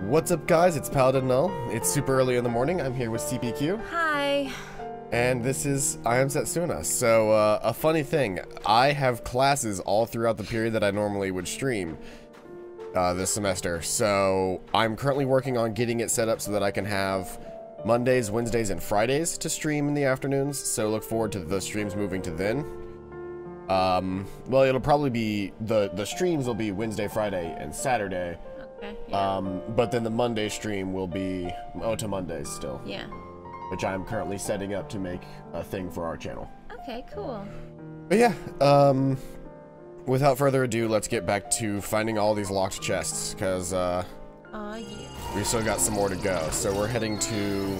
What's up, guys? It's Paladin Null. It's super early in the morning. I'm here with CPQ. Hi. And I am Setsuna. So, a funny thing, I have classes all throughout the period that I normally would stream this semester. So, I'm currently working on getting it set up so that I can have Mondays, Wednesdays, and Fridays to stream in the afternoons. So, look forward to the streams moving to then. Well, it'll probably be, the streams will be Wednesday, Friday, and Saturday. Okay, yeah. But then the Monday stream will be Otomondays still. Yeah. Which I'm currently setting up to make a thing for our channel. Okay, cool. But yeah, without further ado, let's get back to finding all these locked chests, because, yeah. we still got some more to go. So we're heading to,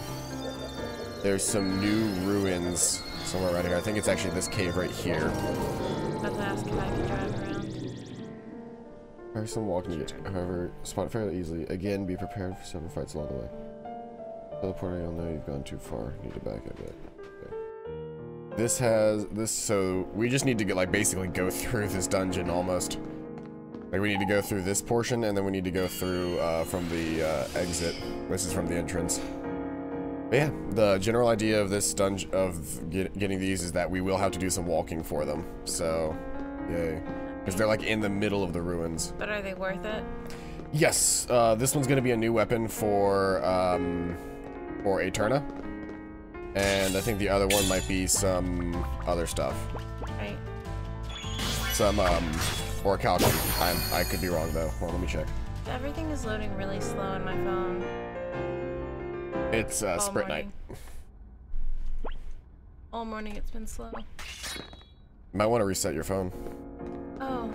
there's some new ruins somewhere around here. I think it's actually this cave right here. About to ask if I can drive around. Some walking, however, spot fairly easily. Again, be prepared for several fights along the way. Teleporting, you'll know you've gone too far. Need to back a bit. Okay. So we just need to get, like, basically go through this dungeon almost. Like, we need to go through this portion, and then we need to go through, from the, exit. This is from the entrance. But yeah, the general idea of this dungeon, getting these, is that we will have to do some walking for them. So, yay. Because they're, like, in the middle of the ruins. But are they worth it? Yes, this one's gonna be a new weapon for Airyanya. And I think the other one might be some other stuff. Right. Some, or calcium. I could be wrong, though. Well, let me check. Everything is loading really slow on my phone. It's, Sprint Night. All morning it's been slow. Might want to reset your phone. Oh.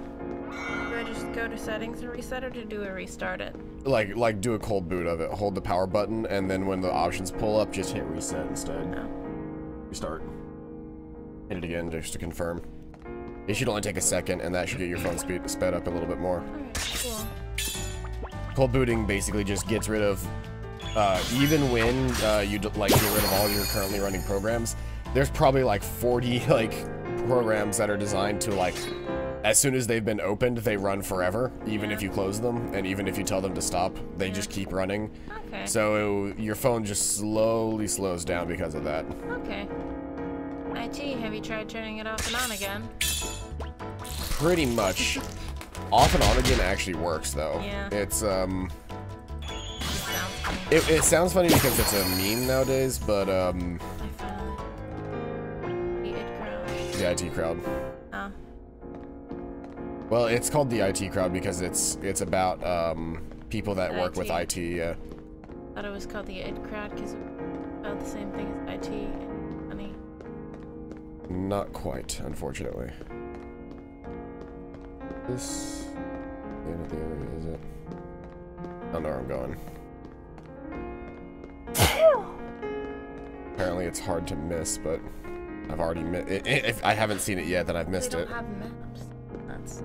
Do I just go to settings and reset, or do I restart it? Like do a cold boot of it. Hold the power button, and then when the options pull up, just hit reset instead. No. Restart. Hit it again just to confirm. It should only take a second, and that should get your phone sped up a little bit more. Alright, cool. Cold booting basically just gets rid of, even when you like get rid of all your currently running programs, there's probably like 40 like programs that are designed to, like, as soon as they've been opened, they run forever, even if you close them, and even if you tell them to stop, they just keep running. Okay. So your phone just slowly slows down because of that. Okay. IT, have you tried turning it off and on again? Pretty much. Off and on again actually works, though. Yeah. It's, Sounds funny. it sounds funny because it's a meme nowadays, but, I found the IT crowd. the IT crowd. Oh. Well, it's called the IT crowd because it's about, people that work with IT, yeah. I thought it was called the id crowd because it's about the same thing as IT and money. Not quite, unfortunately. This the end of the area, is it? I don't know where I'm going. Apparently it's hard to miss, but I've already missed it. If I haven't seen it yet, then I've missed it. They don't have maps. That's...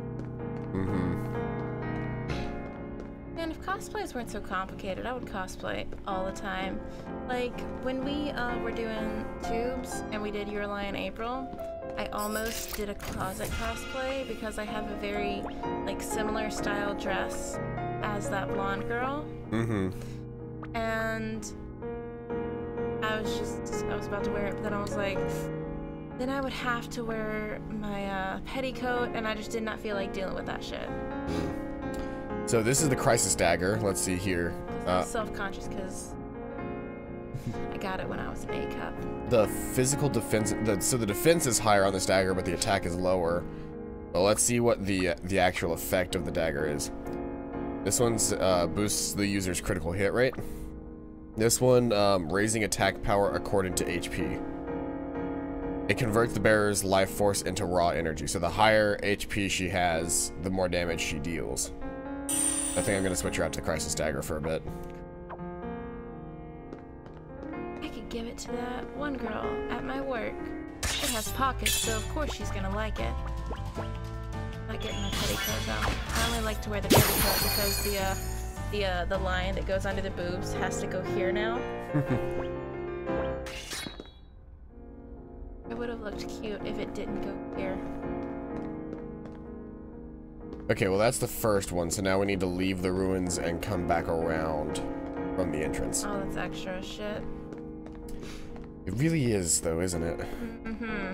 Man, if cosplays weren't so complicated, I would cosplay all the time. Like, when we were doing Tubes and we did Airyanya in April, I almost did a closet cosplay because I have a very, like, similar style dress as that blonde girl. And I was about to wear it, but then I was like, then I would have to wear my petticoat, and I just did not feel like dealing with that shit. So this is the crisis dagger. Let's see here. I'm self-conscious because I got it when I was an A cup. The physical defense, so the defense is higher on this dagger, but the attack is lower. Well, let's see what the actual effect of the dagger is. This one's boosts the user's critical hit rate. This one, raising attack power according to HP. It converts the bearer's life force into raw energy. So the higher HP she has, the more damage she deals. I think I'm gonna switch her out to Crisis Dagger for a bit. I could give it to that one girl at my work. It has pockets, so of course she's gonna like it. I like getting my petticoat though. I only like to wear the petticoat because the line that goes under the boobs has to go here now. It would have looked cute if it didn't go here. Okay, well that's the first one, so now we need to leave the ruins and come back around from the entrance. Oh, that's extra shit. It really is, though, isn't it? Mm-hmm.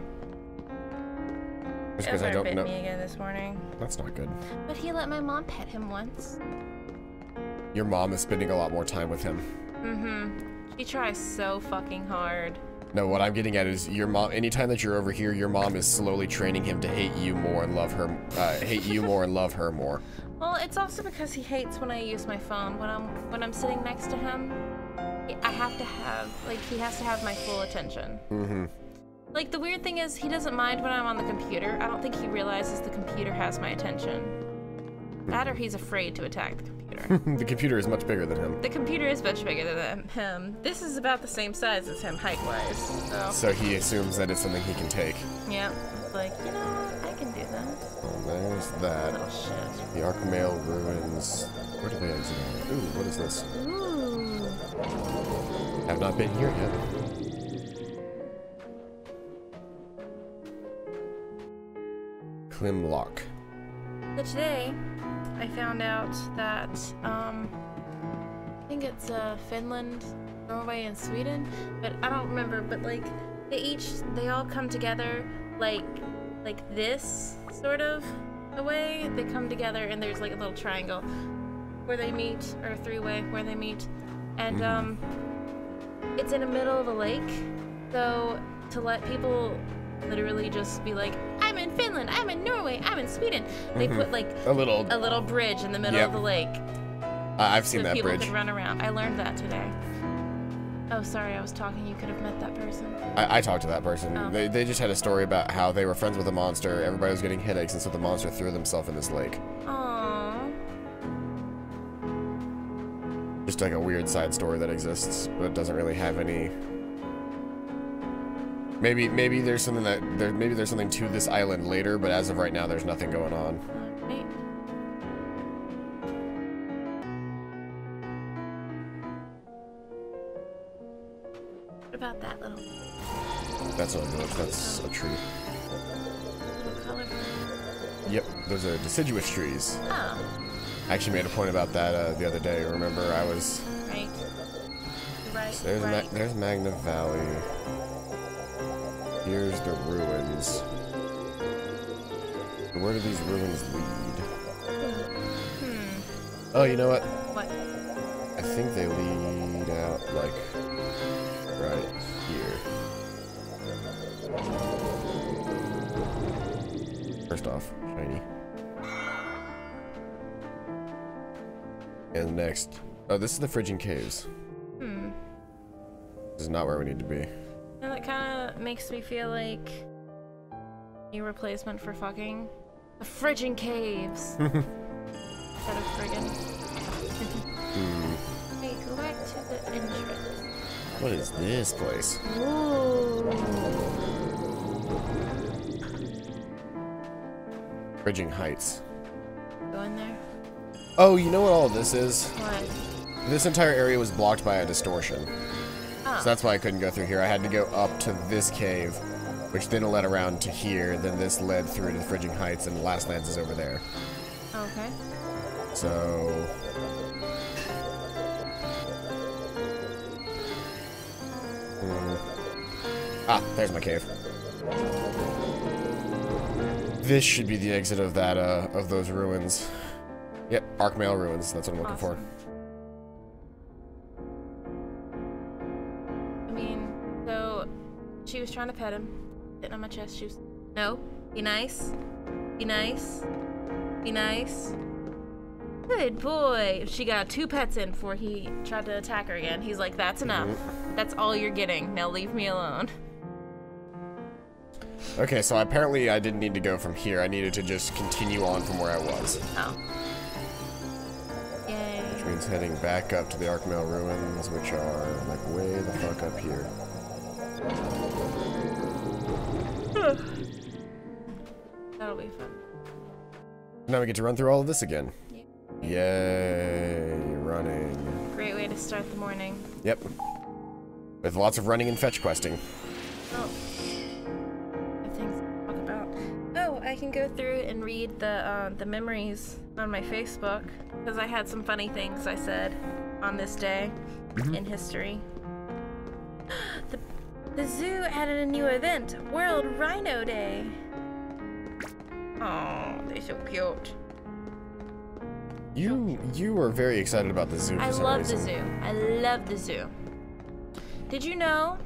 Just because I don't bit know. me again this morning. That's not good. But he let my mom pet him once. Your mom is spending a lot more time with him. Mm-hmm. She tries so fucking hard. No, what I'm getting at is your mom. Anytime that you're over here, your mom is slowly training him to hate you more and love her. Hate you more and love her more. Well, it's also because he hates when I use my phone. When I'm sitting next to him, I have to have he has to have my full attention. Mm-hmm. Like the weird thing is he doesn't mind when I'm on the computer. I don't think he realizes the computer has my attention. That or he's afraid to attack the computer. The computer is much bigger than him. The computer is much bigger than him. This is about the same size as him height-wise. So he assumes that it's something he can take. Yeah. It's like, you know what? I can do this. There's that. Little shit. The Arkmail ruins. Where do they exit out? Ooh, what is this? Ooh. Have not been here yet. Klimlock. So today, I found out that, I think it's Finland, Norway, and Sweden, but I don't remember, but like, they all come together like this, sort of, a way. They come together and there's like a little triangle where they meet, or a three-way where they meet, and it's in the middle of a lake, so to let people literally just be like, I'm in Finland, I'm in Norway, I'm in Sweden. They put like a little bridge in the middle of the lake. I've seen so that people bridge. Could run around. I learned that today. Oh, sorry, I was talking. You could have met that person. I talked to that person. Oh. They just had a story about how they were friends with a monster. Everybody was getting headaches, and so the monster threw themselves in this lake. Aww. Just like a weird side story that exists, but it doesn't really have any. Maybe there's something maybe there's something to this island later, but as of right now, there's nothing going on. Right. What about that little? That's not a village. That's a tree. Little colorful. Yep, those are deciduous trees. Oh. I actually made a point about that the other day. Remember, I was. Right. Right. So right. there's Magna Valley. Here's the ruins. Where do these ruins lead? Oh, you know what? What? I think they lead out, like, right here. First off, shiny. And next. Oh, this is the Phrygian Caves. This is not where we need to be. And that kind of makes me feel like new replacement for fucking the Phrygian Caves. Instead of friggin'. Hey, go back to the entrance. What is this place? Ooh. Phrygian Heights. Go in there. Oh, you know what all of this is? What? This entire area was blocked by a distortion. Oh. So that's why I couldn't go through here. I had to go up to this cave, which then led around to here. Then this led through to the Phrygian Heights, and the last lands is over there. Okay. So... Ah, there's my cave. This should be the exit of that, of those ruins. Yep, Arkmail ruins. That's what I'm looking for. I mean, so she was trying to pet him, sitting on my chest. She was, no, be nice, be nice, be nice. Good boy. She got 2 pets in before he tried to attack her again. He's like, that's enough. That's all you're getting. Now leave me alone. Okay, so apparently I didn't need to go from here. I needed to just continue on from where I was. Oh. Yay. Which means heading back up to the Arkmail ruins, which are, like, way the fuck up here. That'll be fun. Now we get to run through all of this again. Yay, running. Great way to start the morning. Yep. With lots of running and fetch questing. Oh. I have things to talk about. Oh, I I can go through and read the memories on my Facebook, because I had some funny things I said on this day in history. The zoo added a new event, World Rhino Day. Oh, they're so cute. You were very excited about the zoo for some reason. I love the zoo. I love the zoo. Did you know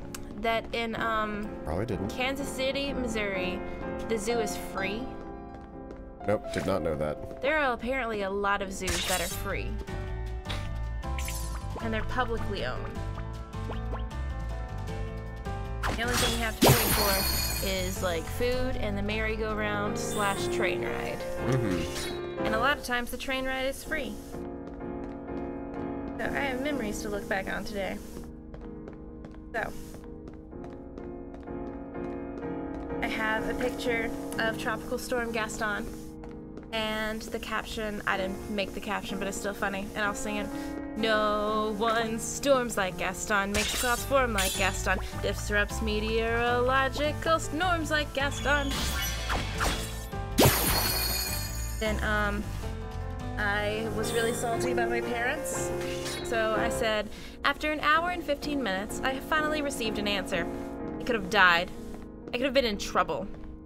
that in Probably didn't. Kansas City, Missouri, the zoo is free? Nope, did not know that. There are apparently a lot of zoos that are free. And they're publicly owned. The only thing you have to pay for is like food and the merry-go-round / train ride. And a lot of times the train ride is free. So I have memories to look back on today. So I have a picture of Tropical Storm Gaston, and the caption, I didn't make the caption, but it's still funny, and I'll sing it. No one storms like Gaston, makes clouds form like Gaston, disrupts meteorological storms like Gaston. Then, I was really salty about my parents, so I said, after an hour and 15 minutes, I have finally received an answer. I could have died. I could have been in trouble.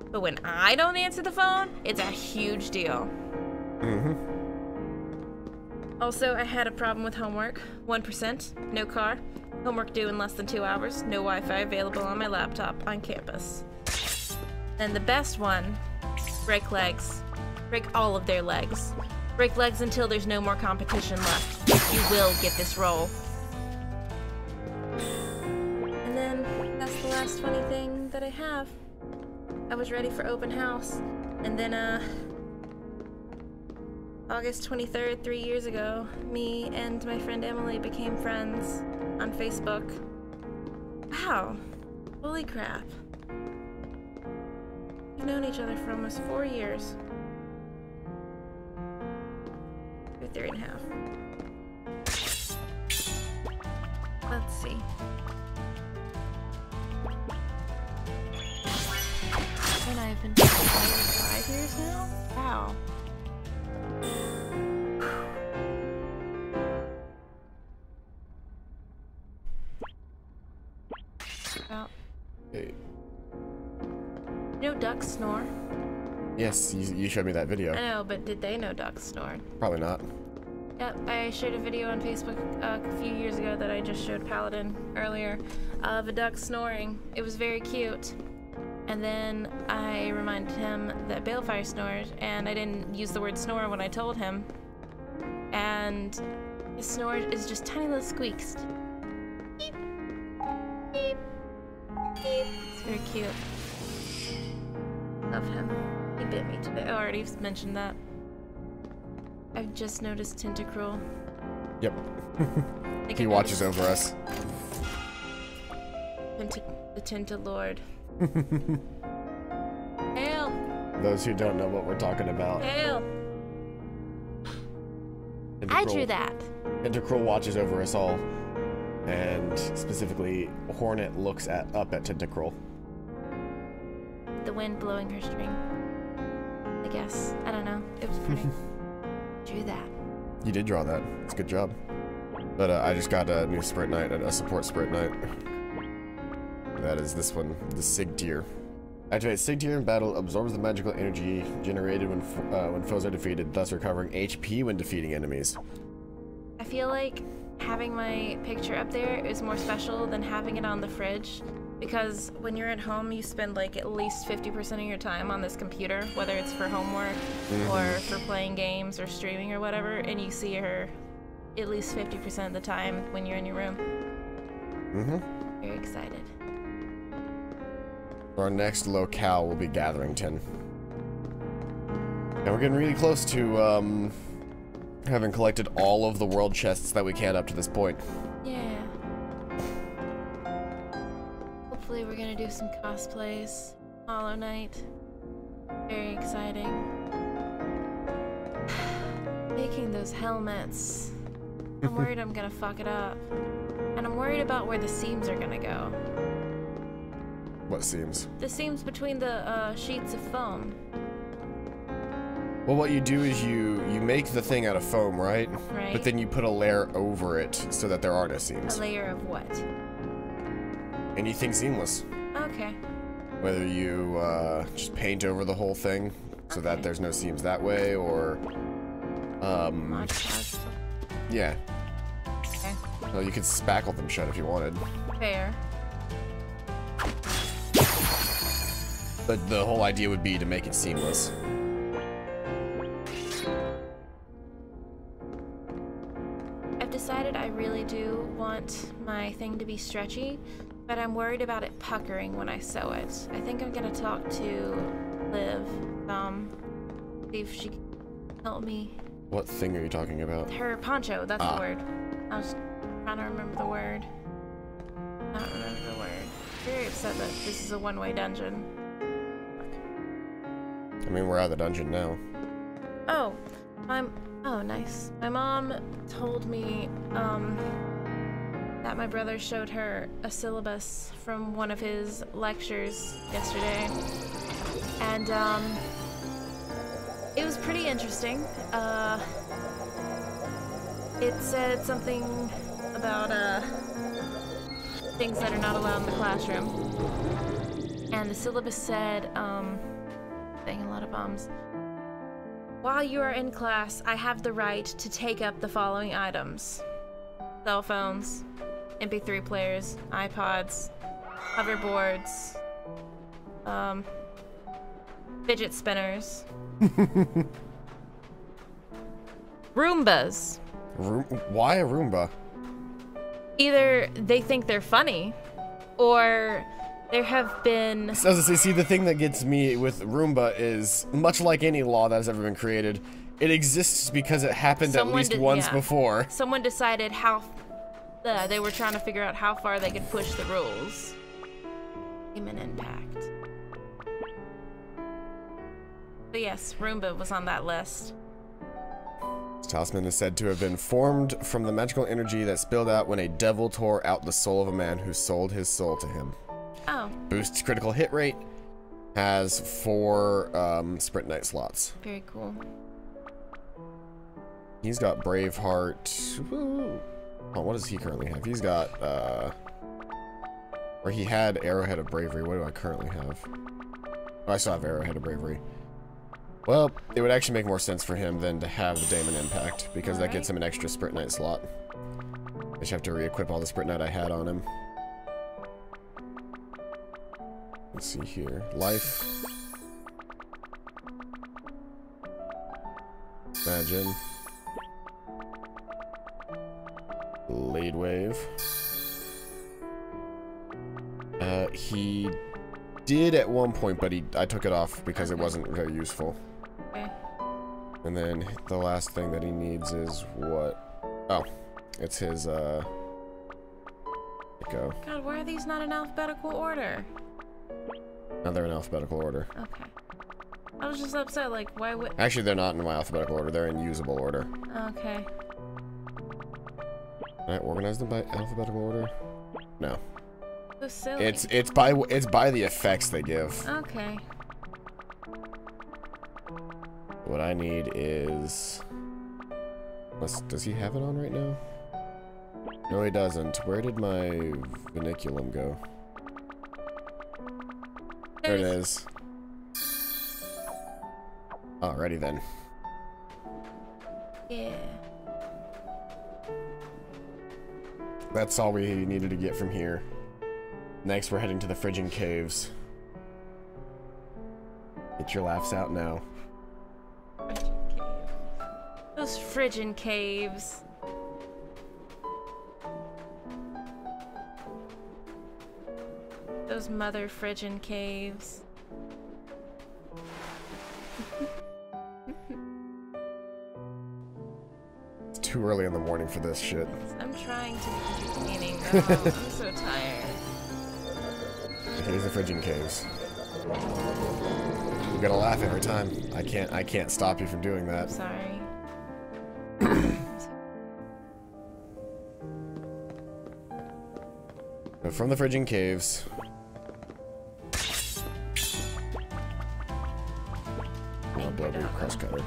But when I don't answer the phone, it's a huge deal. Also, I had a problem with homework. 1%, no car, homework due in less than 2 hours, no Wi-Fi available on my laptop on campus. And the best one, break legs. Break all of their legs. Break legs until there's no more competition left. You will get this role. And then, that's the last funny thing that I have. I was ready for open house, and then, August 23rd, 3 years ago, me and my friend Emily became friends on Facebook. Wow. Holy crap. We've known each other for almost 4 years. 3.5. Let's see. And I've been together 5 years now? Wow. Well. Hey. You know ducks snore? Yes, you showed me that video. I know, but did they know ducks snore? Probably not. Yep, I shared a video on Facebook a few years ago that I just showed Paladin earlier of a duck snoring. It was very cute. And then I reminded him that Balefire snored, and I didn't use the word snore when I told him. And his snore is just tiny little squeaks. Beep, beep, beep. It's very cute. Love him. He bit me today. I already mentioned that. I've just noticed Tentacruel. Yep. He watches over us. The Tentalord. Hail! Those who don't know what we're talking about. Hail! I drew that. Tentacruel watches over us all, and specifically, Hornet looks up at Tentacruel. The wind blowing her string. I guess. I don't know. It was pretty. Drew that. You did draw that. It's a good job. But I just got a new Spirit Knight, a support Spirit Knight. That is this one, the Sig Tier. Activate Sig Tier in battle, absorbs the magical energy generated when foes are defeated, thus recovering HP when defeating enemies. I feel like having my picture up there is more special than having it on the fridge, because when you're at home, you spend like at least 50% of your time on this computer, whether it's for homework or for playing games or streaming or whatever, and you see her at least 50% of the time when you're in your room. Very excited. Our next locale will be Gatherington. And we're getting really close to having collected all of the world chests that we can up to this point. Yeah. Hopefully we're gonna do some cosplays. Hollow Knight. Very exciting. Making those helmets. I'm worried I'm gonna fuck it up. And I'm worried about where the seams are gonna go. What seams? The seams between the sheets of foam. Well, what you do is you make the thing out of foam, right? Right. But then you put a layer over it so that there are no seams. A layer of what? Anything seamless. Okay. Whether you just paint over the whole thing so that there's no seams that way, or Mod Podge. yeah. Okay. Well, you could spackle them shut if you wanted. Fair. But the whole idea would be to make it seamless. I've decided I really do want my thing to be stretchy, but I'm worried about it puckering when I sew it. I think I'm gonna talk to Liv, see if she can help me. What thing are you talking about? Her poncho, that's the word. I was trying to remember the word. I don't remember the word. Very upset that this is a one-way dungeon. I mean, we're out of the dungeon now. Oh, oh, nice. My mom told me, that my brother showed her a syllabus from one of his lectures yesterday. And, it was pretty interesting. It said something about, things that are not allowed in the classroom. And the syllabus said, saying a lot of bombs. While you are in class, I have the right to take up the following items: cell phones, MP3 players, iPods, hoverboards, fidget spinners, Roombas. Why a Roomba? Either they think they're funny, or there have been... So, see, the thing that gets me with Roomba is, much like any law that has ever been created, it exists because it happened at least once before. Someone decided how... they were trying to figure out how far they could push the rules. Human impact. But yes, Roomba was on that list. This talisman is said to have been formed from the magical energy that spilled out when a devil tore out the soul of a man who sold his soul to him. Oh. Boosts critical hit rate. Has 4 sprint night slots. Very cool. He's got Braveheart. Woo. Oh, what does he currently have? He's got, or he had Arrowhead of Bravery. What do I currently have? Oh, I still have Arrowhead of Bravery. Well, it would actually make more sense for him than to have the Daemon Impact, because that gets him an extra Sprint Knight slot. I just have to re-equip all the Sprint Knight I had on him. Let's see here. Life. Imagine. Blade Wave. He did at one point, but I took it off because it wasn't very useful. Okay. And then the last thing that he needs is what? Oh, it's his, go. God, why are these not in alphabetical order? Now they're in alphabetical order. Okay. I was just upset, like, why would... Actually, they're not in my alphabetical order. They're in usable order. Okay. Can I organize them by alphabetical order? No. So silly. It's by the effects they give. Okay. What I need is... Does he have it on right now? No, he doesn't. Where did my Vinculum go? There it is. Alrighty then. Yeah. That's all we needed to get from here. Next, we're heading to the Phrygian Caves. Get your laughs out now. Those Phrygian Caves. Those mother Phrygian Caves. It's too early in the morning for this shit. I'm trying to be entertaining, though. I'm so tired. Here's the Phrygian Caves. You gotta laugh every time. I can't stop you from doing that. I'm sorry. So from the Phrygian Caves. I'll blow your crust cutter.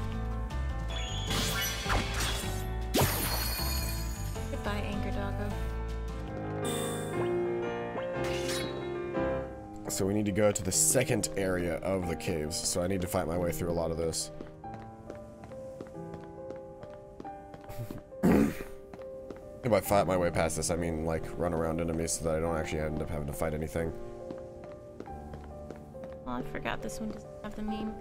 So we need to go to the second area of the caves. So I need to fight my way through a lot of this. If I fight my way past this, I mean like run around enemies so that I don't actually end up having to fight anything. Oh, I forgot this one doesn't have the meme.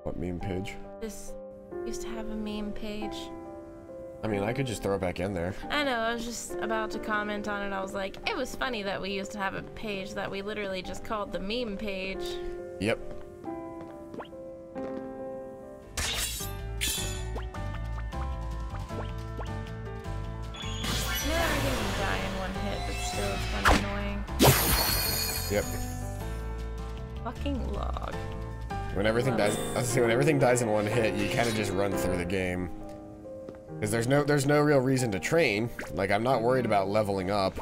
What meme page? This used to have a meme page. I mean, I could just throw it back in there. I know, I was just about to comment on it. I was like, it was funny that we used to have a page that we literally just called the meme page. Yep. Yep. Fucking log. When everything dies, I say when everything dies in one hit, you kind of just run through the game. Because there's no real reason to train. Like, I'm not worried about leveling up.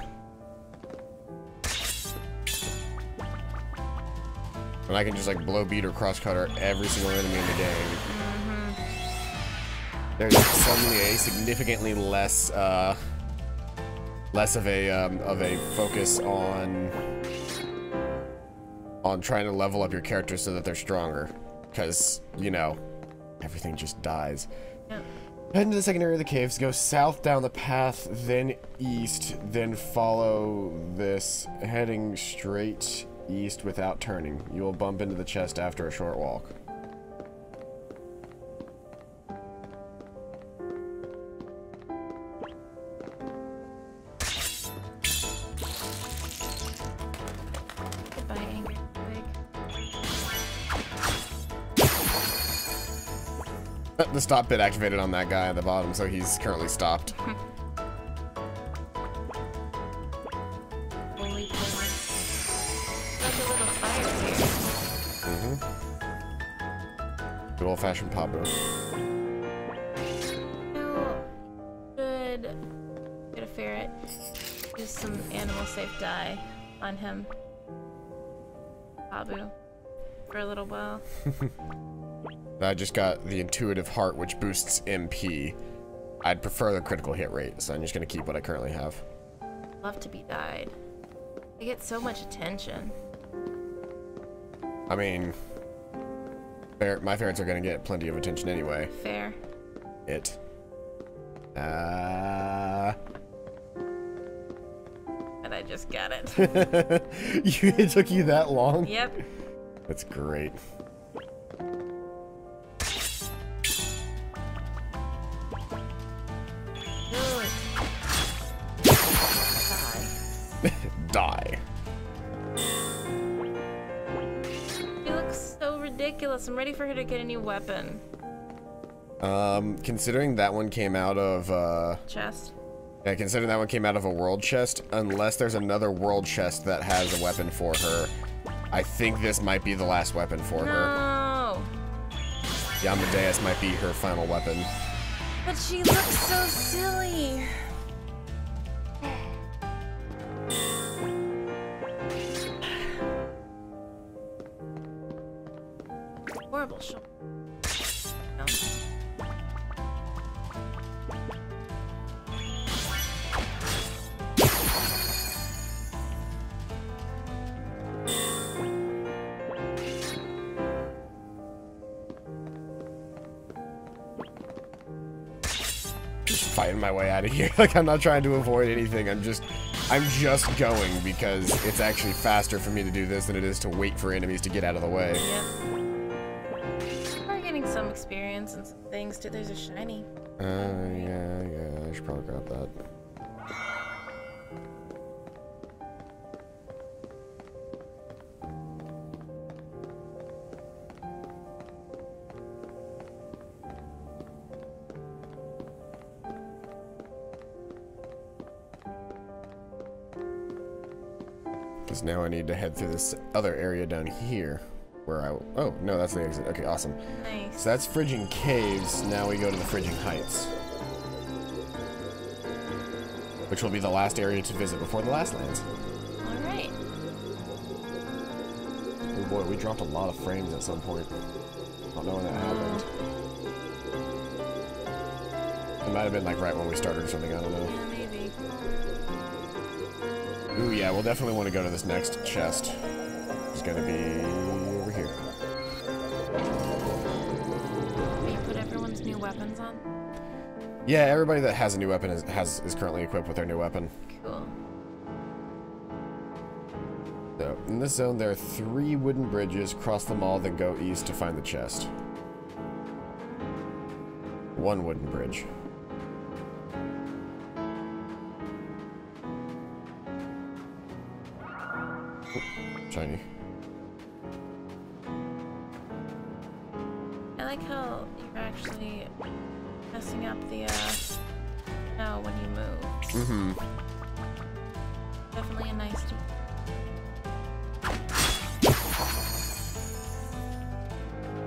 And I can just like blow, beat, or cross cutter every single enemy in the game. There's suddenly a significantly less of a focus on trying to level up your character so that they're stronger, because you know everything just dies. Yep. Head into the second area of the caves, go south down the path, then east, then follow this, heading straight east without turning. You will bump into the chest after a short walk. The stop bit activated on that guy at the bottom, so he's currently stopped. Holy like a little fire here. Good old-fashioned Pablo. Should a ferret use some animal safe dye on him, Pabu, for a little while. I just got the intuitive heart, which boosts MP. I'd prefer the critical hit rate, so I'm just gonna keep what I currently have. Love to be dyed. They get so much attention. I mean, my ferrets are gonna get plenty of attention anyway. Fair. It. But I just got it. It took you that long? Yep. That's great. Die. She looks so ridiculous. I'm ready for her to get a new weapon. Considering that one came out of, Chest? Yeah, considering that one came out of a world chest, unless there's another world chest that has a weapon for her, I think this might be the last weapon for her. Yamadeus might be her final weapon. But she looks so silly. Horrible shot. No. Just fighting my way out of here. Like, I'm not trying to avoid anything. I'm just going because it's actually faster for me to do this than it is to wait for enemies to get out of the way. Yep. We're getting some experience and some things too. There's a shiny. Yeah, I should probably grab that. Because now I need to head through this other area down here. Where oh, no, that's the exit. Okay, awesome. Nice. So that's Frigid Caves. Now we go to the Frigid Heights. Which will be the last area to visit before the last lands. Alright. Oh boy, we dropped a lot of frames at some point. Not knowing that happened. It might have been like right when we started or something, I don't know. Yeah, maybe. Ooh, yeah, we'll definitely want to go to this next chest. It's gonna be over here. Will you put everyone's new weapons on? Yeah, everybody that has a new weapon is currently equipped with their new weapon. Cool. So, in this zone, there are 3 wooden bridges. Cross them all, then go east to find the chest. 1 wooden bridge. Shiny. I like how you're actually messing up the snow when you move. Mm-hmm. Definitely a nice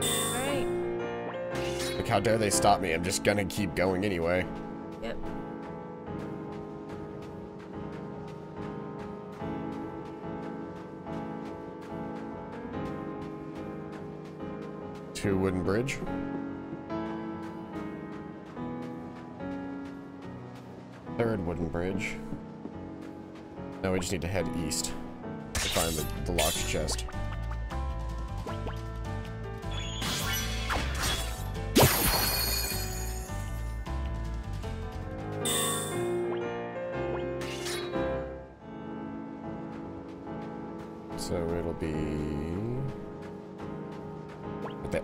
Alright. Look, how dare they stop me? I'm just gonna keep going anyway. Yep. Two wooden bridge. Third wooden bridge. Now we just need to head east to find the locked chest. So it'll be right there.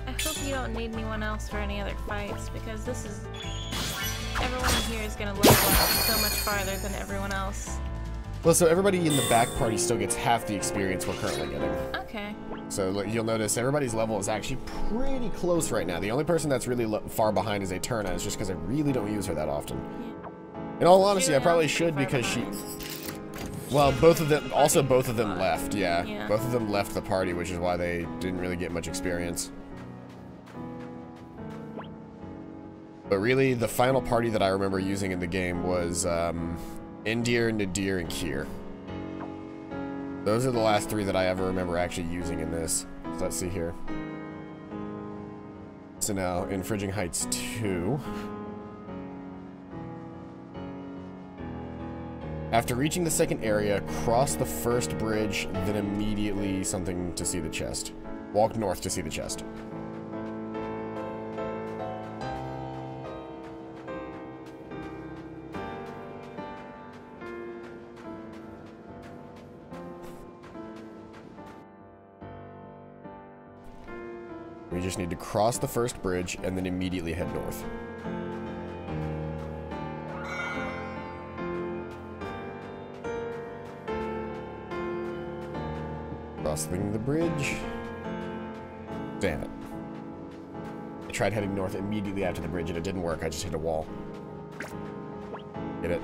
I hope you don't need anyone else for any other fights, because this is... Everyone here is gonna level up so much farther than everyone else. Well, so everybody in the back party still gets half the experience we're currently getting. Okay. So look, you'll notice everybody's level is actually pretty close right now. The only person that's really far behind is Airyanya, it's just because I really don't use her that often. Yeah. In all honesty, I probably should, because she... Well, both of them left, yeah. Both of them left the party, which is why they didn't really get much experience. But really, the final party that I remember using in the game was Indir, Nadir, and Kier. Those are the last 3 that I ever remember actually using in this. So let's see here. So now, Infringing Heights 2. After reaching the second area, cross the first bridge, then immediately something to see the chest. Walk north to see the chest. We just need to cross the first bridge and then immediately head north. Crossing the bridge. Damn it. I tried heading north immediately after the bridge and it didn't work. I just hit a wall. Get it?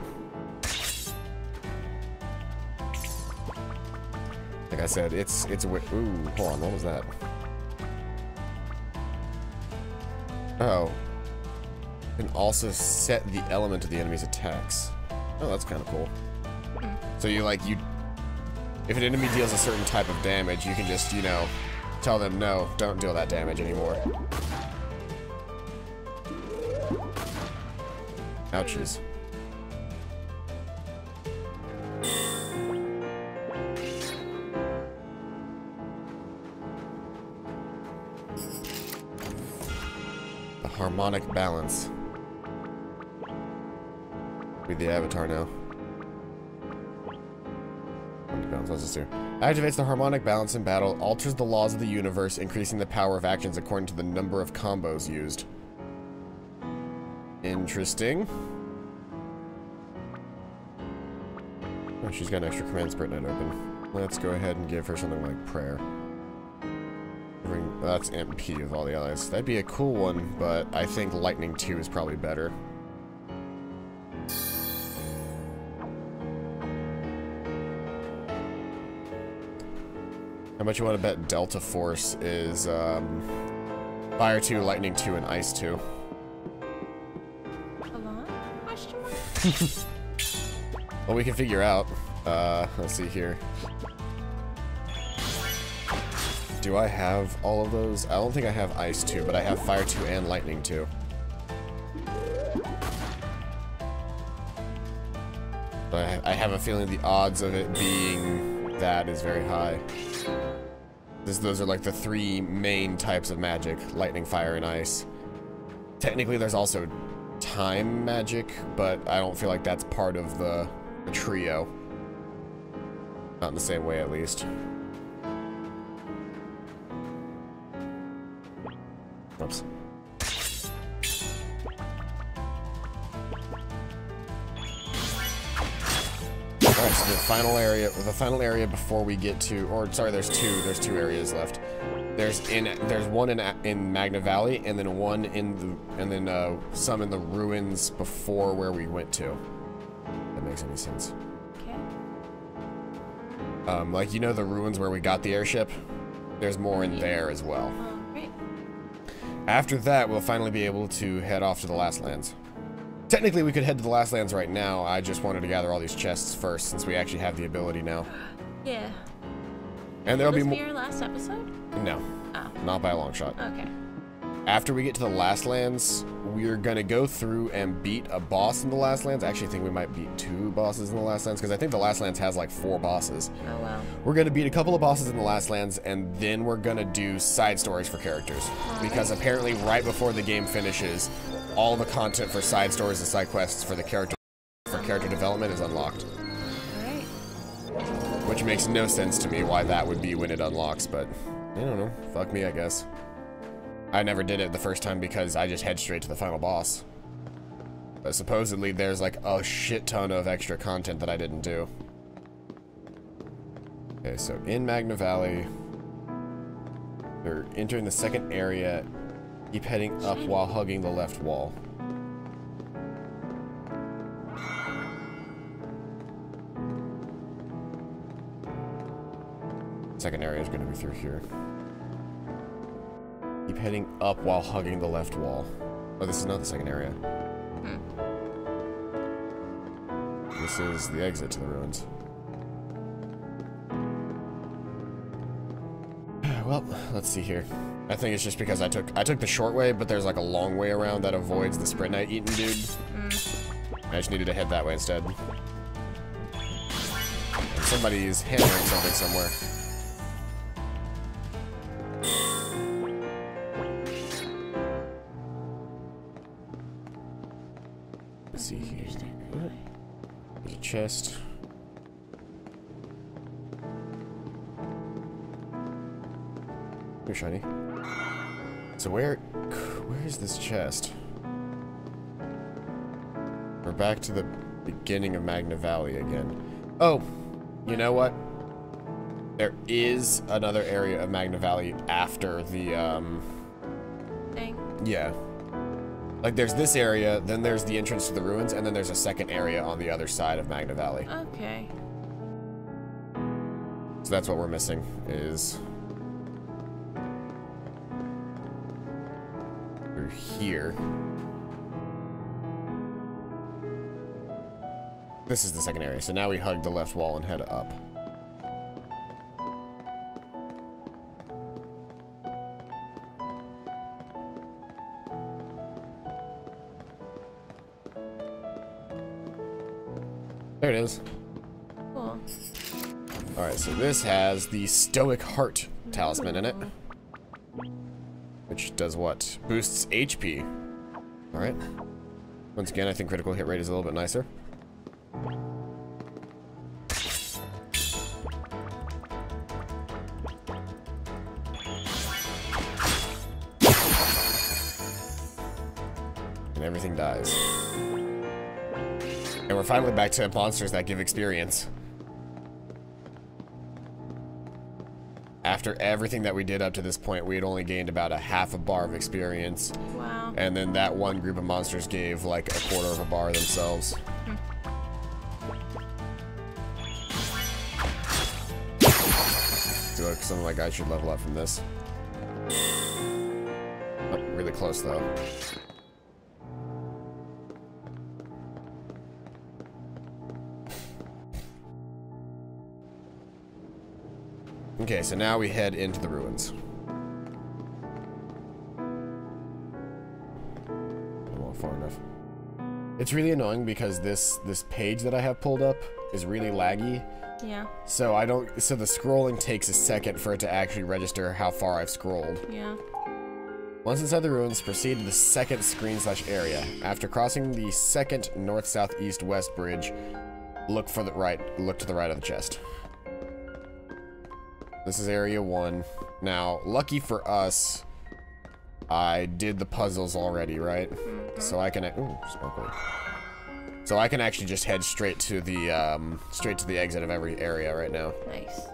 Like I said, it's a ooh, hold on, what was that? Oh. You can also set the element of the enemy's attacks. Oh, that's kind of cool. So if an enemy deals a certain type of damage, you can just, you know, tell them, no, don't deal that damage anymore. Ouchies. The harmonic balance. Be the avatar now. Activates the harmonic balance in battle, alters the laws of the universe, increasing the power of actions according to the number of combos used. Interesting. Oh, she's got an extra command sprint net open. Let's go ahead and give her something like prayer. That's MP of all the allies. That'd be a cool one, but I think lightning 2 is probably better. How much you want to bet Delta Force is Fire 2, Lightning 2, and Ice 2? A lot? Question mark? Well, we can figure out. Let's see here. Do I have all of those? I don't think I have Ice 2, but I have Fire 2 and Lightning 2. I have a feeling the odds of it being that is very high. Those are like the three main types of magic: lightning, fire, and ice. Technically, there's also time magic, but I don't feel like that's part of the trio. Not in the same way, at least. Oops. Alright, so the final area before we get to, or sorry, there's two areas left. There's one in Magna Valley, and then one some in the ruins before where we went to. If that makes any sense. Okay. Like, you know the ruins where we got the airship? There's more in there as well. Great. After that, we'll finally be able to head off to the Last Lands. Technically, we could head to the Last Lands right now. I just wanted to gather all these chests first, since we actually have the ability now. Yeah. And there'll be more. Was your last episode? No. Oh. Not by a long shot. Okay. After we get to the Last Lands, we're gonna go through and beat a boss in the Last Lands. I actually think we might beat 2 bosses in the Last Lands, because I think the Last Lands has like 4 bosses. Oh, wow. We're gonna beat a couple of bosses in the Last Lands, and then we're gonna do side stories for characters. Because apparently right before the game finishes, all the content for side stories and side quests for the character development is unlocked. Alright. Which makes no sense to me why that would be when it unlocks, but I don't know. Fuck me, I guess. I never did it the first time because I just head straight to the final boss. But supposedly there's like a shit ton of extra content that I didn't do. Okay, so in Magna Valley, we're entering the second area. Keep heading up while hugging the left wall. Second area is going to be through here. Keep heading up while hugging the left wall. Oh, this is not the second area. This is the exit to the ruins. Well, let's see here. I think it's just because I took the short way, but there's like a long way around that avoids the sprint knight eating dude. I just needed to head that way instead. And somebody's hammering something somewhere. Let's see here. There's a chest. Here, shiny. So where is this chest? We're back to the beginning of Magna Valley again. Oh, you know what? There is another area of Magna Valley after the Thing. Yeah. Like there's this area, then there's the entrance to the ruins, and then there's a second area on the other side of Magna Valley. Okay. So that's what we're missing, is through here. This is the second area, so now we hug the left wall and head up. There it is. Cool. Alright, so this has the Stoic Heart talisman in it. Which does what? Boosts HP. Alright. Once again, I think critical hit rate is a little bit nicer. And everything dies. And we're finally back to monsters that give experience. After everything that we did up to this point, we had only gained about a half a bar of experience. Wow. And then that one group of monsters gave like a quarter of a bar themselves. So like, something like I should level up from this. Oh, really close though. Okay, so now we head into the ruins. I won't far enough. It's really annoying because this page that I have pulled up is really laggy. Yeah. So the scrolling takes a second for it to actually register how far I've scrolled. Yeah. Once inside the ruins, proceed to the second screen/area. After crossing the second north-south-east-west bridge, look to the right of the chest. This is area 1. Now, lucky for us, I did the puzzles already, right? Mm-hmm. So I can sparkly. So I can actually just head straight to the exit of every area right now. Nice.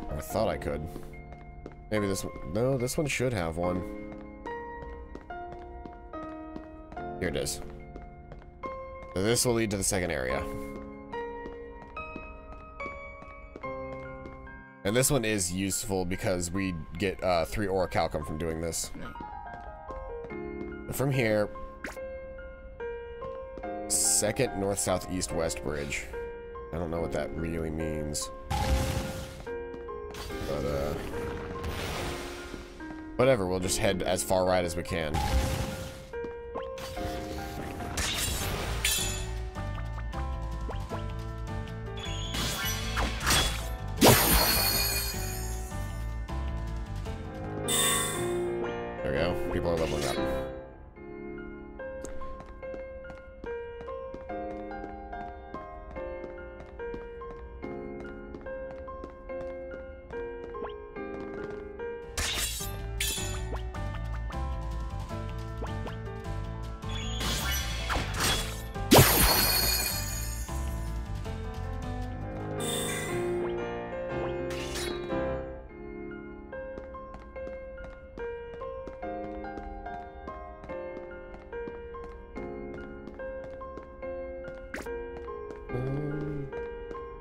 I thought I could. Maybe this one. No, this one should have one. Here it is. So this will lead to the second area. And this one is useful because we get 3 orichalcum from doing this. Nice. From here, second north, south, east, west bridge. I don't know what that really means. But, whatever, we'll just head as far right as we can. There we go. People are leveling up.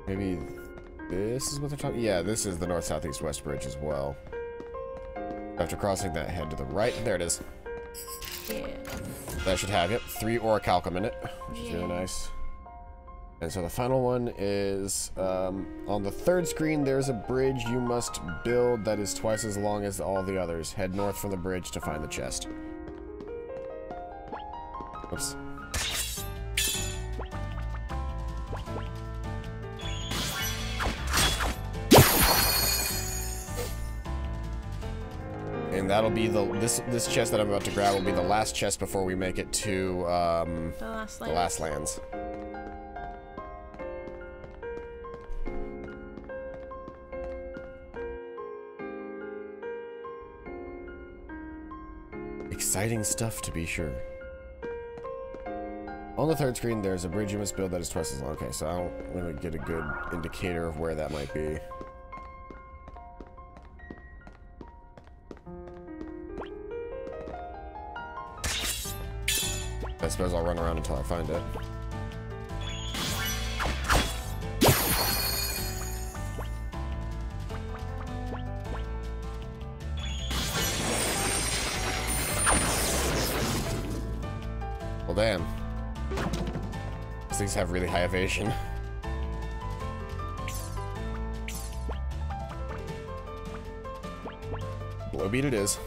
Maybe this is what they're talking. Yeah, this is the north, south, east, west bridge as well. After crossing that, head to the right. There it is. Yeah. That should have, yep, 3 orichalcum in it, which is really nice. And so the final one is, on the third screen, there's a bridge you must build that is twice as long as all the others. Head north from the bridge to find the chest. Oops. And that'll be this chest that I'm about to grab will be the last chest before we make it to the last lands. Exciting stuff, to be sure. On the third screen, there's a bridge you must build that is twice as long. Okay, so I don't really get a good indicator of where that might be. I suppose I'll run around until I find it. Well, damn. These things have really high evasion. Blowbeat it is.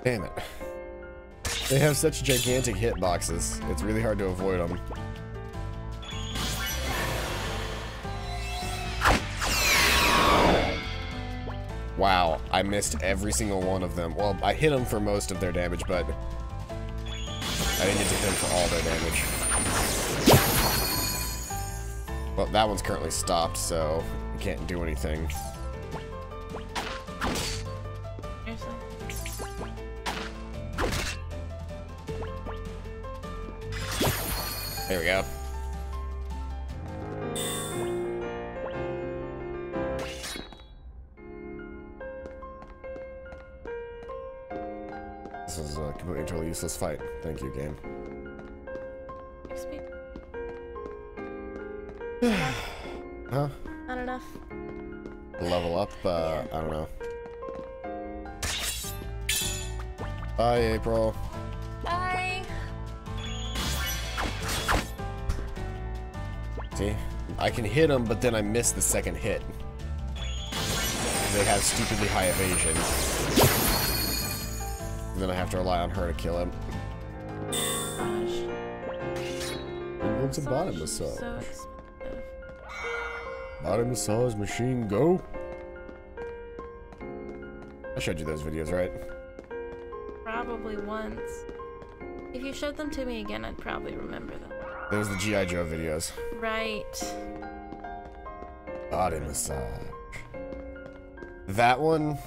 Damn it. They have such gigantic hitboxes. It's really hard to avoid them. Wow, I missed every single one of them. Well, I hit them for most of their damage, but I didn't get to hit them for all their damage. Well, that one's currently stopped, so I can't do anything. There we go. This is a completely and totally useless fight. Thank you, game. XP. Huh? Not enough. Level up? Yeah. I don't know. Bye, April. Bye. See? I can hit them, but then I miss the second hit. They have stupidly high evasion. And then I have to rely on her to kill him. Gosh. What's a body massage? So expensive. Body massage machine, go! I showed you those videos, right? Probably once. If you showed them to me again, I'd probably remember them. Those are the G.I. Joe videos. Right. Body massage. That one,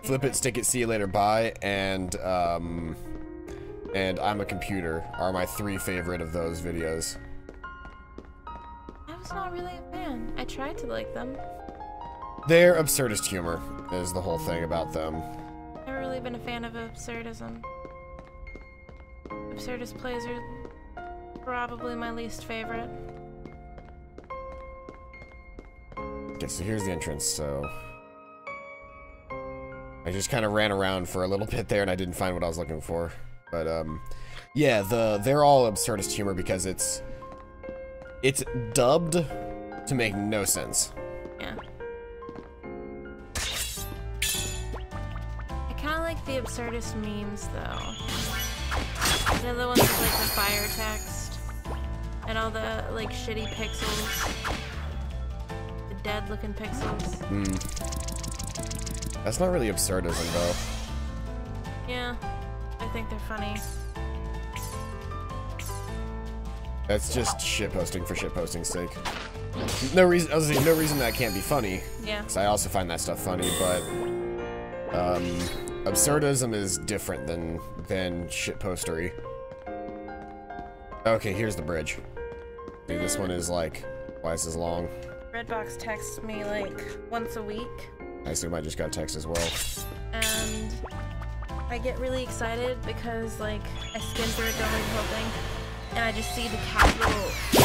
flip it, stick it, see you later, bye, and I'm a computer are my 3 favorite of those videos. I was not really a fan. I tried to like them. They're absurdist humor, is the whole thing about them. Never really been a fan of absurdism. Absurdist plays are probably my least favorite. Okay, so here's the entrance, so... I just kind of ran around for a little bit there and I didn't find what I was looking for. But, yeah, they're all absurdist humor because it's dubbed to make no sense. Yeah. I kind of like the absurdist memes, though. They're the ones with, like, the fire text and all the, like, shitty pixels. The dead-looking pixels. That's not really absurdism, though. Yeah, I think they're funny. That's just shitposting for shitposting's sake. No reason. I was saying, no reason that can't be funny. Yeah. Because I also find that stuff funny, but absurdism is different than shitpostery. Okay, here's the bridge. See, this one is like twice as long. Redbox texts me like once a week. I assume I just got a text as well. And I get really excited because like I skim through it, don't read the whole thing, and I just see the capital free,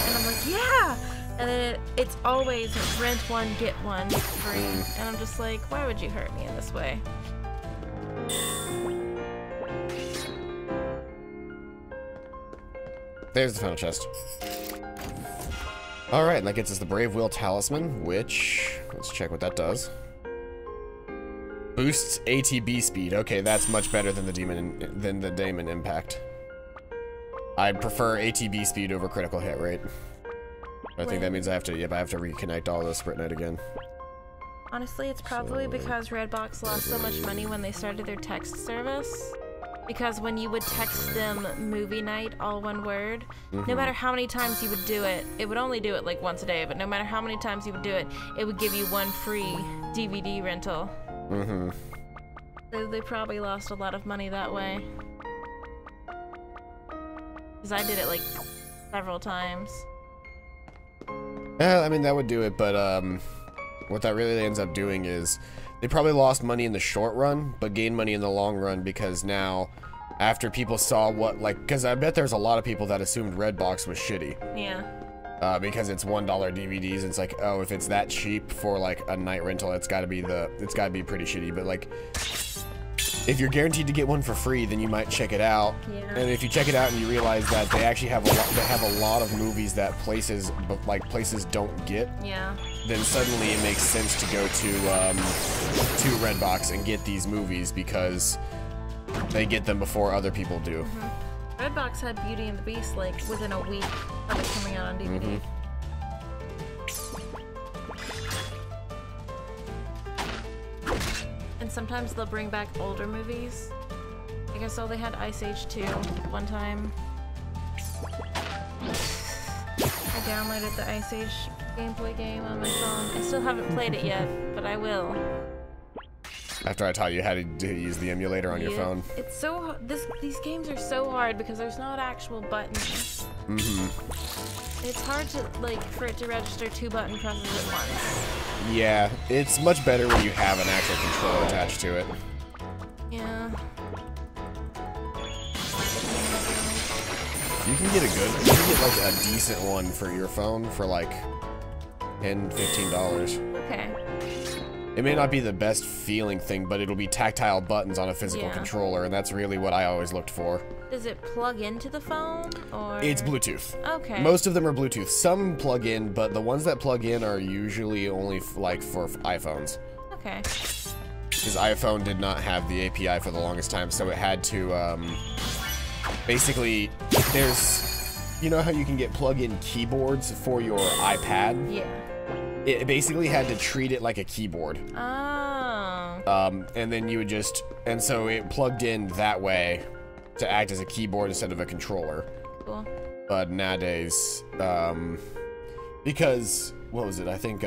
and I'm like, yeah! And then it's always rent one, get one free. And I'm just like, why would you hurt me in this way? There's the final chest. Alright, and that gets us the Brave Will Talisman, which... let's check what that does. Boosts ATB speed. Okay, that's much better than the Daemon Impact. I'd prefer ATB speed over critical hit rate. I think that means I have to reconnect all the Sprint Knight again. Honestly, it's probably because Redbox lost so much money when they started their text service. Because when you would text them movie night, all one word, no matter how many times you would do it, it would only do it like once a day, but no matter how many times you would do it, it would give you one free DVD rental. So they probably lost a lot of money that way. Because I did it like several times. Yeah, I mean, that would do it, but what that really ends up doing is they probably lost money in the short run, but gained money in the long run because now, after people saw what, like, because I bet there's a lot of people that assumed Redbox was shitty. Yeah. Because it's $1 DVDs, and it's like, oh, if it's that cheap for like a night rental, it's gotta be pretty shitty. But like, if you're guaranteed to get one for free, then you might check it out. Yeah. And if you check it out and you realize that they actually have a lot of movies that places don't get. Yeah. Then suddenly it makes sense to go to Redbox and get these movies because they get them before other people do. Redbox had Beauty and the Beast like within a week of it coming out on DVD. And sometimes they'll bring back older movies. Like I saw they had Ice Age 2 one time. I downloaded the Ice Age gameplay game on my phone. I still haven't played it yet, but I will. After I taught you how to use the emulator on your phone. It's so these games are so hard because there's not actual buttons. It's hard to for it to register 2 button presses at once. Yeah, it's much better when you have an actual controller attached to it. Yeah. You can get like a decent one for your phone for like $10–15. Okay. It may not be the best feeling thing, but it'll be tactile buttons on a physical controller, and that's really what I always looked for. Does it plug into the phone, or...? It's Bluetooth. Okay. Most of them are Bluetooth. Some plug in, but the ones that plug in are usually only, like, for iPhones. Okay. Because iPhone did not have the API for the longest time, so it had to, basically, there's... You know how you can get plug-in keyboards for your iPad? Yeah. It basically had to treat it like a keyboard. Oh. And then you would just... And so it plugged in that way to act as a keyboard instead of a controller. Cool. But nowadays, because... What was it? I think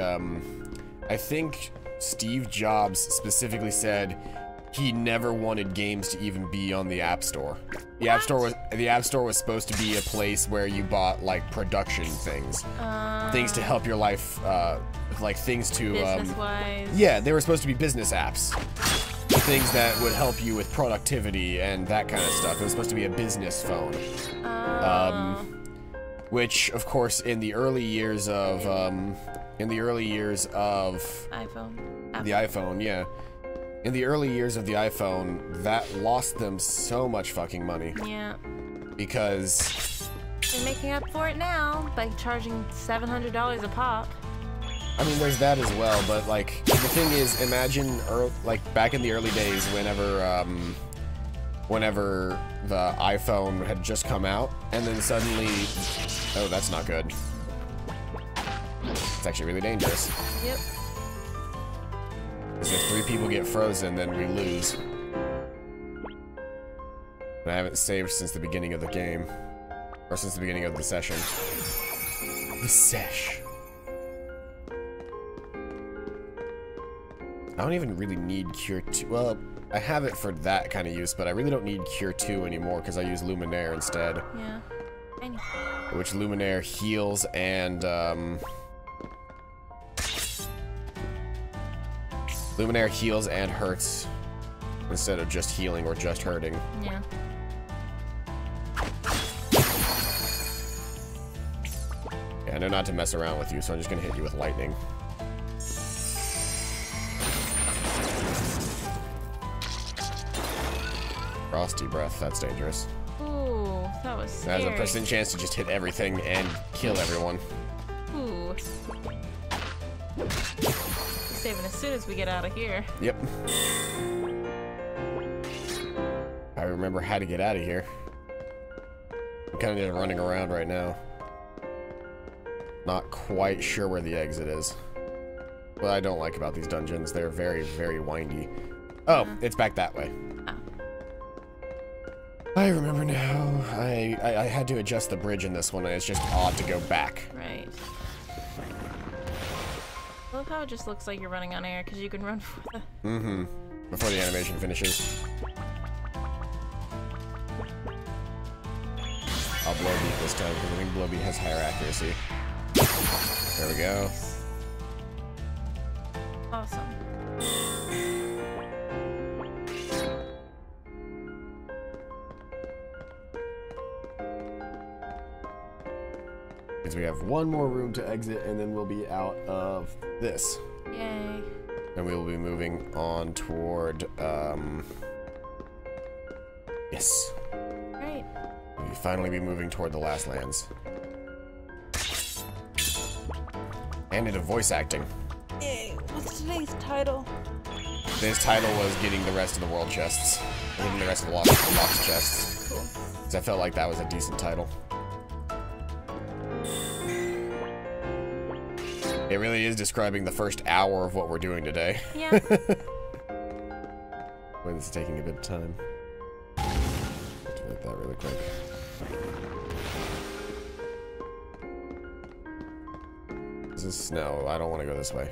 Steve Jobs specifically said he never wanted games to even be on the App Store. The App Store was supposed to be a place where you bought like production things, things to help your life, like things to business-wise. Yeah, they were supposed to be business apps, things that would help you with productivity and that kind of stuff. It was supposed to be a business phone, which of course in the early years of iPhone. The iPhone, yeah. In the early years of the iPhone, that lost them so much fucking money. Yeah. Because... They're making up for it now by charging $700 a pop. I mean, there's that as well, but, like, the thing is, imagine, like, back in the early days, whenever the iPhone had just come out, and then suddenly... Oh, that's not good. It's actually really dangerous. Yep. Because if 3 people get frozen, then we lose. And I haven't saved since the beginning of the game. Or since the beginning of the session. The sesh. I don't even really need Cure 2. Well, I have it for that kind of use, but I really don't need Cure 2 anymore because I use Luminaire instead. Yeah. Which Luminaire heals and, Luminaire heals and hurts instead of just healing or just hurting. Yeah. Yeah, I know not to mess around with you, so I'm just gonna hit you with lightning. Frosty breath, that's dangerous. Ooh, that was scary. That has a % chance to just hit everything and kill everyone. Ooh. Saving as soon as we get out of here. Yep. I remember how to get out of here. I'm kind of just running around right now. Not quite sure where the exit is. What I don't like about these dungeons, they're very, very windy. Oh, it's back that way. Oh. I remember now. I had to adjust the bridge in this one, and it's just odd to go back. Right. I love how it just looks like you're running on air, because you can run for the... Mm-hmm. Before the animation finishes. I'll blow beat this time, because I think blow beat has higher accuracy. There we go. Awesome. Because we have one more room to exit, and then we'll be out of this. Yay. And we will be moving on toward, yes. Great. We'll finally be moving toward the Last Lands. And into voice acting. Yay. What's today's title? Today's title was getting the rest of the world chests. Getting the rest of the lost chests. Cool. Because I felt like that was a decent title. It really is describing the first hour of what we're doing today. Yeah. When it's taking a bit of time. Delete that really quick. Is this? No, I don't want to go this way.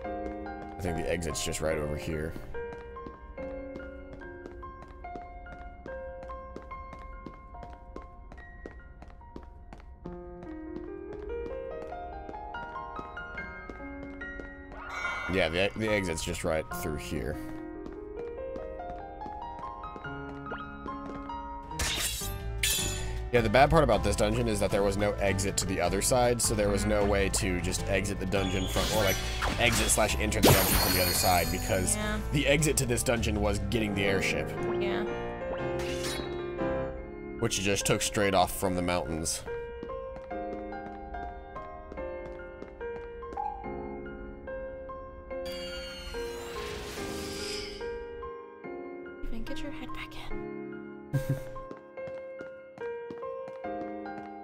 I think the exit's just right over here. Yeah, the exit's just right through here. Yeah, the bad part about this dungeon is that there was no exit to the other side, so there was no way to just exit the dungeon from, or like exit/enter the dungeon from the other side, because the exit to this dungeon was getting the airship. Yeah. Which you just took straight off from the mountains. Steven, get your head back in.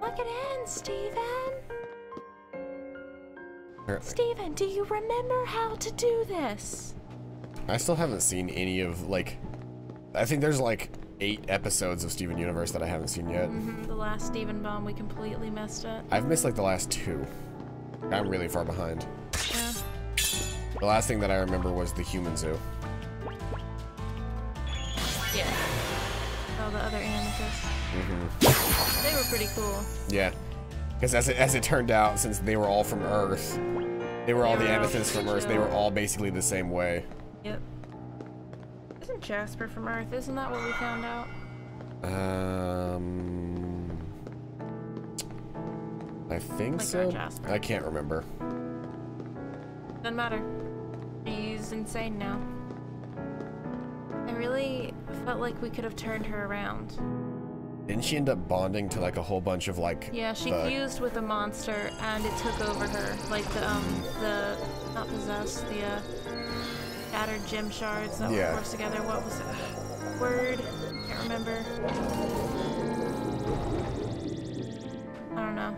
Look it in, Steven. Steven, do you remember how to do this? I still haven't seen any of, like, I think there's like 8 episodes of Steven Universe that I haven't seen yet. The last Steven bomb, we completely missed it. I've missed like the last 2. I'm really far behind. Yeah. The last thing that I remember was the human zoo. Yeah. Oh, the other amethysts. They were pretty cool. Yeah. Because as it turned out, since they were all from Earth, they were all the amethysts from Earth, they were all basically the same way. Yep. Isn't Jasper from Earth? Isn't that what we found out? I think like so. Jasper. I can't remember. Doesn't matter. She's insane now. I really felt like we could have turned her around. Didn't she end up bonding to like a whole bunch of like? Yeah, she fused with a monster and it took over her. Like the not possessed, the shattered gem shards that were forced together. What was it? Word? Can't remember. I don't know.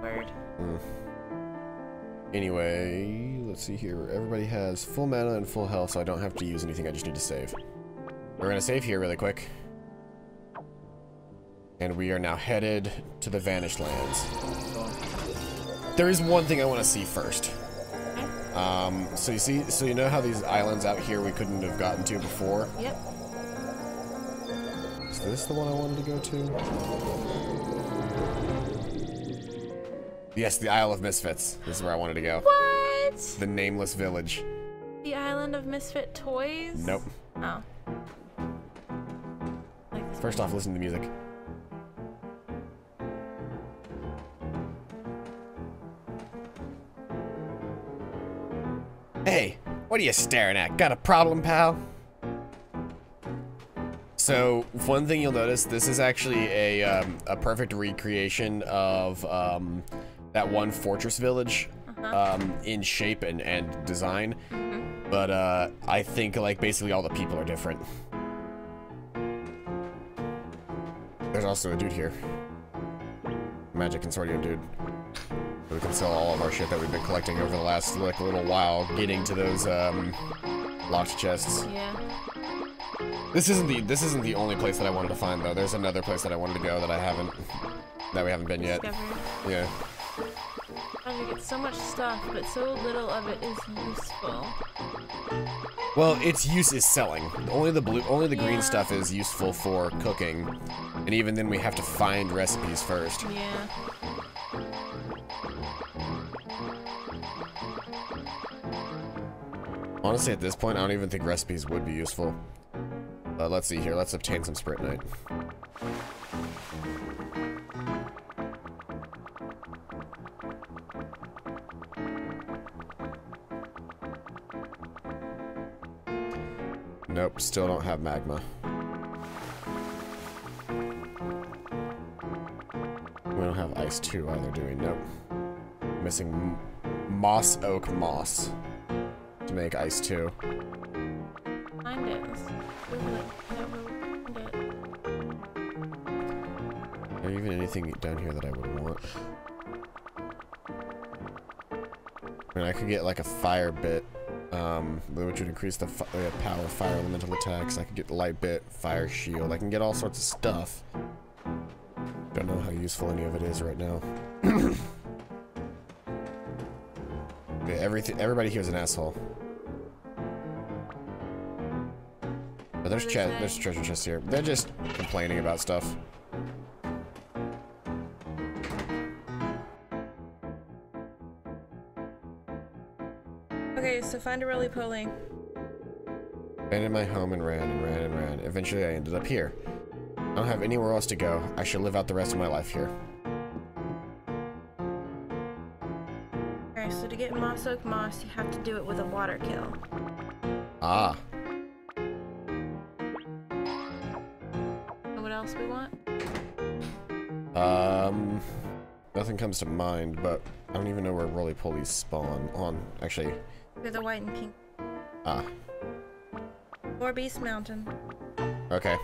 Word. Anyway, let's see here. Everybody has full mana and full health, so I don't have to use anything. I just need to save. We're gonna save here really quick. And we are now headed to the Vanished Lands. There is one thing I want to see first. So you know how these islands out here we couldn't have gotten to before? Yep. Is this the one I wanted to go to? Yes, the Isle of Misfits. This is where I wanted to go. What? The Nameless Village. The Island of Misfit Toys? Nope. Oh. Like this First off, listen to the music. Hey, what are you staring at? Got a problem, pal? So, one thing you'll notice, this is actually a perfect recreation of that one fortress village in shape and design. But I think like basically all the people are different. There's also a dude here. Magic Consortium dude. We can sell all of our shit that we've been collecting over the last like little while, getting to those locked chests. Yeah. This isn't the only place that I wanted to find though. There's another place that I wanted to go that we haven't been yet. Yeah. You get so much stuff, but so little of it is useful. Well, its use is selling. Only the green stuff is useful for cooking, and even then we have to find recipes first. Yeah. Honestly, at this point, I don't even think recipes would be useful. Let's see here. Let's obtain some Spritnite. Nope, still don't have magma. We don't have ice 2 either, do we? Nope. Missing moss oak moss to make ice 2. Find it. Is there even anything down here that I would want? I mean, I could get like a fire bit, which would increase the power of fire elemental attacks. I could get light bit, fire shield. I can get all sorts of stuff. Don't know how useful any of it is right now. Yeah, everybody here is an asshole. But there's treasure chests here. They're just complaining about stuff. Okay, so find a roly-poly. Abandoned my home and ran and ran and ran. Eventually I ended up here. I don't have anywhere else to go. I should live out the rest of my life here. Alright, so to get Moss Oak Moss, you have to do it with a water kill. Ah. And what else we want? Nothing comes to mind, but I don't even know where roly-polies spawn. On, actually. They're the white and pink. Ah. Or Beast Mountain. Okay.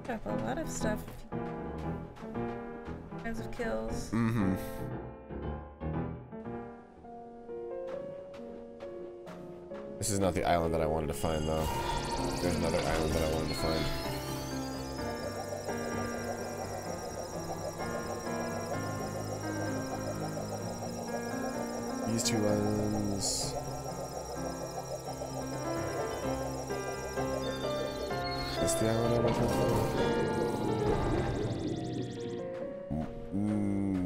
Got a lot of stuff. Kinds of kills. Mm-hmm. This is not the island that I wanted to find, though. There's another island that I wanted to find. These two islands. Is this the island I'm looking for?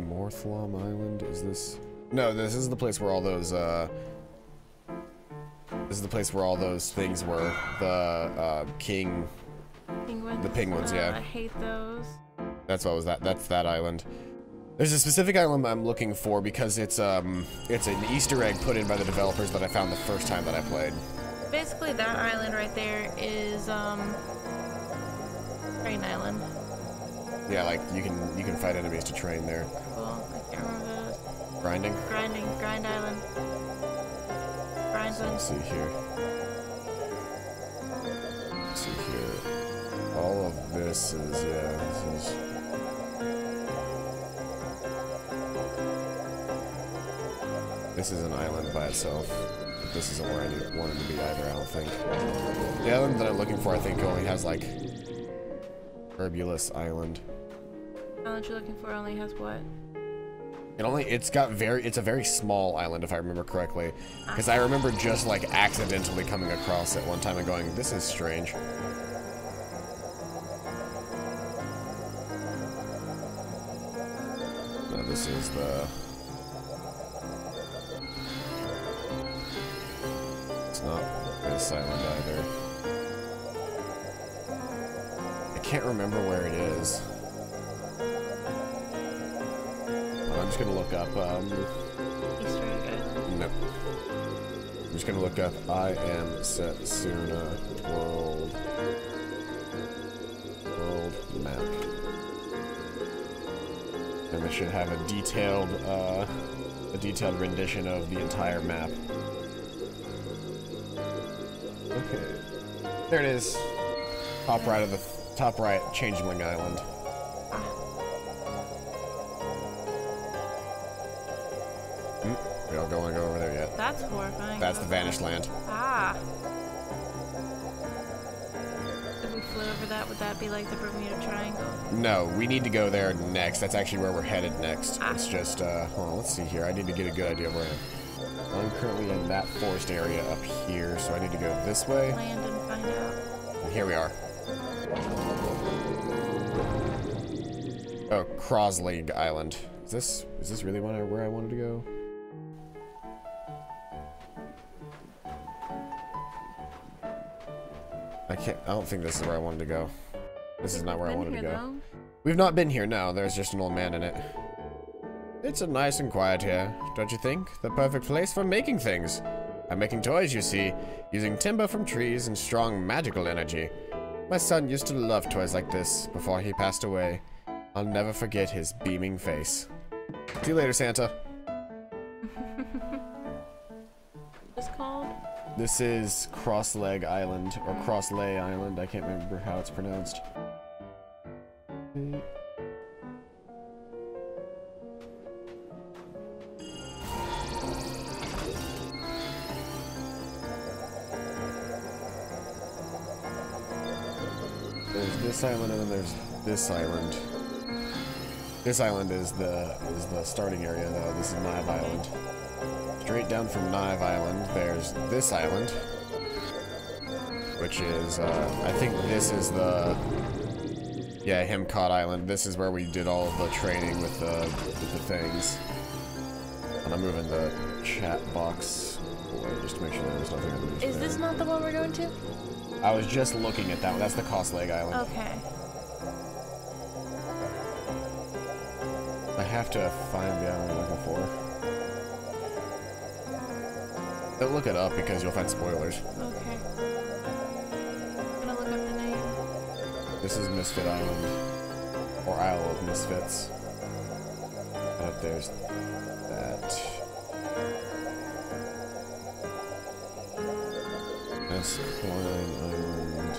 Morthlam Island? Is this? No, this is the place where all those, this is the place where all those things were. The, Penguins. The penguins, yeah. I hate those. That's what was that. That's that island. There's a specific island I'm looking for because it's an Easter egg put in by the developers that I found the first time that I played. Basically, that island right there is Train Island. Yeah, like you can fight enemies to train there. Cool. I can't remember those. Grinding. Grind Island. Grind So let's see here. Let's see here. All of this is this is. This is an island by itself. This isn't where I wanted to be either, I don't think. The island that I'm looking for, I think, only has, like, Herbulus Island. The island you're looking for only has what? It's a very small island, if I remember correctly. Because I remember just, like, accidentally coming across it one time and going, this is strange. No, this is the... It's not this island either. I can't remember where it is. I'm just gonna look up, Easter egg Island? Nope. I'm just gonna look up I am Setsuna world map. And it should have a detailed rendition of the entire map. Okay. There it is. Top right, Changeling Island. We don't go over there yet. That's horrifying. That's the Vanished Land. Ah. If we flew over that, would that be like the Bermuda Triangle? No, we need to go there next. That's actually where we're headed next. Ah. It's just, hold on, let's see here. I need to get a good idea of where I am. I'm currently in that forest area up here, so I need to go this way. Land and find out. And here we are. Oh, Crosleg Island. Is this really where I wanted to go? I don't think this is where I wanted to go. This is not where I wanted to go. Though? We've not been here, no. There's just an old man in it. It's nice and quiet here, don't you think? The perfect place for making things. I'm making toys, you see, using timber from trees and strong magical energy. My son used to love toys like this before he passed away. I'll never forget his beaming face. See you later, Santa. What's it called? This is Crossleg Island, or Crossley Island. I can't remember how it's pronounced. There's this island, and then there's this island. This island is the starting area, though. This is Nive Island. Straight down from Nive Island, there's this island, which is, I think this is the, yeah, Himcott Island. This is where we did all of the training with the things. And I'm moving the chat box away just to make sure there's nothing underneath. Is this not the one we're going to? I was just looking at that one. That's the Cost Lake Island. Okay. I have to find the island I'm looking for. Don't look it up because you'll find spoilers. Okay. I'm gonna look up the name. This is Misfit Island. Or Isle of Misfits. And up there's that. Esquine Island.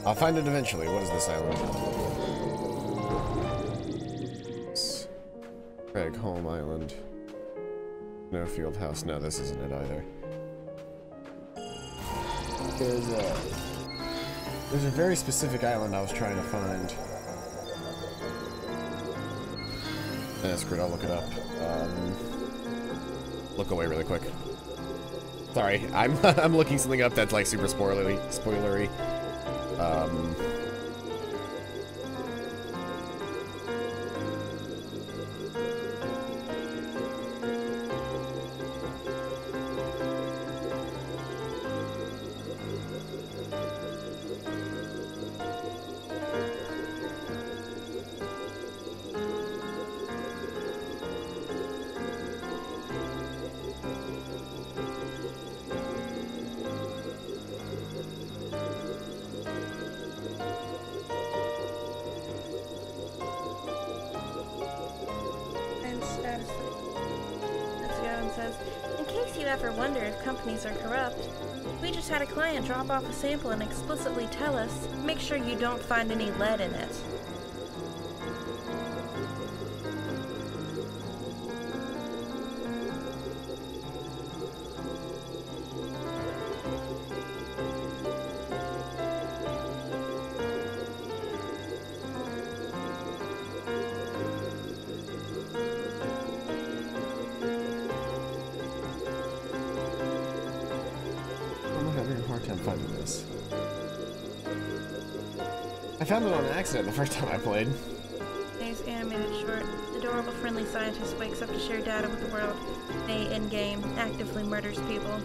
I'll find it eventually. What is this island? Craig Home Island. No Field House. No, this isn't it either. There's a very specific island I was trying to find. Screw it, I'll look it up. Look away really quick. Sorry, I'm looking something up that's like super spoilery. In case you ever wonder if companies are corrupt, we just had a client drop off a sample and explicitly tell us, make sure you don't find any lead in it. I found it on accident the first time I played. Today's animated short. The adorable friendly scientist wakes up to share data with the world. They, in-game, actively murders people.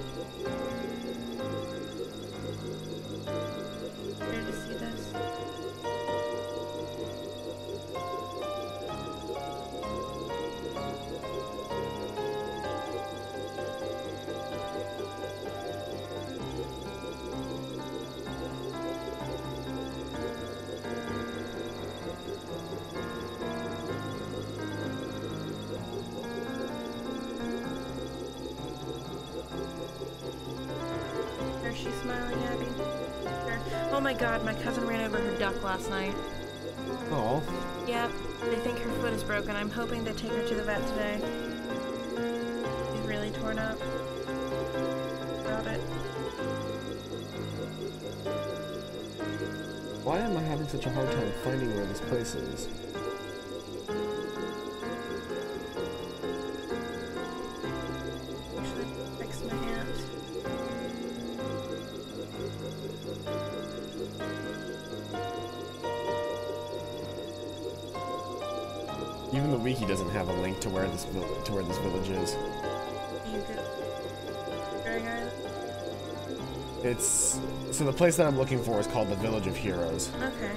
Where to see this? She's smiling at me. Oh my god, my cousin ran over her duck last night. Oh. Yep, they think her foot is broken. I'm hoping they take her to the vet today. She's really torn up. About it. Why am I having such a hard time finding where this place is? Actually, fix my hand. Even the wiki doesn't have a link to where this village is. You good? Very hard. It's so the place that I'm looking for is called the Village of Heroes. Okay.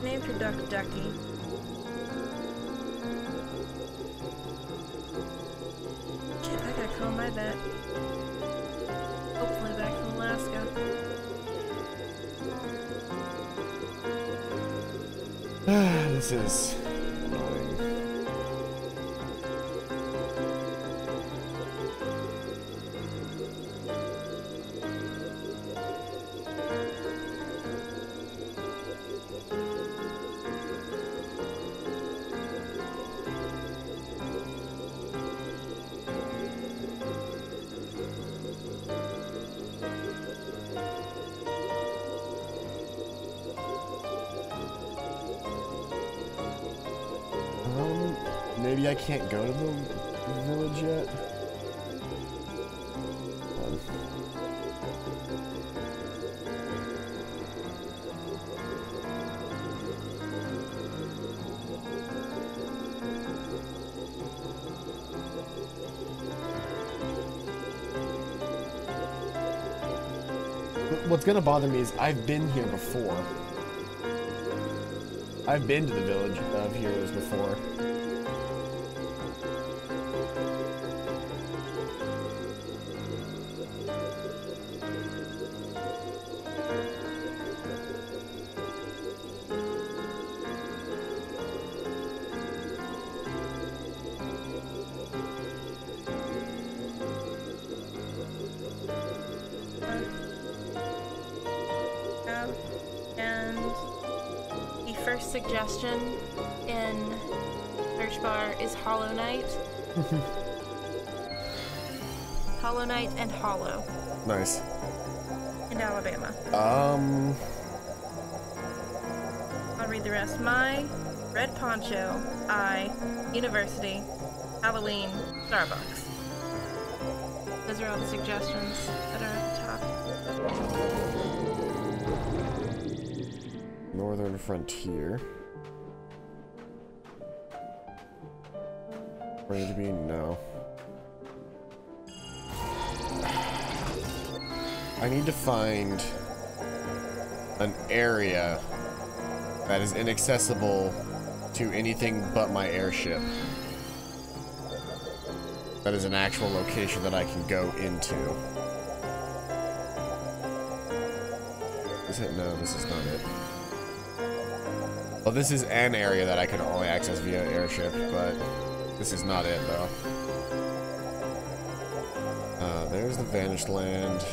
Named her duck Ducky. Shit, I gotta call my vet. Hopefully back from Alaska. This is annoying. Maybe I can't go to the village yet? what's gonna bother me is I've been here before. I've been to the Village of Heroes before. And the first suggestion in search bar is Hollow Knight. Hollow Knight and Hollow. Nice. In Alabama. I'll read the rest. My red poncho, I, university, Halloween, Starbucks. Those are all the suggestions that are at the top. Northern Frontier. Ready to be? No. I need to find an area that is inaccessible to anything but my airship. That is an actual location that I can go into. Is it? No, this is not it. Well, this is an area that I can only access via airship, but this is not it, though. There's the Vanished Land.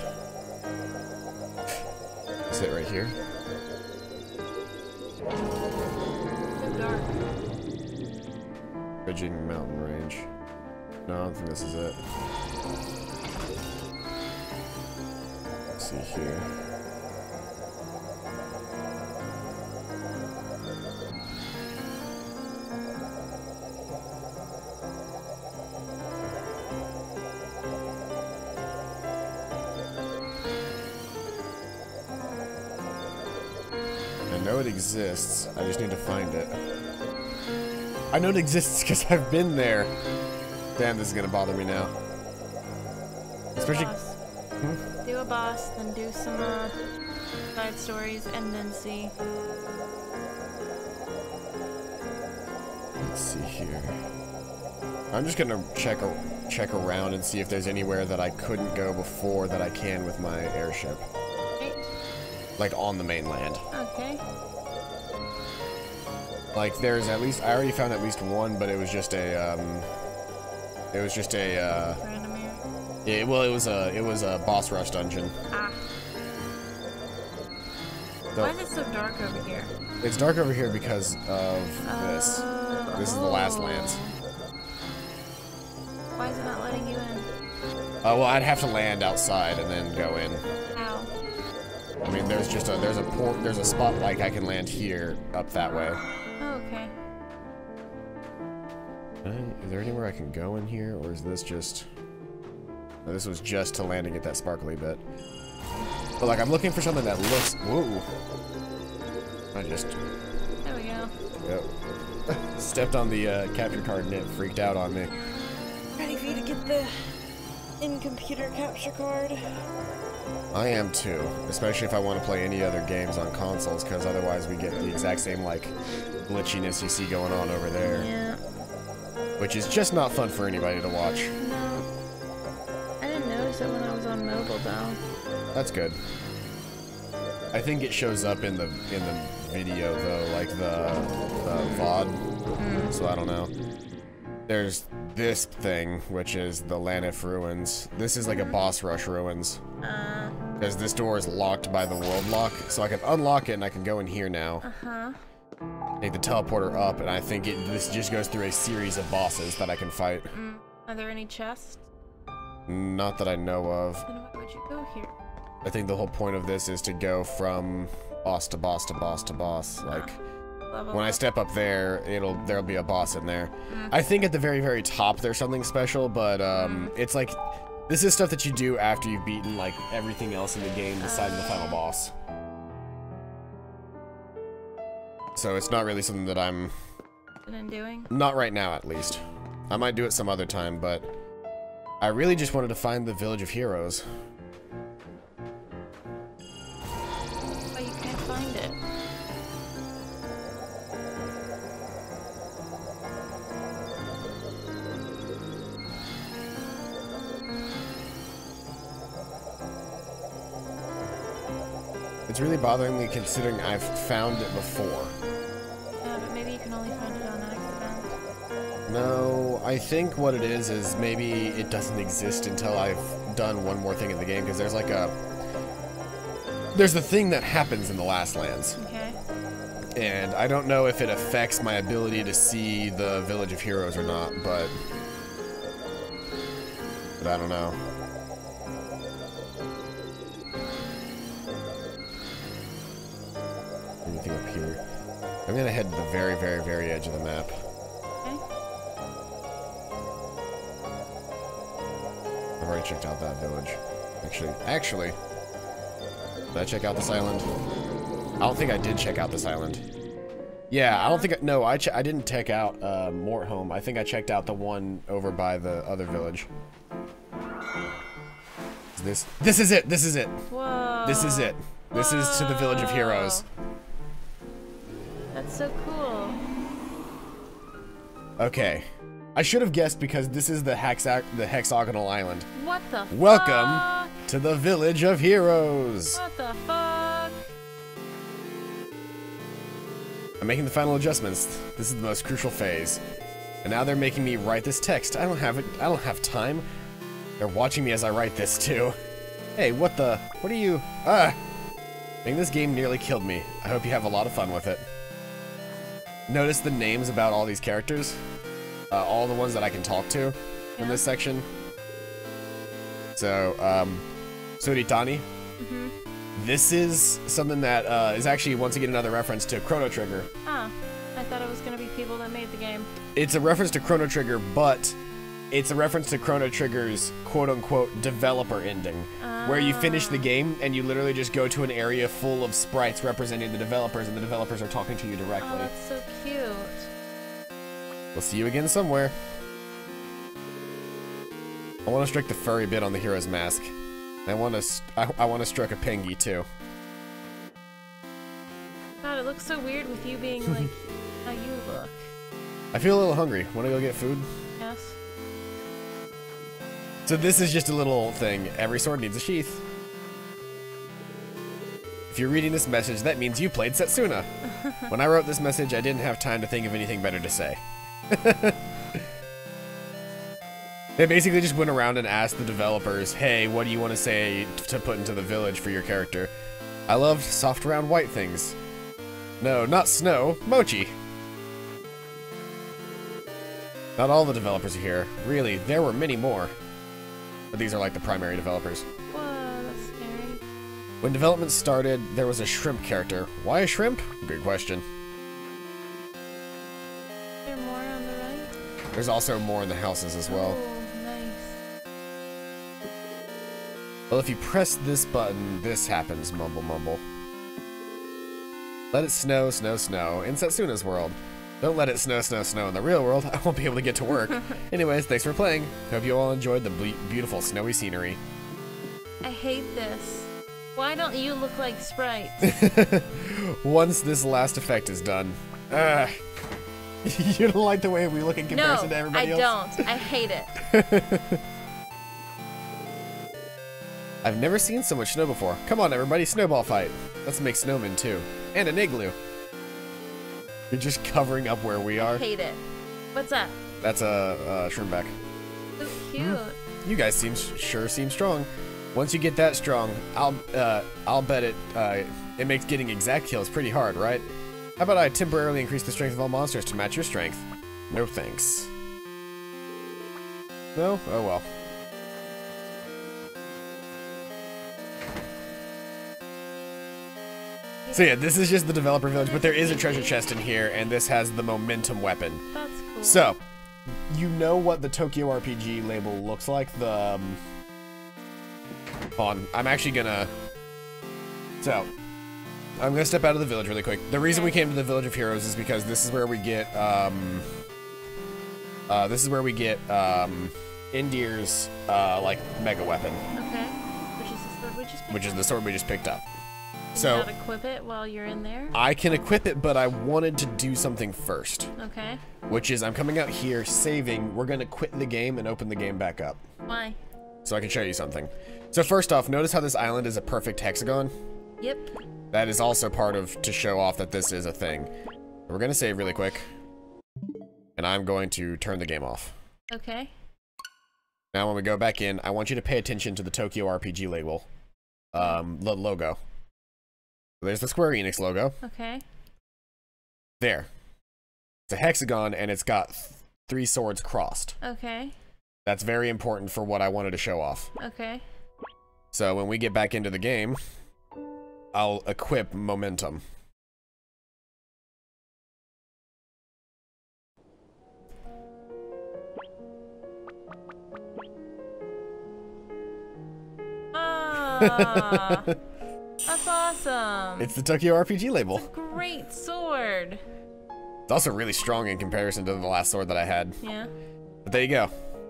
Is it right here? So dark. Bridging Mountain Range. No, I don't think this is it. Let's see here. I know it exists. I just need to find it. I know it exists because I've been there. Damn, this is gonna bother me now. Especially. Do a boss, then do some side stories, and then see. Let's see here. I'm just gonna check around and see if there's anywhere that I couldn't go before that I can with my airship. Okay. Like on the mainland. Okay. Like there's at least, I already found at least one, but it was just a Random area. yeah, well, it was a boss rush dungeon. Ah. So, why is it so dark over here? it's dark over here because of this. This is the last lands. Why is it not letting you in? Well, I'd have to land outside and then go in. How? I mean, there's a spot like I can land here up that way. Oh, okay. Is there anywhere I can go in here, or is this just? No, this was just to land and get that sparkly bit. But like, I'm looking for something that looks. Whoa! I just. There we go. Yep. Stepped on the capture card and it freaked out on me. Ready for you to get the in-computer capture card. I am too, especially if I want to play any other games on consoles, because otherwise we get the exact same like glitchiness you see going on over there. Yeah. Which is just not fun for anybody to watch. No. I didn't notice it when I was on mobile though. That's good. I think it shows up in the video though, like the VOD. So I don't know. There's this thing, which is the Lanif Ruins. This is like a boss rush ruins. Because this door is locked by the world lock, so I can unlock it and I can go in here now. Take the teleporter up, and I think this just goes through a series of bosses that I can fight. Are there any chests? Not that I know of. Then why would you go here? I think the whole point of this is to go from boss to boss to boss to boss. Like, when I step up there, there'll be a boss in there. I think at the very, very top there's something special, but it's like, this is stuff that you do after you've beaten like everything else in the game besides the final boss. So it's not really something that I'm doing? Not right now, at least. I might do it some other time, but I really just wanted to find the Village of Heroes. It's really bothering me considering I've found it before. But maybe you can only find it on X event. No, I think what it is maybe it doesn't exist until I've done one more thing in the game, because there's like there's the thing that happens in the Last Lands. Okay. And I don't know if it affects my ability to see the Village of Heroes or not, but I don't know. Anything up here? I'm gonna head to the very, very, very edge of the map. Okay. I've already checked out that village. Actually, did I check out this island? I don't think I did check out this island. Yeah, I don't think no, I didn't check out Morthome. I think I checked out the one over by the other village. This is it. This is it. Whoa. This is it. This is to the Village of Heroes. That's so cool. Okay. I should have guessed because this is the hexagonal island. What the Welcome fuck? to the Village of Heroes. What the fuck? I'm making the final adjustments. This is the most crucial phase. And now they're making me write this text. I don't have time. They're watching me as I write this too. Hey, what are you? Making this game nearly killed me. I hope you have a lot of fun with it. Notice the names about all these characters? All the ones that I can talk to in this section. So, Suritani. Mm-hmm. This is something that is actually, once again, another reference to Chrono Trigger. Oh, I thought it was going to be people that made the game. It's a reference to Chrono Trigger, but it's a reference to Chrono Trigger's quote-unquote developer ending, where you finish the game and you literally just go to an area full of sprites representing the developers, and the developers are talking to you directly. Oh, that's so cute. We'll see you again somewhere. I want to strike the furry bit on the hero's mask. I want to stroke a pengy too. God, it looks so weird with you being like how you look. I feel a little hungry. Want to go get food? Yes. So this is just a little thing. Every sword needs a sheath. If you're reading this message, that means you played Setsuna. When I wrote this message, I didn't have time to think of anything better to say. They basically just went around and asked the developers, hey, what do you want to say to put into the village for your character? I loved soft round white things. No, not snow, mochi. Not all the developers are here. Really, there were many more. But these are like the primary developers. Whoa, that's scary. When development started, there was a shrimp character. Why a shrimp? Good question. Is there more on the right? There's also more in the houses as well. Oh, nice. Well, if you press this button, this happens, mumble mumble. Let it snow, snow, snow in Setsuna's world. Don't let it snow, snow, snow in the real world. I won't be able to get to work. Anyways, thanks for playing. Hope you all enjoyed the beautiful snowy scenery. I hate this. Why don't you look like sprites? Once this last effect is done. You don't like the way we look in comparison to everybody else? No, I don't. I hate it. I've never seen so much snow before. Come on, everybody, snowball fight. Let's make snowmen, too. And an igloo. You're just covering up where we are. I hate it. What's that? That's a shrimpback. So cute. You guys sure seem strong. Once you get that strong, I'll bet it makes getting exact kills pretty hard, right? How about I temporarily increase the strength of all monsters to match your strength? No thanks. No? Oh well. So yeah, this is just the developer village, but there is a treasure chest in here, and this has the momentum weapon. That's cool. So, you know what the Tokyo RPG label looks like? The, hold on, I'm actually gonna... So, I'm gonna step out of the village really quick. The reason we came to the Village of Heroes is because this is where we get, Indir's, like, mega weapon. Okay. Which is the sword we just picked up? Which is the sword we just picked up. Can So, you not equip it while you're in there? I can equip it, but I wanted to do something first. Okay. Which is, I'm coming out here, saving, we're gonna quit the game and open the game back up. Why? So I can show you something. So first off, notice how this island is a perfect hexagon? Yep. that is also part of to show off that this is a thing. We're gonna save really quick, and I'm going to turn the game off. Okay. Now when we go back in, I want you to pay attention to the Tokyo RPG label, the logo. There's the Square Enix logo. Okay. There. It's a hexagon, and it's got 3 swords crossed. Okay. That's very important for what I wanted to show off. Okay. So when we get back into the game, I'll equip momentum. Ah, that's awesome. It's the Tokyo RPG label. It's a great sword. It's also really strong in comparison to the last sword that I had. Yeah. But there you go.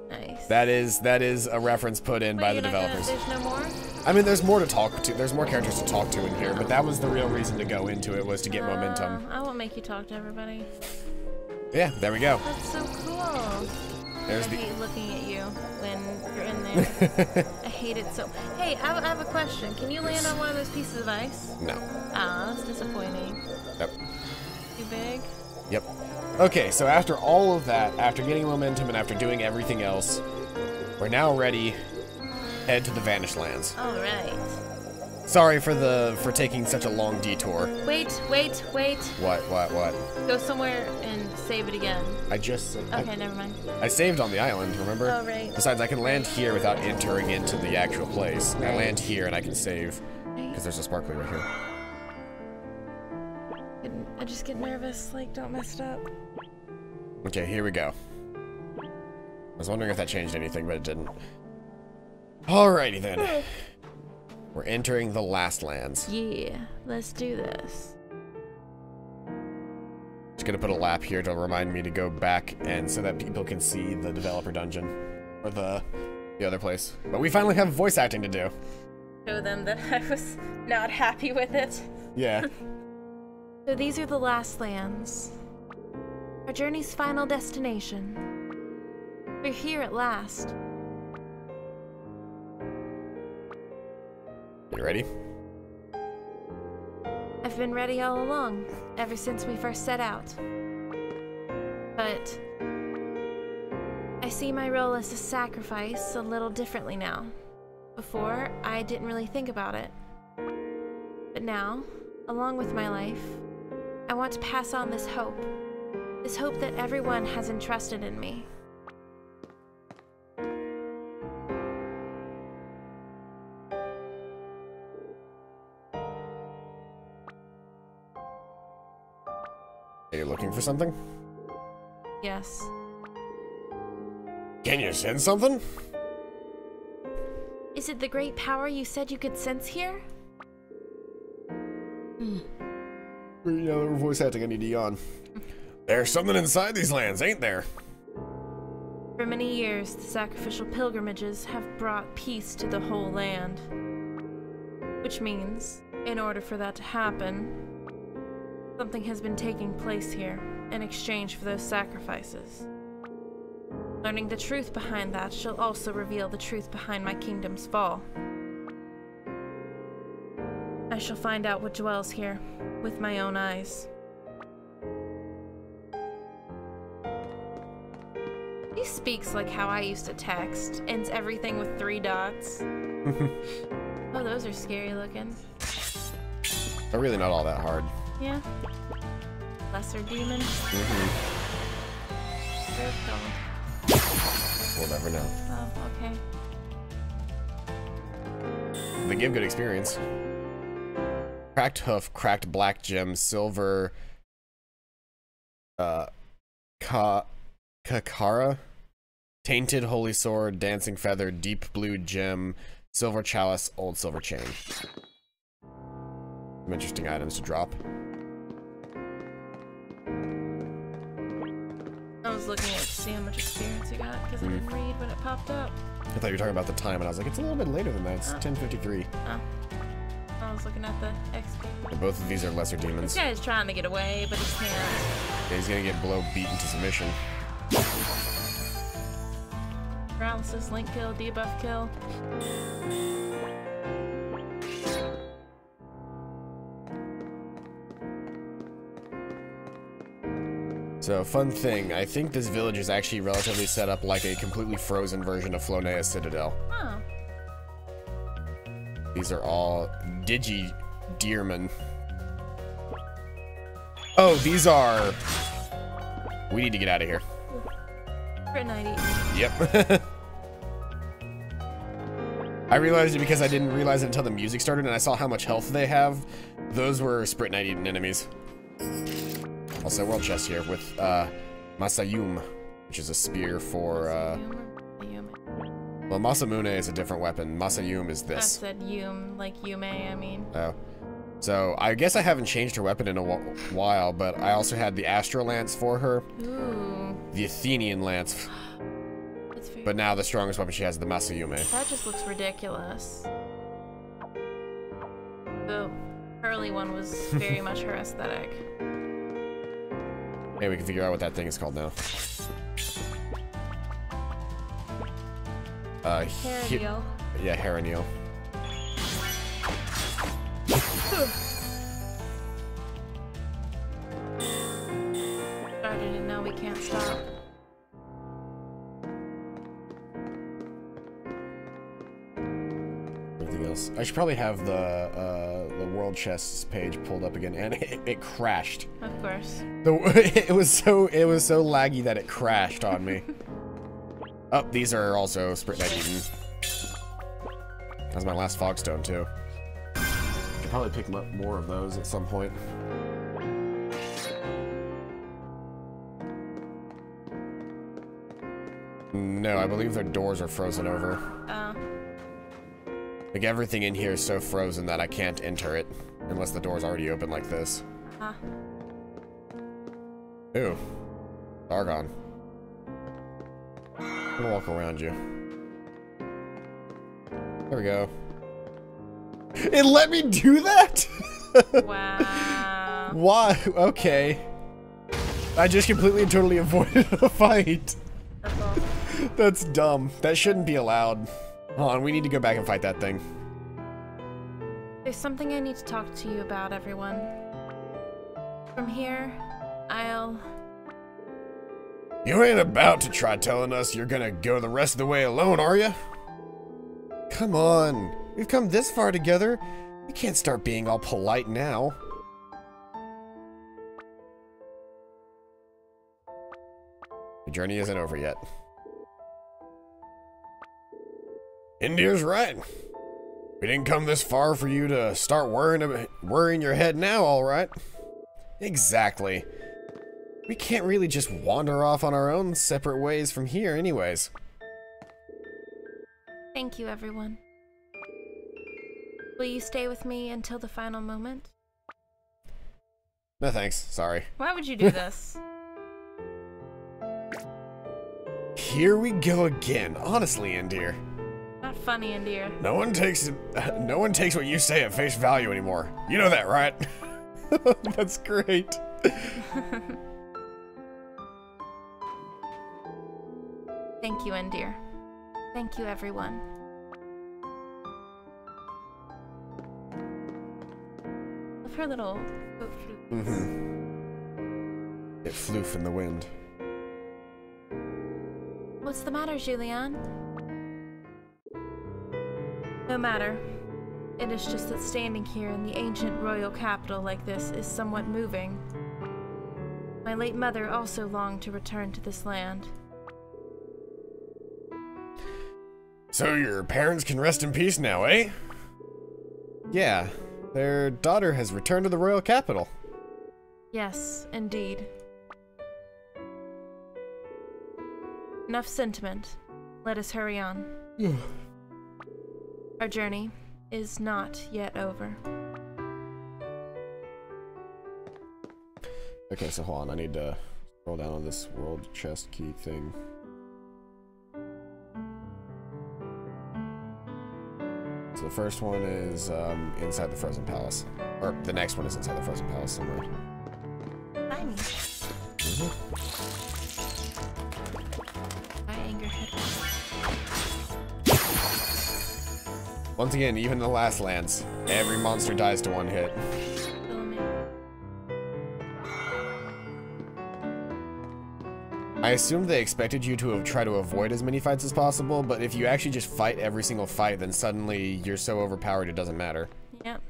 Nice. That is a reference put in by the developers. There's no more? I mean, there's more to talk to. There's more characters to talk to in here, but that was the real reason to go into it, was to get momentum. I won't make you talk to everybody. Yeah, there we go. That's so cool. There's I hate looking at you when you're in there. I hate it so. Hey, I have a question. Can you land on one of those pieces of ice? No. Ah, that's disappointing. Yep. Too big? Yep. Okay, so after all of that, after getting momentum and after doing everything else, we're now ready to head to the Vanished Lands. All right. Sorry for taking such a long detour. Wait. What? Go somewhere and save it again. I just... Okay, never mind. I saved on the island, remember? Oh, right. Besides, I can land here without entering into the actual place. I land here and I can save, Right. because there's a sparkly right here. I just get nervous, like, don't mess it up. Okay, here we go. I was wondering if that changed anything, but it didn't. Alrighty then. We're entering the Last Lands. Yeah, let's do this. Just gonna put a lap here to remind me to go back and so that people can see the developer dungeon. Or the other place. But we finally have voice acting to do. Show them that I was not happy with it. Yeah. So these are the Last Lands. Our journey's final destination. We're here at last. You ready? I've been ready all along, ever since we first set out. But I see my role as a sacrifice a little differently now. Before, I didn't really think about it. But now, along with my life, I want to pass on this hope that everyone has entrusted in me. Are you looking for something? Yes. Can you sense something? Is it the great power you said you could sense here? Yeah, we're voice acting. I need to yawn. There's something inside these lands, ain't there? For many years, the sacrificial pilgrimages have brought peace to the whole land. Which means, in order for that to happen, something has been taking place here in exchange for those sacrifices. Learning the truth behind that shall also reveal the truth behind my kingdom's fall. I shall find out what dwells here with my own eyes. He speaks like how I used to text, ends everything with 3 dots. Oh, those are scary looking. They're really not all that hard. Yeah. Lesser demon. Where's it going? We'll never know. Oh, okay. They give good experience. Cracked hoof, cracked black gem, silver, kakara, tainted holy sword, dancing feather, deep blue gem, silver chalice, old silver chain. Some interesting items to drop. I was looking at seeing how much experience you got because I didn't read when it popped up. I thought you were talking about the time, and I was like, it's a little bit later than that. It's 10:53. Oh. I was looking at the XP. And both of these are lesser This demons. guy is trying to get away, but he can't. Yeah, he's gonna get blow beaten to submission. Paralysis, link kill, debuff kill. So, fun thing, I think this village is actually relatively set up like a completely frozen version of Flonea Citadel. Huh. These are all Digi-Deermen. Oh, these are... We need to get out of here. Sprint 90. Yep. I realized it because I didn't realize it until the music started and I saw how much health they have. Those were Sprint 90 enemies. Also, world chest here with Masayum, which is a spear for... Well, Masamune is a different weapon. Masayum is this. I said Yum, like Yume, I mean. Oh. So, I guess I haven't changed her weapon in a while, but I also had the Astral Lance for her. Ooh. The Athenian Lance. But now the strongest weapon she has is the Masayume. That just looks ridiculous. The curly one was very much her aesthetic. Hey, we can figure out what that thing is called now. Heroniel. Yeah, Heroniel. Started and now we can't stop. Everything else. I should probably have the world chests page pulled up again, and it crashed. Of course. It was so laggy that it crashed on me. Oh, these are also Sprint 90. That's my last Fogstone too. Should probably pick up more of those at some point. No, I believe their doors are frozen over. Like everything in here is so frozen that I can't enter it unless the door's already open like this. Ooh, Argon. I'm gonna walk around you. There we go. It let me do that? Wow. Why? Okay. I just completely and totally avoided a fight. That's dumb. That shouldn't be allowed. Hold on, we need to go back and fight that thing. There's something I need to talk to you about, everyone. From here, I'll... You ain't about to try telling us you're gonna go the rest of the way alone, are you? Come on. We've come this far together. We can't start being all polite now. The journey isn't over yet. India's right. We didn't come this far for you to start worrying your head now, all right? Exactly. We can't really just wander off on our own separate ways from here anyways. Thank you, everyone. Will you stay with me until the final moment? No thanks, sorry. Why would you do this? Here we go again. Honestly, Indir. Not funny, Indir. No one takes what you say at face value anymore. You know that, right? That's great. Thank you, Indir. Thank you, everyone. Love her little boat flute. It floof in the wind. What's the matter, Julian? No matter. It is just that standing here in the ancient royal capital like this is somewhat moving. My late mother also longed to return to this land. So your parents can rest in peace now, eh? Yeah, their daughter has returned to the royal capital. Yes, indeed. Enough sentiment. Let us hurry on. Our journey is not yet over. Okay, so hold on, I need to scroll down on this world chest key thing. So the first one is inside the Frozen Palace. Or the next one is inside the Frozen Palace somewhere. Tiny. My anger head. Once again, even the last lands, every monster dies to one hit. Kill me. I assume they expected you to try to avoid as many fights as possible, but if you actually just fight every single fight, then suddenly you're so overpowered it doesn't matter. Yep.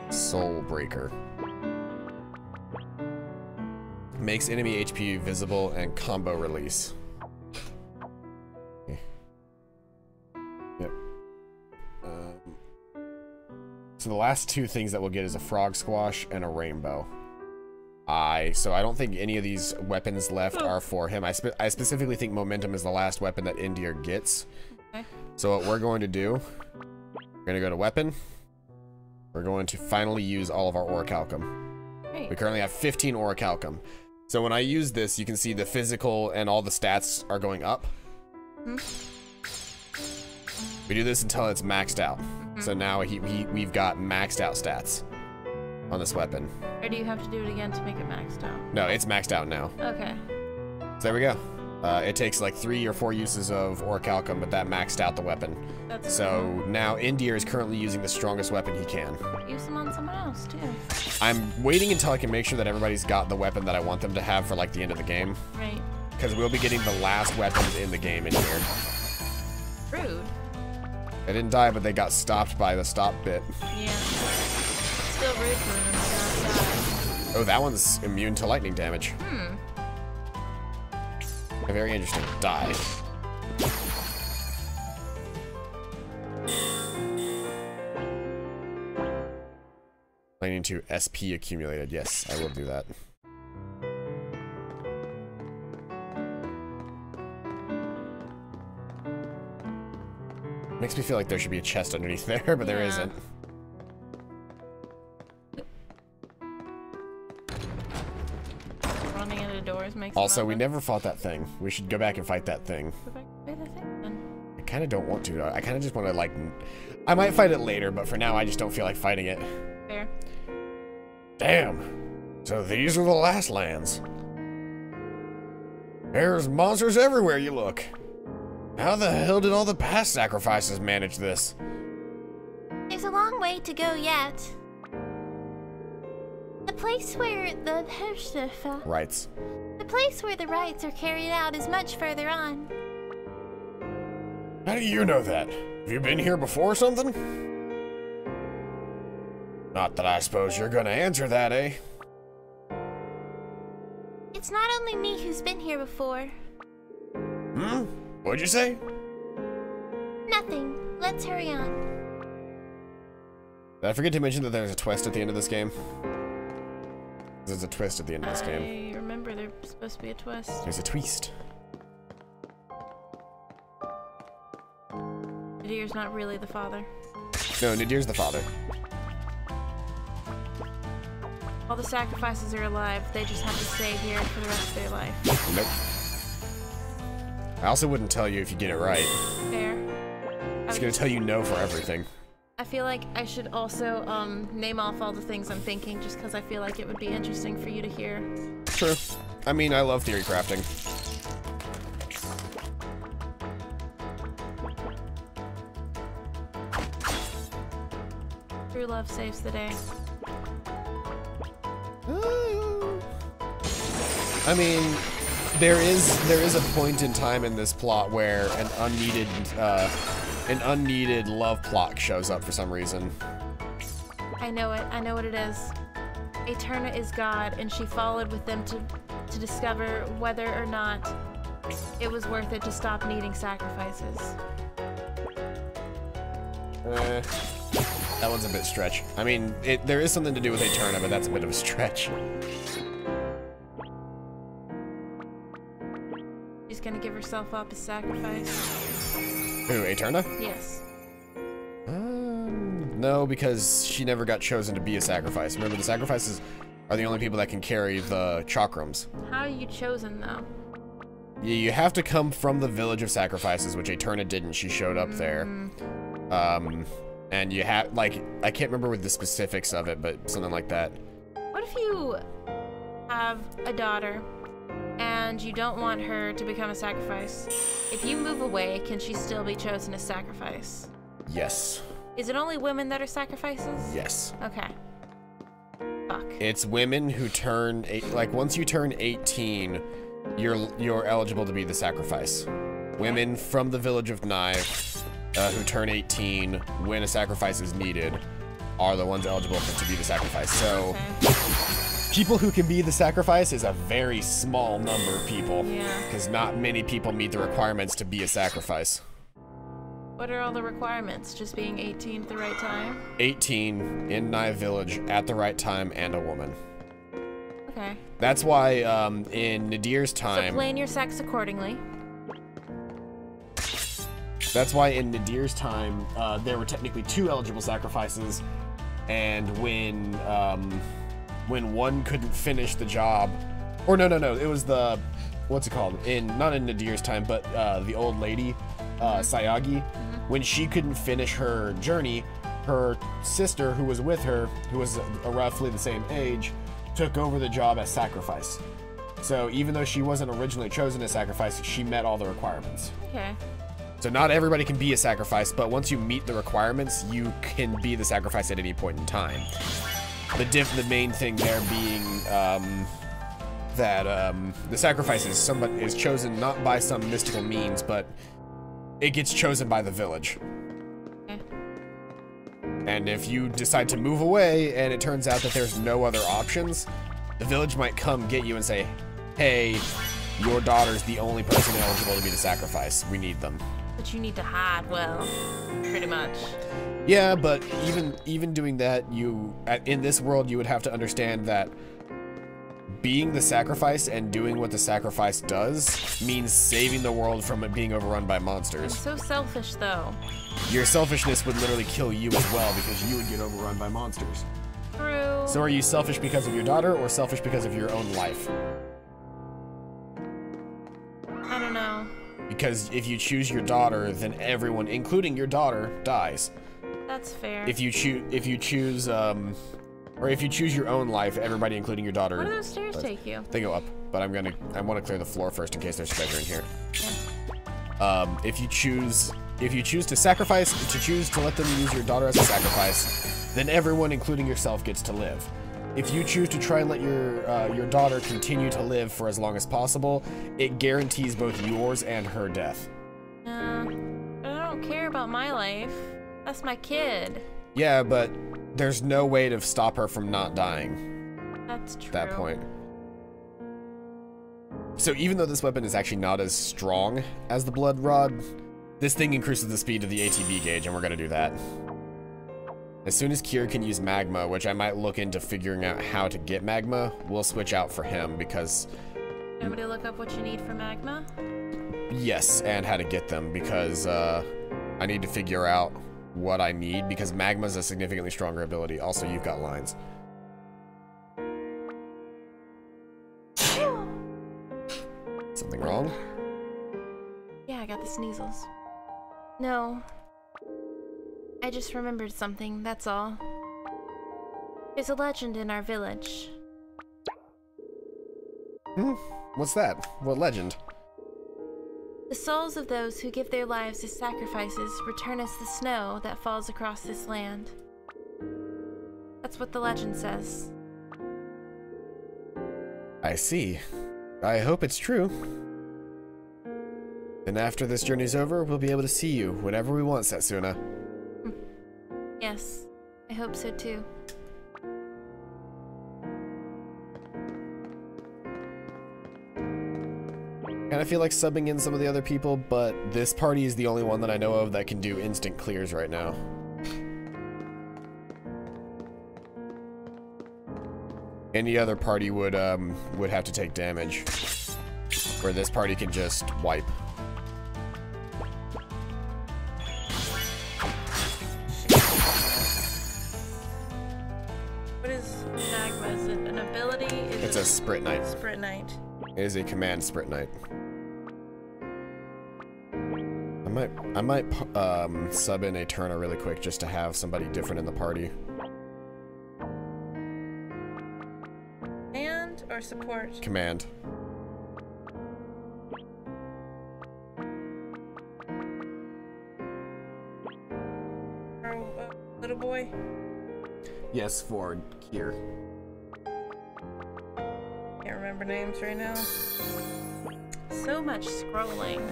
Soul Breaker. Makes enemy HP visible and combo release. Okay. Yep. So the last two things that we'll get is a frog squash and a rainbow. So I don't think any of these weapons left are for him. I specifically think momentum is the last weapon that Indir gets. Okay. So what we're going to do, we're going to go to weapon. We're going to finally use all of our orichalcum. Great. We currently have 15 orichalcum. So when I use this, you can see the physical and all the stats are going up. Mm-hmm. We do this until it's maxed out. Mm-hmm. So now we've got maxed out stats on this weapon. Or do you have to do it again to make it maxed out? No, it's maxed out now. Okay. So there we go. It takes like 3 or 4 uses of orichalcum, but that maxed out the weapon. That's so now Indir is currently using the strongest weapon he can. Use them on someone else too. I'm waiting until I can make sure that everybody's got the weapon that I want them to have for like the end of the game. Right. Because we'll be getting the last weapons in the game in here. Rude. They didn't die, but they got stopped by the stop bit. Yeah. Still rude for them to not die. Oh, that one's immune to lightning damage. Hmm. Very interesting. Die. Planning to SP accumulated. Yes, I will do that. Makes me feel like there should be a chest underneath there, but there isn't. Running into doors makes Also, we never fought that thing. We should go back and fight that thing. Go back to the thing then. I kind of don't want to. I kind of just want to, like... I might fight it later, but for now, I just don't feel like fighting it. Fair. Damn. So these are the last lands. There's monsters everywhere you look. How the hell did all the past sacrifices manage this? There's a long way to go yet. The place where the Rights. The place where the rites are carried out is much further on. How do you know that? Have you been here before or something? Not that I suppose you're gonna answer that, eh? It's not only me who's been here before. Hmm? What'd you say? Nothing. Let's hurry on. Did I forget to mention that there's a twist at the end of this game? There's a twist at the end of this game. I remember there's supposed to be a twist. There's a twist. Nadir's not really the father. No, Nadir's the father. All the sacrifices are alive. They just have to stay here for the rest of their life. Nope. I also wouldn't tell you if you get it right. Fair. It's gonna tell you no for everything. I feel like I should also name off all the things I'm thinking, just because I feel like it would be interesting for you to hear. True. I mean, I love theory crafting. True love saves the day. I mean, there is a point in time in this plot where an unneeded love plot shows up for some reason. I know it. I know what it is. Eterna is God, and she followed with them to discover whether or not it was worth it to stop needing sacrifices. That one's a bit stretch. I mean, there is something to do with Eterna, but that's a bit of a stretch. She's gonna give herself up as sacrifice. Who, Eterna? Yes. No, because she never got chosen to be a sacrifice. Remember, the sacrifices are the only people that can carry the chakrams. How are you chosen, though? You have to come from the village of sacrifices, which Eterna didn't. She showed up there. And you have, like, I can't remember with the specifics of it, but something like that. What if you have a daughter and you don't want her to become a sacrifice, if you move away, can she still be chosen as sacrifice? Yes. Is it only women that are sacrifices? Yes. Okay. Fuck. It's women who turn like once you turn 18, you're eligible to be the sacrifice. Women from the village of Knife who turn 18 when a sacrifice is needed are the ones eligible to be the sacrifice. So people who can be the sacrifice is a very small number of people. Yeah. Because not many people meet the requirements to be a sacrifice. What are all the requirements? Just being 18 at the right time? 18 in Knife Village at the right time and a woman. Okay. That's why in Nadir's time... So plan your sex accordingly. That's why in Nadir's time, there were technically 2 eligible sacrifices, and when one couldn't finish the job, or no, it was the, what's it called? Not in Nadir's time, but the old lady, Sayagi, when she couldn't finish her journey, her sister, who was with her, who was roughly the same age, took over the job as sacrifice. So even though she wasn't originally chosen as sacrifice, she met all the requirements. Okay. So not everybody can be a sacrifice, but once you meet the requirements, you can be the sacrifice at any point in time. The main thing there being that the sacrifice is chosen not by some mystical means, but it gets chosen by the village. Okay. And if you decide to move away and it turns out that there's no other options, the village might come get you and say, hey, your daughter's the only person eligible to be the sacrifice. We need them. But you need to hide well, pretty much. Yeah, but even doing that, in this world, you would have to understand that being the sacrifice and doing what the sacrifice does means saving the world from it being overrun by monsters. I'm so selfish, though. Your selfishness would literally kill you as well because you would get overrun by monsters. True. So are you selfish because of your daughter or selfish because of your own life? I don't know. Because if you choose your daughter, then everyone, including your daughter, dies. That's fair. If you choose your own life, everybody, including your daughter. Where do those stairs take you? They go up, but I want to clear the floor first in case there's treasure in here. Okay. If you choose to let them use your daughter as a sacrifice, then everyone, including yourself, gets to live. If you choose to try and let your daughter continue to live for as long as possible, it guarantees both yours and her death. I don't care about my life. That's my kid. Yeah, but there's no way to stop her from not dying. That's true. At that point. So even though this weapon is actually not as strong as the blood rod, this thing increases the speed of the ATB gauge, and we're gonna do that. As soon as Kier can use magma, which I might look into figuring out how to get magma, we'll switch out for him because... Nobody look up what you need for magma? Yes, and how to get them because I need to figure out what I need because magma's a significantly stronger ability. Also, you've got lines. Something wrong? Yeah, I got the sneezels. No. I just remembered something, that's all. There's a legend in our village. What's that? What legend? The souls of those who give their lives as sacrifices return as the snow that falls across this land. That's what the legend says. I see. I hope it's true. And after this journey's over, we'll be able to see you whenever we want, Setsuna. Yes, I hope so too. Kinda feel like subbing in some of the other people, but this party is the only one that I know of that can do instant clears right now. Any other party would have to take damage, where this party can just wipe. What is magma? Is it an ability? It's a Sprit Knight. Sprit Knight. It is a command Sprit Knight. I might sub in Eterna really quick just to have somebody different in the party. And command or support? Command. Little boy? Yes, for here. Can't remember names right now. So much scrolling.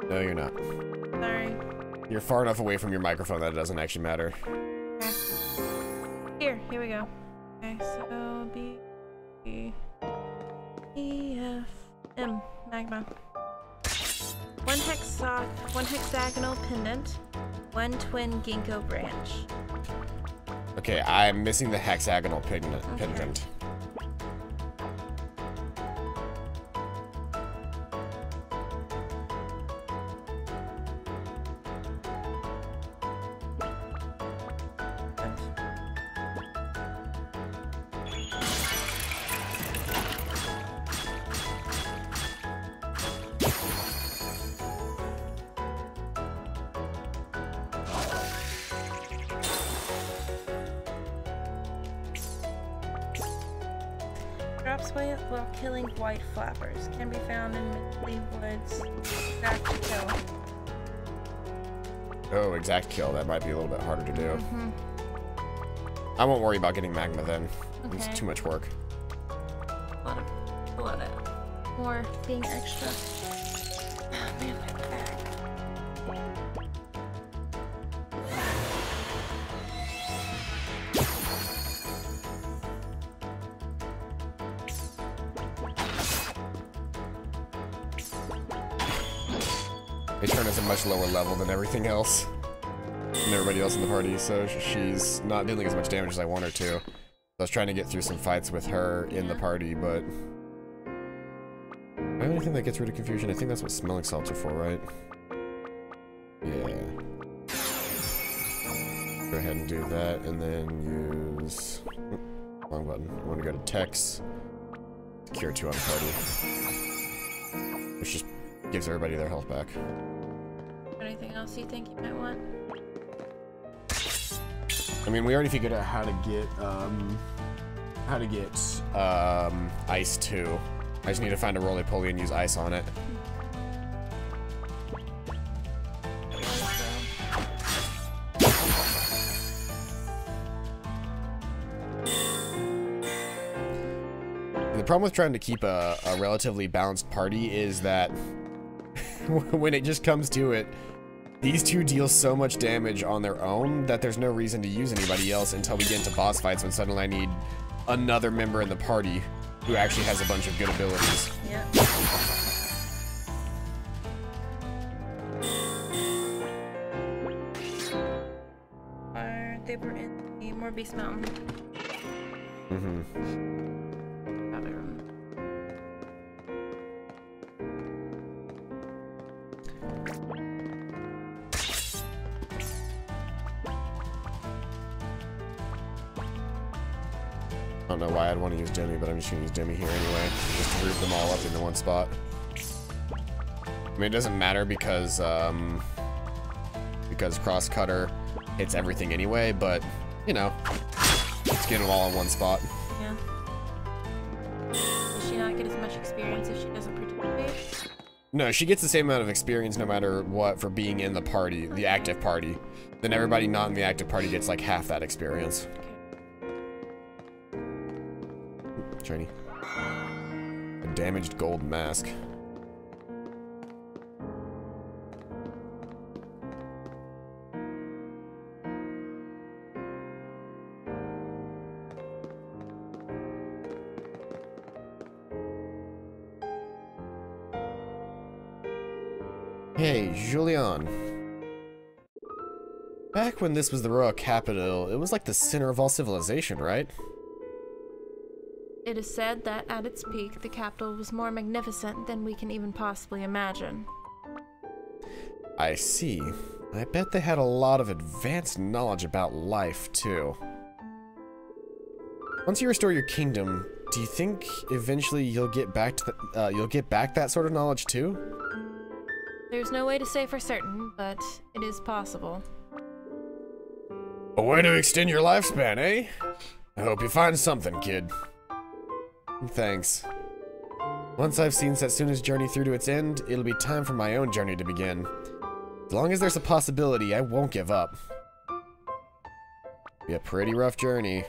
No, you're not. Sorry. You're far enough away from your microphone that it doesn't actually matter. Okay. Here we go. Okay, so B, E, F, M, magma. One hexagonal pendant, one twin ginkgo branch. Okay, I'm missing the hexagonal pendant. Drops while killing white flappers. Can be found in Midley Woods. Exact kill. Oh, exact kill. That might be a little bit harder to do. I won't worry about getting magma then. Okay. It's too much work. A lot of more being extra. Oh man, my back. Airyanya is a much lower level than everything else. And everybody else in the party, so she's not dealing as much damage as I want her to. So I was trying to get through some fights with her in the party, but... Do I have anything that gets rid of confusion? I think that's what smelling salts are for, right? Yeah. Go ahead and do that, and then use... Wrong button. I want to go to text. Cure 2 on party. Which just gives everybody their health back. Anything else you think you might want? I mean, we already figured out how to get ice too. I just need to find a roly-poly and use ice on it. The problem with trying to keep a relatively balanced party is that when it just comes to it, these two deal so much damage on their own that there's no reason to use anybody else until we get into boss fights when suddenly I need another member in the party who actually has a bunch of good abilities. Yep. They were in the Morbius Mountain. Probably remember. I don't know why I'd want to use Demi, but I'm just going to use Demi here anyway, just to group them all up into one spot. I mean, it doesn't matter because Cross Cutter hits everything anyway, but, you know, let's get them all in one spot. Yeah. Does she not get as much experience if she doesn't participate? No, she gets the same amount of experience no matter what for being in the party, the active party. Then everybody not in the active party gets like half that experience. Shiny. A damaged gold mask. Hey, Julian. Back when this was the royal capital, it was like the center of all civilization, right? It is said that at its peak, the capital was more magnificent than we can even possibly imagine. I see. I bet they had a lot of advanced knowledge about life, too. Once you restore your kingdom, do you think eventually you'll get back to that sort of knowledge too? There's no way to say for certain, but it is possible. A way to extend your lifespan, eh? I hope you find something, kid. Thanks. Once I've seen Setsuna's journey through to its end, it'll be time for my own journey to begin. As long as there's a possibility, I won't give up. Be a pretty rough journey.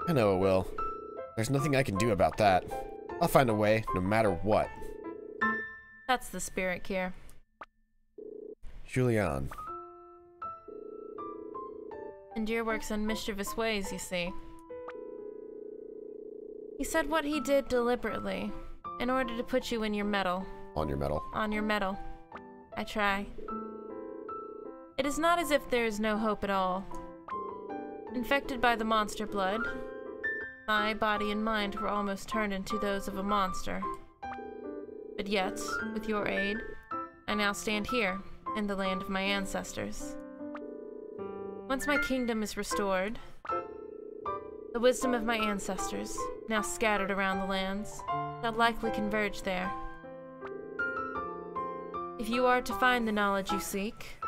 I know it will. There's nothing I can do about that. I'll find a way, no matter what. That's the spirit, Kier. Julian. Endear works in mischievous ways, you see. He said what he did deliberately, in order to put you in your mettle. On your mettle. On your mettle. I try. It is not as if there is no hope at all. Infected by the monster blood, my body and mind were almost turned into those of a monster. But yet, with your aid, I now stand here, in the land of my ancestors. Once my kingdom is restored, the wisdom of my ancestors, now scattered around the lands, shall likely converge there. If you are to find the knowledge you seek,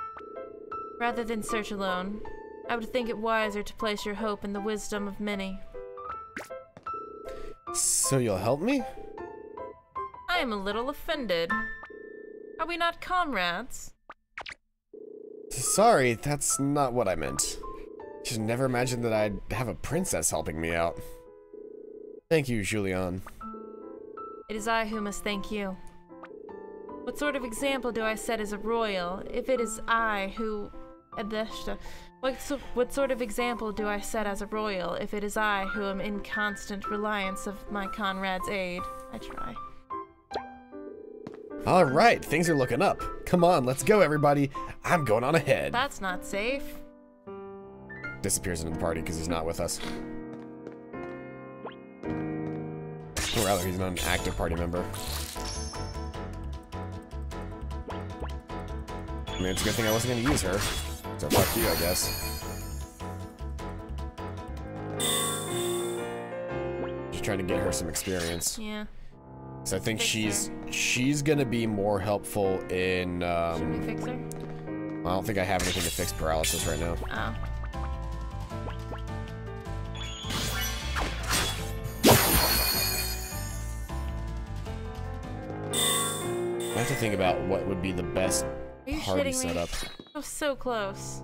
rather than search alone, I would think it wiser to place your hope in the wisdom of many. So you'll help me? I am a little offended. Are we not comrades? Sorry, that's not what I meant. Just never imagined that I'd have a princess helping me out. Thank you, Julian. It is I who must thank you. What sort of example do I set as a royal, if it is I who... What sort of example do I set as a royal, if it is I who am in constant reliance of my comrade's aid? I try. Alright, things are looking up. Come on, let's go, everybody. I'm going on ahead. That's not safe. Disappears into the party because he's not with us. Or rather, he's not an active party member. I mean, it's a good thing I wasn't going to use her. So fuck you, I guess. Just trying to get her some experience. Yeah. So I think she's gonna be more helpful in. Should we fix her? I don't think I have anything to fix paralysis right now. Oh. I have to think about what would be the best party setup. I was so close.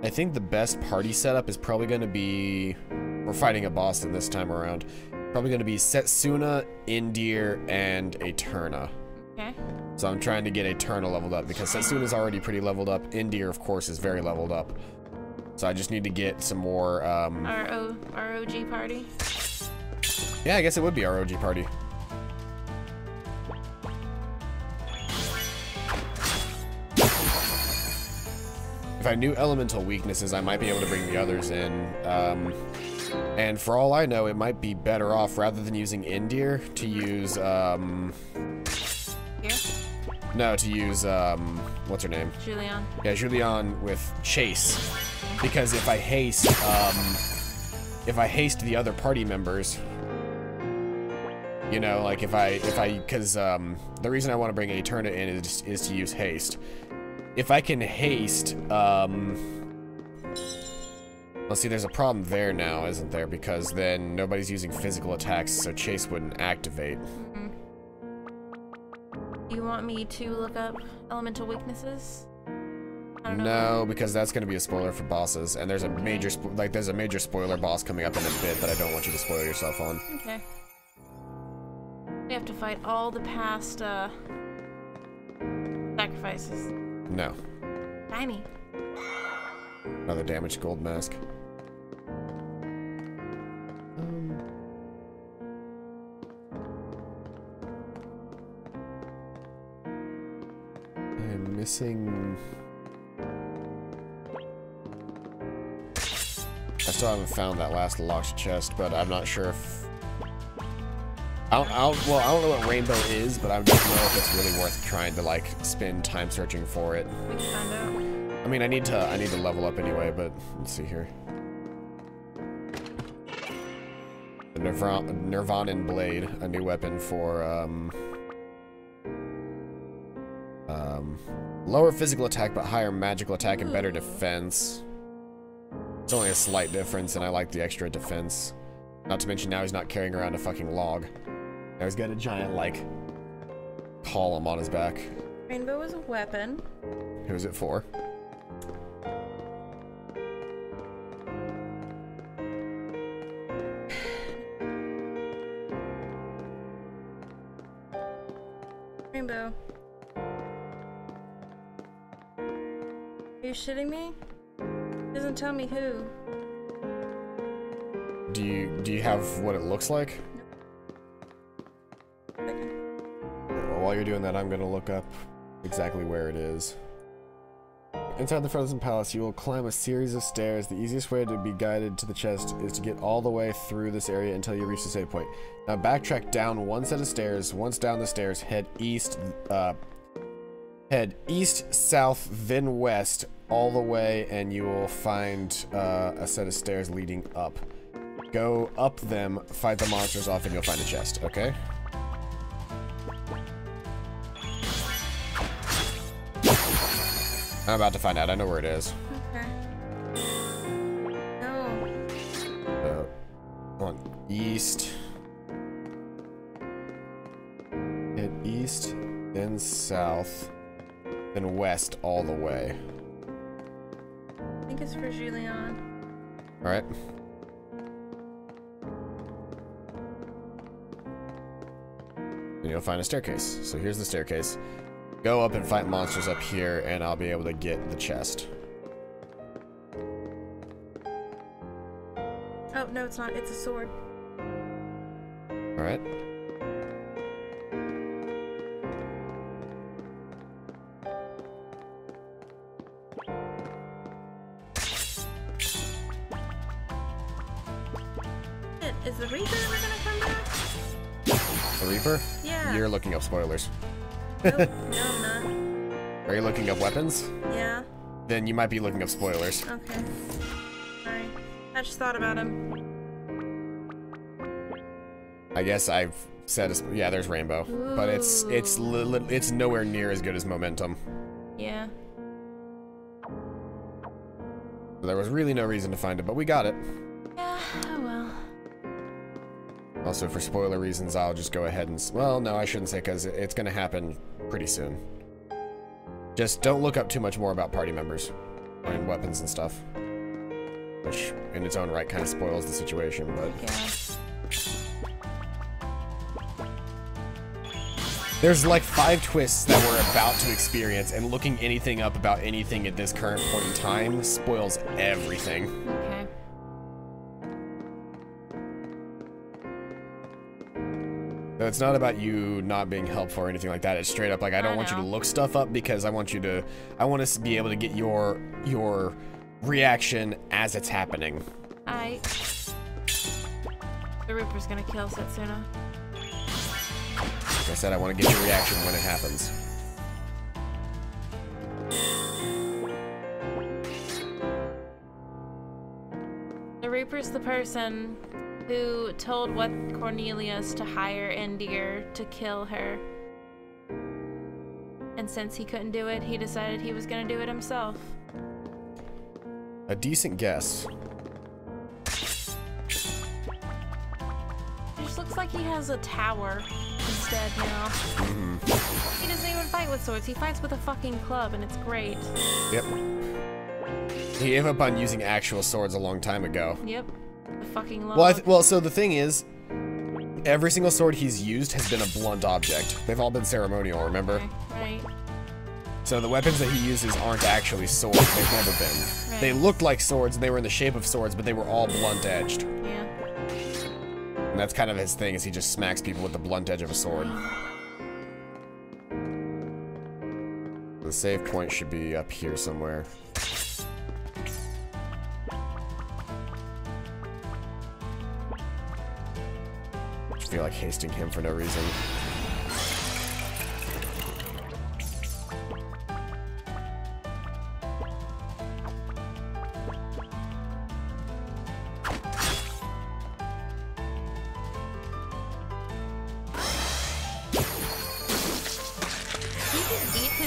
I think the best party setup is probably going to be... We're fighting a boss this time around. Probably going to be Setsuna, Indir, and Eterna. Okay. So I'm trying to get Eterna leveled up because Setsuna's already pretty leveled up. Indir, of course, is very leveled up. So I just need to get some more... Our OG party? Yeah, I guess it would be our OG party. If I knew elemental weaknesses, I might be able to bring the others in. And for all I know, it might be better off, rather than using Indir, to use, Here? No, to use, what's her name? Julian. Yeah, Julian with Chase. Because if I haste the other party members, you know, like because, the reason I want to bring Eterna in is to use haste. If I can haste, let's see, there's a problem there now, isn't there? Because then nobody's using physical attacks, so Chase wouldn't activate. Mm-hmm. Do you want me to look up elemental weaknesses? I don't know. No, because that's going to be a spoiler for bosses, and there's a major spoiler boss coming up in a bit that I don't want you to spoil yourself on. Okay. We have to fight all the past sacrifices. No. Tiny. Another damaged gold mask. I'm missing... I still haven't found that last locked chest, but I'm not sure if... I don't know what rainbow is, but I don't know if it's really worth trying to, like, spend time searching for it. We can find out. I mean, I need to level up anyway, but let's see here. The Nirvanan Blade, a new weapon for, lower physical attack but higher magical attack and better defense. It's only a slight difference, and I like the extra defense. Not to mention now he's not carrying around a fucking log. Now he's got a giant, like, column on his back. Rainbow is a weapon. Who's it for? Rainbow. Are you shitting me? It doesn't tell me who. Do you have what it looks like? Nope. Well, while you're doing that, I'm gonna look up exactly where it is. Inside the Frozen Palace, you will climb a series of stairs. The easiest way to be guided to the chest is to get all the way through this area until you reach the save point. Now backtrack down one set of stairs. Once down the stairs, head east, south, then west, all the way, and you will find a set of stairs leading up. Go up them, fight the monsters off, and you'll find a chest, okay? I'm about to find out. I know where it is. Okay. No. On east. Head east, then south, then west all the way. I think it's for Julian. Alright. And you'll find a staircase. So here's the staircase. Go up and fight monsters up here, and I'll be able to get the chest. Oh, no, it's not. It's a sword. Alright. Shit, is the Reaper ever gonna come back? The Reaper? Yeah. You're looking up spoilers. Nope, no, I'm not. Are you looking up weapons? Yeah. Then you might be looking up spoilers. Okay. Sorry. I just thought about him. I guess I've said, yeah, there's Rainbow, but it's nowhere near as good as Momentum. Yeah. There was really no reason to find it, but we got it. Yeah, oh well. Also, for spoiler reasons, I'll just go ahead and... Well, no, I shouldn't say, because it's going to happen pretty soon. Just don't look up too much more about party members and weapons and stuff. Which, in its own right, kind of spoils the situation, but... Yeah. There's like 5 twists that we're about to experience, and looking anything up about anything at this current point in time spoils everything. Okay. No, it's not about you not being helpful or anything like that. It's straight up like I don't want you to look stuff up because I want to be able to get your reaction as it's happening. The Reaper's gonna kill Setsuna. Like I said, I want to get your reaction when it happens. The Reaper's the person who told Cornelius to hire Endir to kill her. And since he couldn't do it, he decided he was gonna do it himself. A decent guess. It just looks like he has a tower instead now. He doesn't even fight with swords, he fights with a fucking club, and it's great. Yep. He gave up on using actual swords a long time ago. Yep. The fucking log. Well, so the thing is, every single sword he's used has been a blunt object. They've all been ceremonial, remember? Okay, right. So the weapons that he uses aren't actually swords. They've never been. Right. They looked like swords, and they were in the shape of swords, but they were all blunt-edged. Yeah. And that's kind of his thing, is he just smacks people with the blunt edge of a sword. The save point should be up here somewhere. I feel like hasting him for no reason.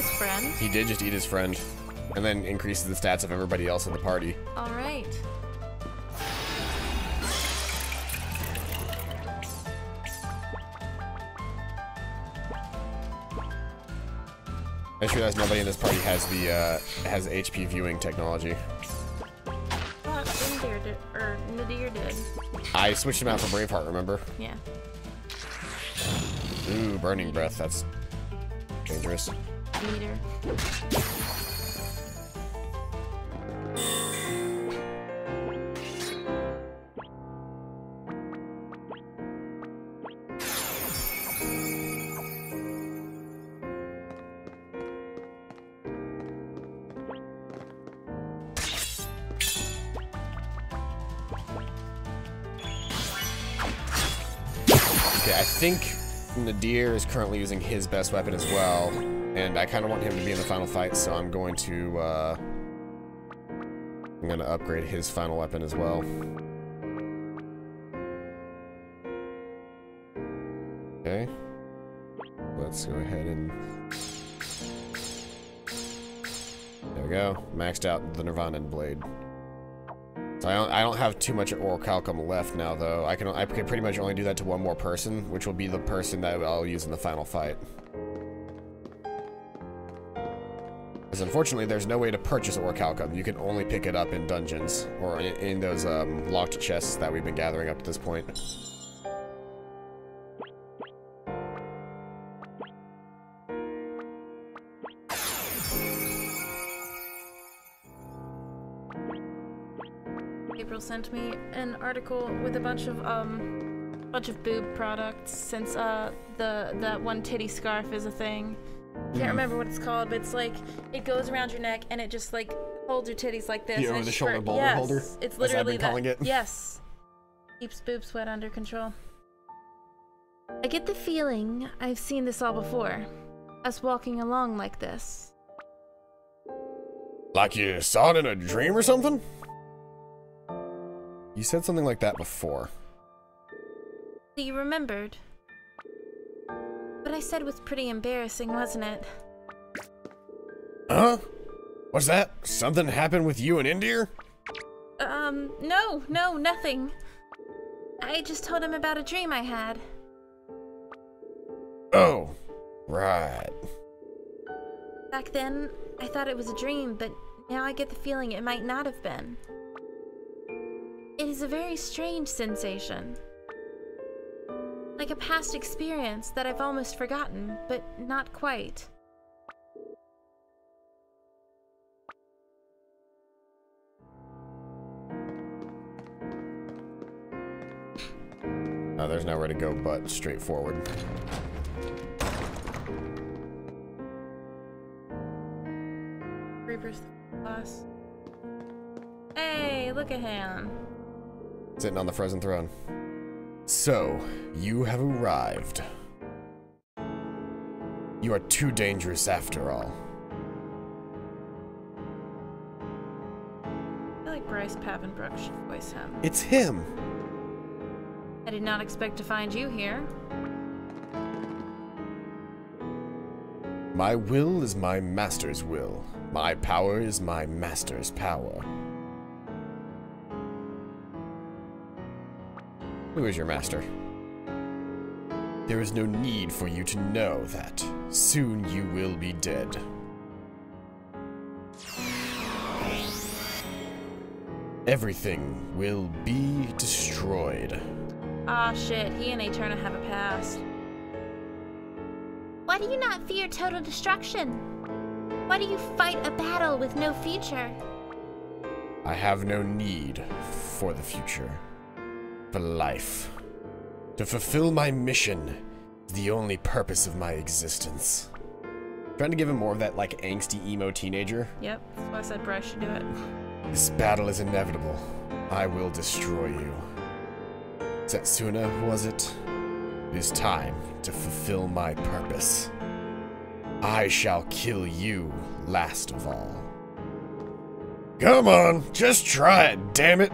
his friend. He did just eat his friend. And then increases the stats of everybody else in the party. Alright. I just realized nobody in this party has the has HP viewing technology. Nadir did, or Nadir did. I switched him out for Braveheart, remember? Yeah. Ooh, burning breath, that's dangerous. Meter. Okay, I think Nadir is currently using his best weapon as well, and I kind of want him to be in the final fight, so I'm going to upgrade his final weapon as well. Okay, let's go ahead and there we go. Maxed out the Nirvanan blade. So I don't have too much Orichalcum left now, though. I can pretty much only do that to one more person, which will be the person that I'll use in the final fight. Because unfortunately, there's no way to purchase Orichalcum. You can only pick it up in dungeons or in those locked chests that we've been gathering up to this point. April sent me an article with a bunch of boob products since that one titty scarf is a thing. Can't remember what it's called, but it's like it goes around your neck and it just like holds your titties like this. The and over the it's shoulder boulder holder. It's as literally I've been calling it. Yes. Keeps boob sweat under control. I get the feeling I've seen this all before. Us walking along like this. Like you saw it in a dream or something? You said something like that before. So you remembered. What I said was pretty embarrassing, wasn't it? Huh? What's that? Something happened with you and Indir? No, nothing. I just told him about a dream I had. Oh, right. Back then, I thought it was a dream, but now I get the feeling it might not have been. It is a very strange sensation. Like a past experience that I've almost forgotten, but not quite. Oh, there's nowhere to go but straight forward. Reaper's boss. Hey, look at him. Sitting on the frozen throne. So, you have arrived. You are too dangerous after all. I feel like Bryce Papenbrook should voice him. It's him! I did not expect to find you here. My will is my master's will. My power is my master's power. Who is your master? There is no need for you to know that. Soon you will be dead. Everything will be destroyed. Ah, shit, he and Eterna have a past. Why do you not fear total destruction? Why do you fight a battle with no future? I have no need for the future. For life. To fulfill my mission is the only purpose of my existence. Trying to give him more of that, like, angsty emo teenager. Yep, that's why I said Bryce should do it. This battle is inevitable. I will destroy you. Setsuna, was it? It is time to fulfill my purpose. I shall kill you last of all. Come on, just try it, damn it!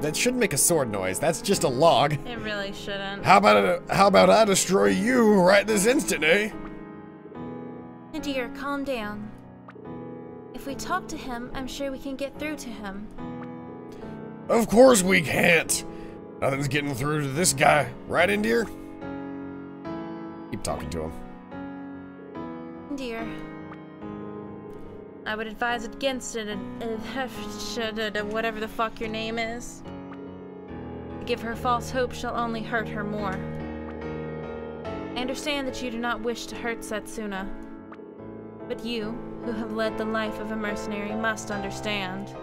That shouldn't make a sword noise. That's just a log. It really shouldn't. How about I destroy you right this instant, eh? Nadir, calm down. If we talk to him, I'm sure we can get through to him. Of course we can't. Nothing's getting through to this guy. Right, Indir? Keep talking to him. Nadir, I would advise against it, whatever the fuck your name is. To give her false hope shall only hurt her more. I understand that you do not wish to hurt Setsuna, but you, who have led the life of a mercenary, must understand.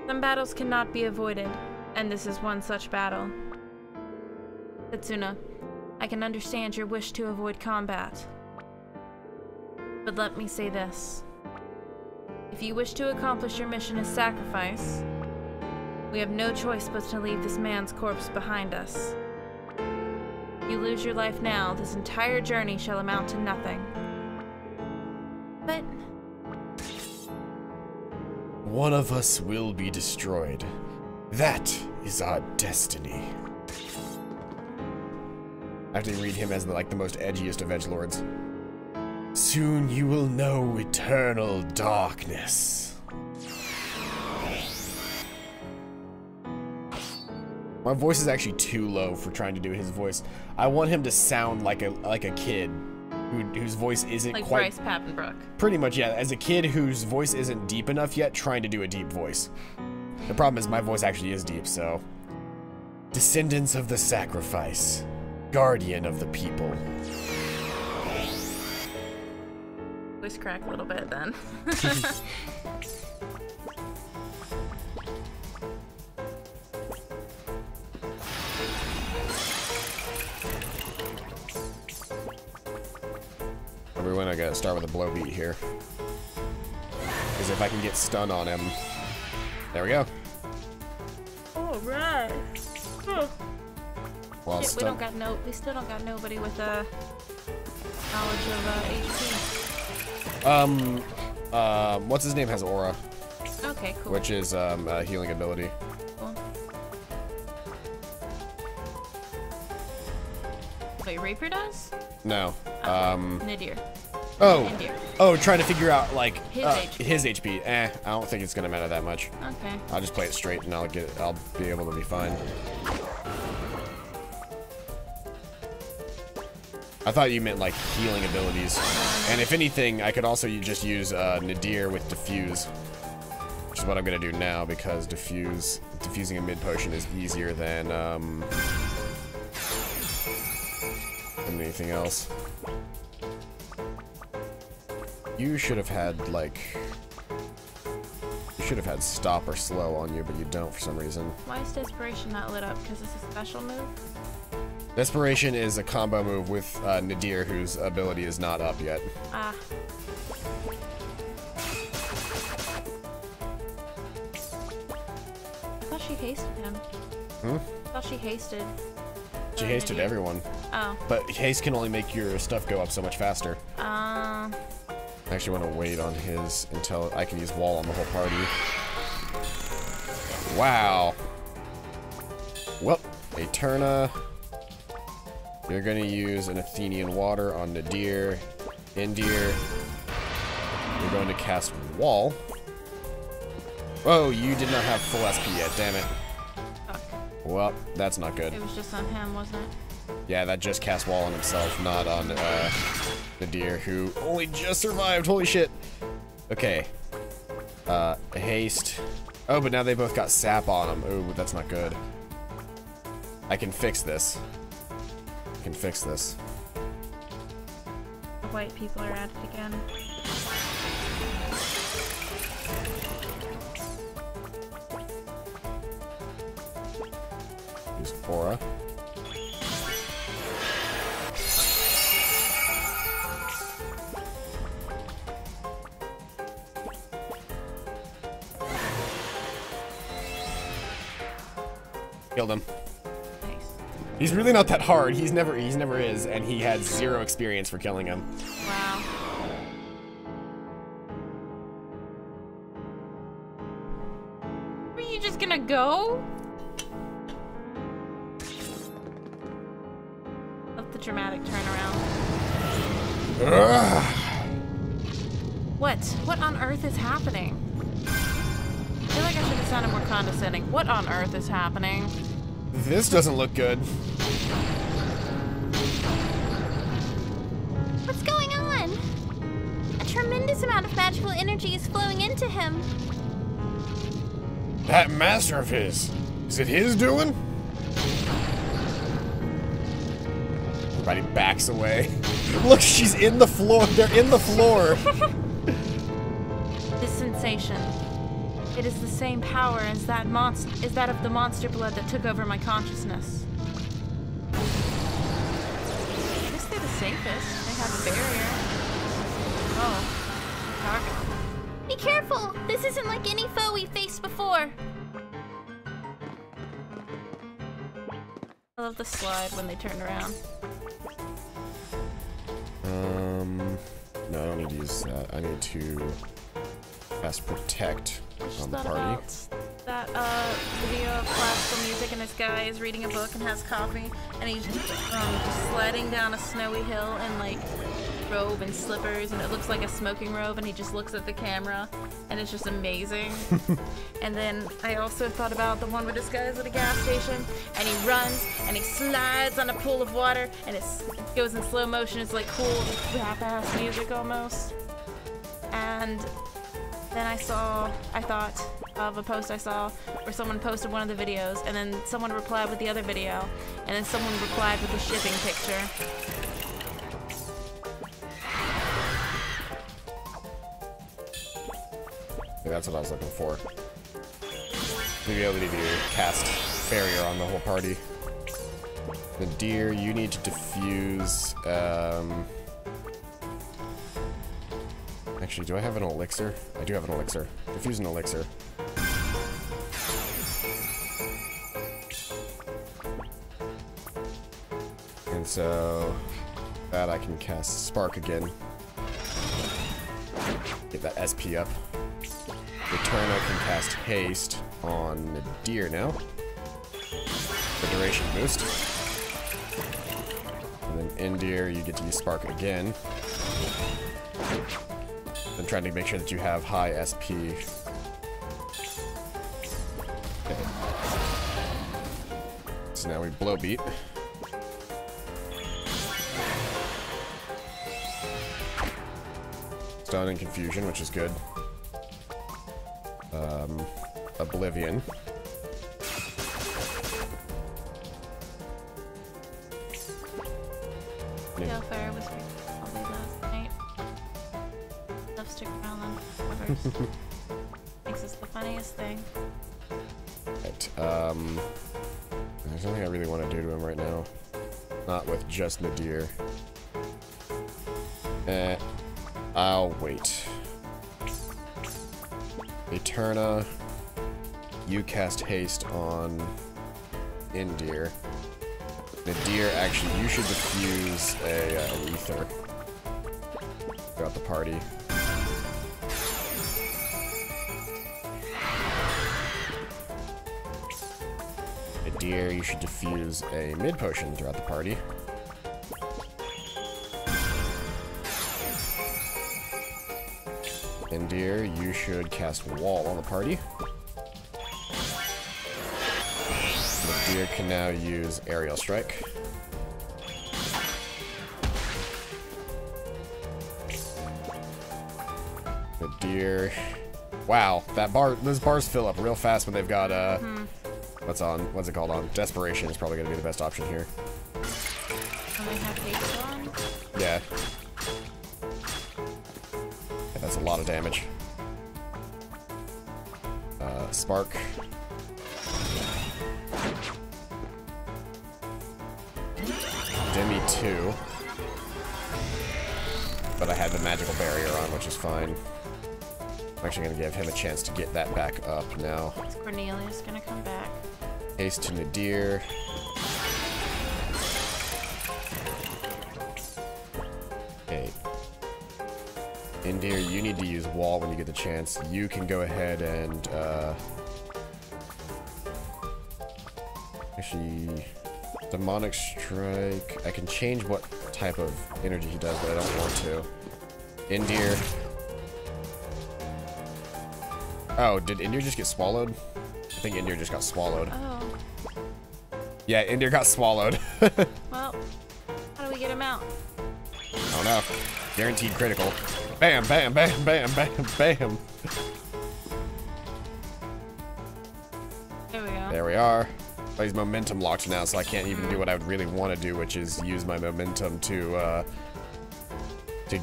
Some battles cannot be avoided, and this is one such battle. Setsuna, I can understand your wish to avoid combat. But let me say this. If you wish to accomplish your mission as sacrifice, we have no choice but to leave this man's corpse behind us. If you lose your life now, this entire journey shall amount to nothing. But one of us will be destroyed. That is our destiny. I have to read him as the most edgiest of edgelords. Soon you will know eternal darkness. My voice is actually too low for trying to do his voice. I want him to sound like a kid whose voice isn't like quite... Bryce Papenbrook. Pretty much, yeah. As a kid whose voice isn't deep enough yet, trying to do a deep voice. The problem is my voice actually is deep, so... Descendants of the sacrifice. Guardian of the people. Voice crack a little bit then. Everyone, I gotta start with a blow beat here. Because if I can get stun on him... There we go. Alright. Well, Shit, we still don't got nobody with knowledge of HP. What's his name has aura, Okay, cool. which is a healing ability. Cool. Wait, Reaper does? No. Nadir. Indir. Oh, trying to figure out His HP. his HP. I don't think it's gonna matter that much. Okay. I'll just play it straight and I'll be able to be fine. I thought you meant like healing abilities. And if anything, I could also just use Nadir with Diffuse. Which is what I'm gonna do now because diffusing a mid potion is easier than anything else. You should have had stop or slow on you, but you don't for some reason. Why is Desperation not lit up? Because it's a special move? Desperation is a combo move with Nadir, whose ability is not up yet. Ah. I thought she hasted him. Hmm? I thought she hasted. She hasted Nadir. everyone. Oh. But haste can only make your stuff go up so much faster. I actually want to wait on his until I can use wall on the whole party. Wow. Well, Eterna. You're going to use an Athenian water on Nadir. Indir. You're going to cast wall. Oh, you did not have full SP yet, damn it. Fuck. Well, that's not good. It was just on him, wasn't it? Yeah, that just cast wall on himself, not on Nadir, who only just survived. Holy shit. Okay. Haste. Oh, but now they both got sap on them. Ooh, that's not good. I can fix this. I can fix this. The white people are at it again. Use aura. Killed him. Nice. He's really not that hard. He's never is, and he had 0 experience for killing him. Wow. Were you just gonna go? Love the dramatic turnaround. Ugh. What? What on earth is happening? I feel like I should have sounded more condescending. What on earth is happening? This doesn't look good. What's going on? A tremendous amount of magical energy is flowing into him. That master of his. Is it his doing? Everybody backs away. Look, she's in the floor. They're in the floor. This sensation. It is the same power as that of the monster blood that took over my consciousness. I guess they're the safest. They have a barrier. Oh. Target. Be careful! This isn't like any foe we've faced before. I love the slide when they turn around. No, I don't need to use that. I need to cast Protect on the party. About that video of classical music, and this guy is reading a book and has coffee, and he's just sliding down a snowy hill in like robe and slippers, and it looks like a smoking robe, and he just looks at the camera, and it's just amazing. And then I also thought about the one where this guy is at a gas station, and he runs, and he slides on a pool of water, and it goes in slow motion. It's like cool rap-ass music almost. And then I thought of a post I saw where someone posted one of the videos, and then someone replied with the other video, and then someone replied with the shipping picture. Yeah, that's what I was looking for. The ability to cast barrier on the whole party. The deer, you need to diffuse. Actually, do I have an elixir? I do have an elixir. Diffuse an elixir. And so that I can cast Spark again. Get that SP up. Return, I can cast Haste on the deer now. The duration boost. And then in deer, you get to use Spark again. I'm trying to make sure that you have high SP. Okay. So now we blow beat. Stun and confusion, which is good. Oblivion. Hellfire was probably last night. Love stick around on covers. Thinks it's the funniest thing. Right, there's nothing I really want to do to him right now. Not with just Nadir. I'll wait. Eterna, you cast haste on Indir. Nadir, actually, you should diffuse a ether throughout the party. Nadir, you should diffuse a mid potion throughout the party. Indir, you should cast Wall on the party. Nadir can now use Aerial Strike. Nadir, wow, those bars fill up real fast when they've got what's it called on? Desperation is probably gonna be the best option here. And they have haste on? Yeah. That's a lot of damage. Spark. Demi 2. But I had the magical barrier on, which is fine. I'm actually going to give him a chance to get that back up now. Is Cornelius gonna come back? Haste to Nadir. Okay. Indir, you need to use Wall when you get the chance. You can go ahead and, actually, Demonic Strike. I can change what type of energy he does, but I don't want to. Indir, Oh, did Indir just get swallowed? I think Indir just got swallowed. Oh. Yeah, Indir got swallowed. Well, how do we get him out? I don't know. Guaranteed critical. Bam, bam, bam, bam, bam, bam. There we go. There we are. But he's momentum locked now, so I can't even do what I would really want to do, which is use my momentum to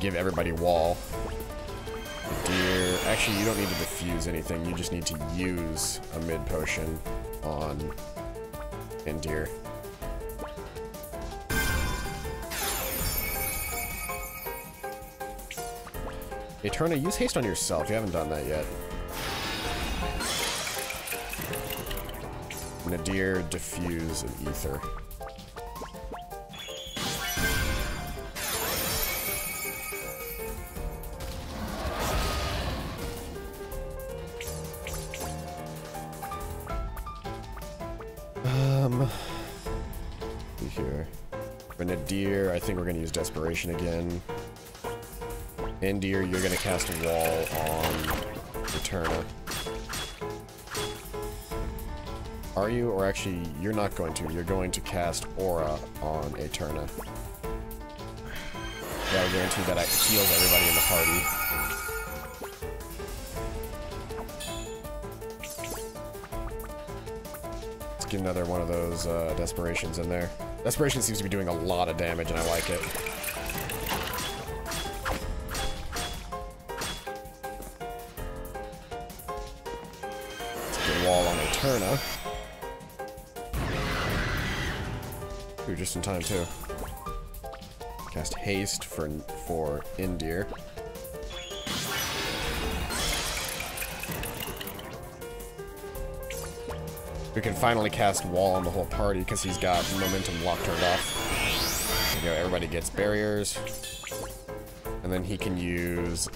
give everybody wall. Deer. Actually, you don't need to defuse anything. You just need to use a mid potion on Indir. Eterna, use haste on yourself. You haven't done that yet. Nadir, diffuse, and ether. See here. For Nadir, I think we're gonna use desperation again. Indir, you're gonna cast a wall on Eterna. Are you? Or actually, you're not going to. You're going to cast Aura on Eterna. That'll guarantee that it heals everybody in the party. Let's get another one of those Desperations in there. Desperation seems to be doing a lot of damage, and I like it. Let's get a wall on Eterna. Ooh, just in time too. Cast haste for Indir. We can finally cast wall on the whole party because he's got momentum lock turned off. There you go, everybody gets barriers. And then he can use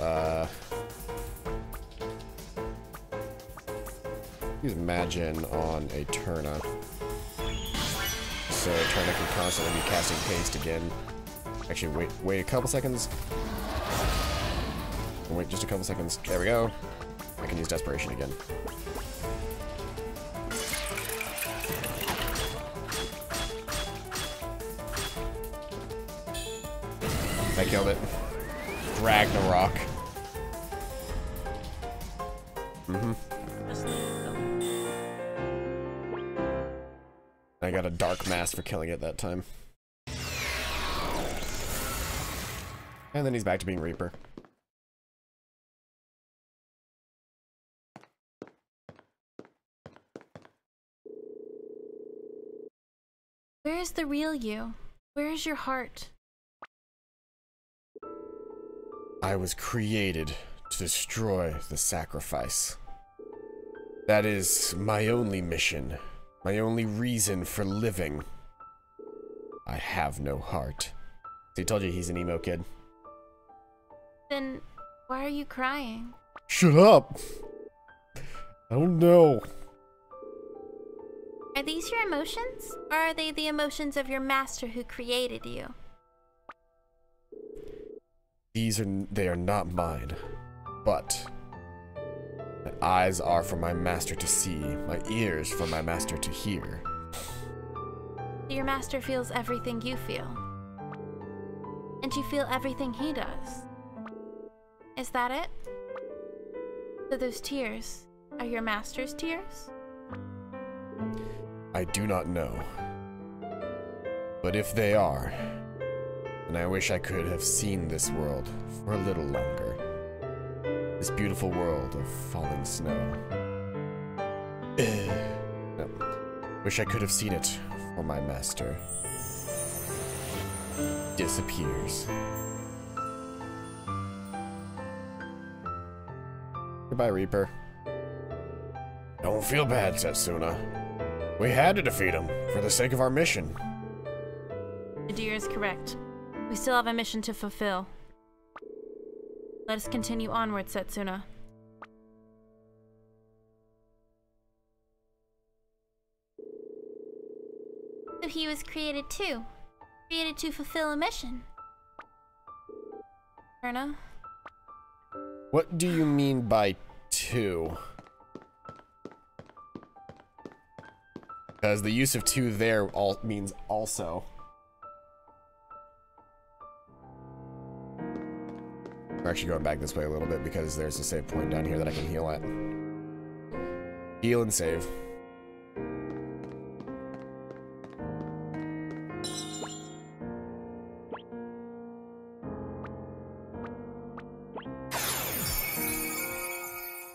Magin on Eterna. So Eterna can constantly be casting haste again. Actually, wait a couple seconds. Wait just a couple seconds. There we go. I can use desperation again. I killed it. Ragnarok. I got a dark mass for killing it that time. And then he's back to being Reaper. Where is the real you? Where is your heart? I was created to destroy the sacrifice. That is my only mission. My only reason for living. I have no heart. He told you he's an emo kid. Then why are you crying? Shut up! I don't know. Are these your emotions? Or are they the emotions of your master who created you? They are not mine. But my eyes are for my master to see, my ears for my master to hear. Your master feels everything you feel. And you feel everything he does. Is that it? So those tears are your master's tears? I do not know. But if they are, then I wish I could have seen this world for a little longer. This beautiful world of falling snow. No. Wish I could have seen it for my master. Disappears. Goodbye, Reaper. Don't feel bad, Setsuna. We had to defeat him for the sake of our mission. Nadir is correct. We still have a mission to fulfill. Let us continue onward, Setsuna. So he was created too. Created to fulfill a mission. Erna? What do you mean by two? Because the use of 2 there means also. We're actually going back this way a little bit because there's a save point down here that I can heal at. Heal and save.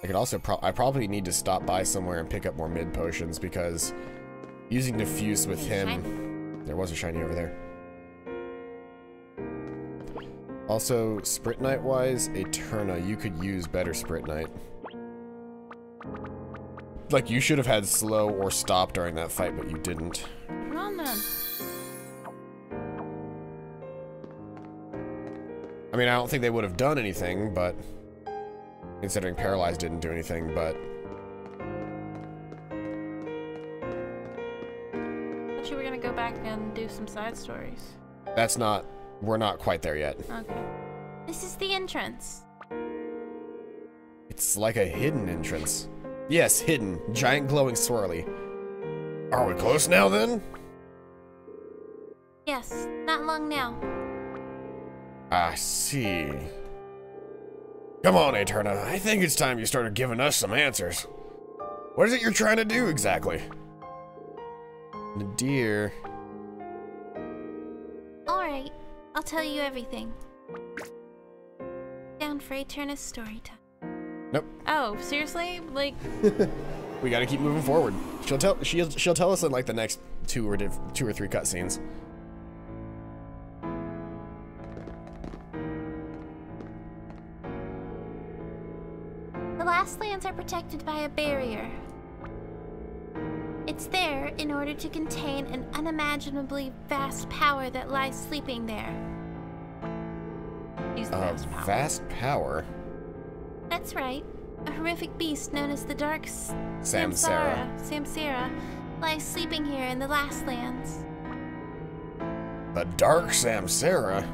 I could also I probably need to stop by somewhere and pick up more mid potions because using diffuse with him, there was a shiny over there. Also, Sprint Knight wise, Eterna, you could use better Sprint Knight. Like, you should have had slow or stop during that fight, but you didn't. Come on then. I mean, I don't think they would have done anything, but considering Paralyzed didn't do anything, but Thought you were gonna go back and do some side stories. that's not, we're not quite there yet. Okay. This is the entrance. It's like a hidden entrance. Yes, hidden. Giant glowing swirly. Are we close now then? Yes, not long now. I see. Come on, Eterna. I think it's time you started giving us some answers. What is it you're trying to do exactly? Dear. Alright, I'll tell you everything. Down for Eterna's story time. Nope. Oh, seriously? Like, We gotta keep moving forward. She'll tell us in like the next 2 or 3 cutscenes. The last lands are protected by a barrier. It's there in order to contain an unimaginably vast power that lies sleeping there. use the fast power. Vast power. That's right. A horrific beast known as the Dark Samsara. lies sleeping here in the last lands. The Dark Samsara?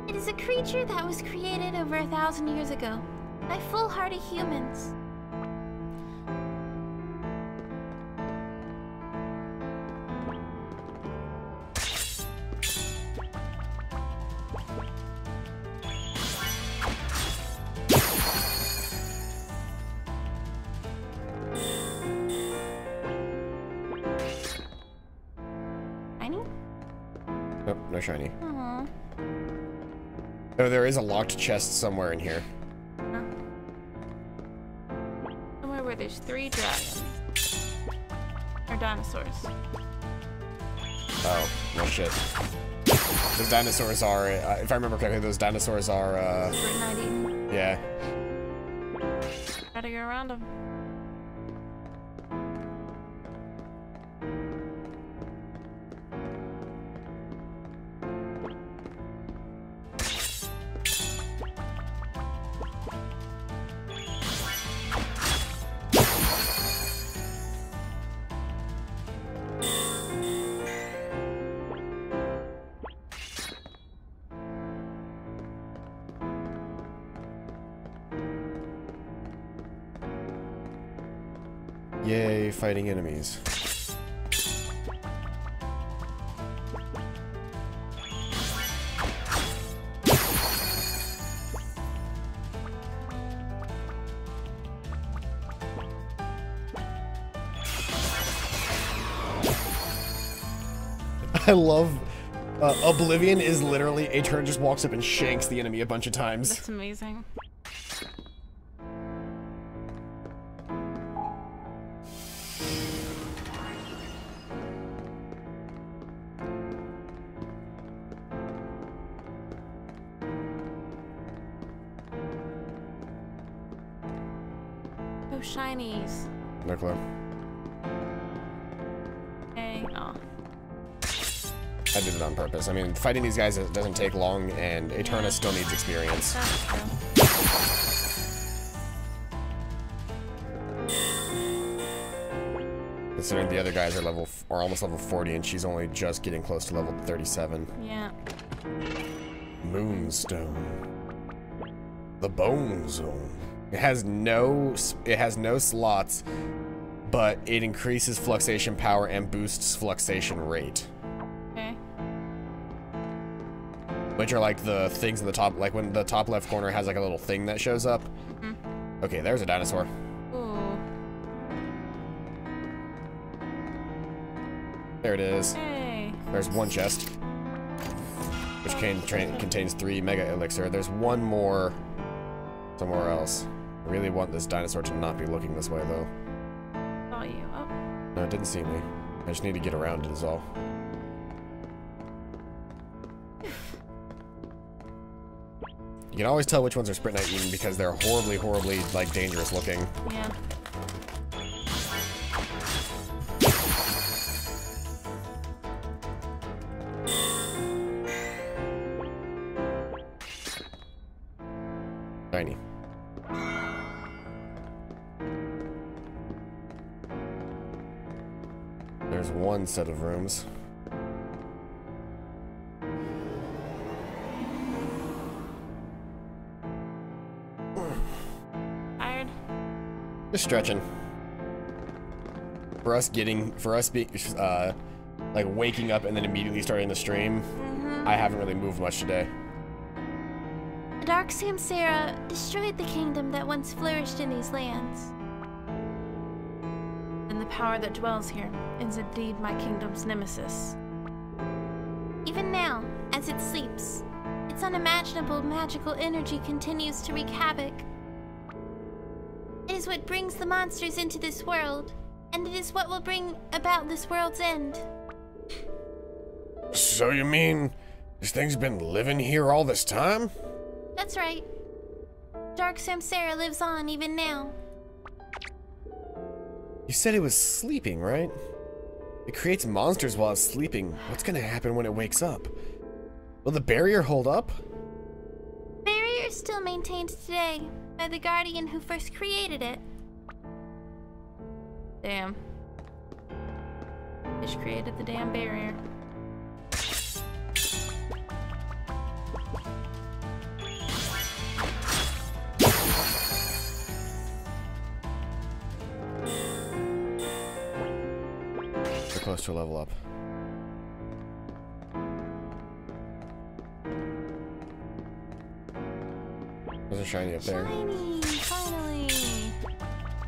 It is a creature that was created over 1,000 years ago by foolhardy humans. Nope, no shiny. Aww. Oh, there is a locked chest somewhere in here. Huh. Somewhere where there's 3 dragons. Or dinosaurs. Oh, no shit. Those dinosaurs are, if I remember correctly, those dinosaurs are, Sprint Knight Eden. yeah. Gotta go around them. Yay, fighting enemies. I love Oblivion is literally a turn just walks up and shanks the enemy a bunch of times. That's amazing. Oh, shinies. No clue. Hey, aw. I did it on purpose. I mean, fighting these guys doesn't take long, and Eterna still needs experience. That's true. Considering the other guys are almost level 40, and she's only just getting close to level 37. Yeah. Moonstone. The Bone Zone. It has no slots, but it increases fluxation power and boosts fluxation rate. Okay. Which are like the things in the top, like when the top left corner has like a little thing that shows up. Mm-hmm. Okay, there's a dinosaur. Ooh. There it is. Hey. There's one chest, which contains 3 mega elixir. There's one more somewhere else. I really want this dinosaur to not be looking this way, though. Saw you. Oh. No, it didn't see me. I just need to get around it is all. You can always tell which ones are Sprint Knight Eden because they're horribly, horribly, like, dangerous looking. Yeah. Shiny. There's one set of rooms. Tired? Just stretching. For us being, like waking up and then immediately starting the stream, I haven't really moved much today. The Dark Samsara destroyed the kingdom that once flourished in these lands. And the power that dwells here is indeed my kingdom's nemesis. Even now, as it sleeps, its unimaginable magical energy continues to wreak havoc. It is what brings the monsters into this world, and it is what will bring about this world's end. So you mean this thing's been living here all this time? That's right. Dark Samsara lives on even now. You said it was sleeping, right? It creates monsters while it's sleeping. What's gonna happen when it wakes up? Will the barrier hold up? Barrier is still maintained today by the Guardian who first created it. Damn. Just created the damn barrier. We're close to a level up. There's a shiny up there. Shiny! Finally!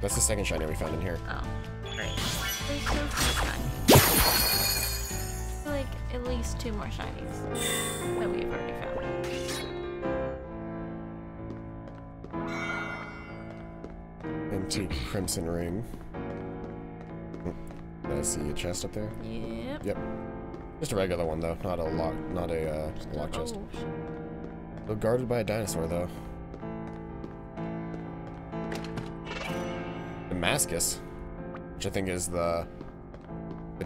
That's the second shiny we found in here. Oh, great. There's so few shinies. I feel like at least 2 more shinies that we've already found. Antique crimson ring. Did I see a chest up there? Yep. Yep. Just a regular one though, not a lock, lock chest. Oh, Still guarded by a dinosaur though. Damascus, which I think is the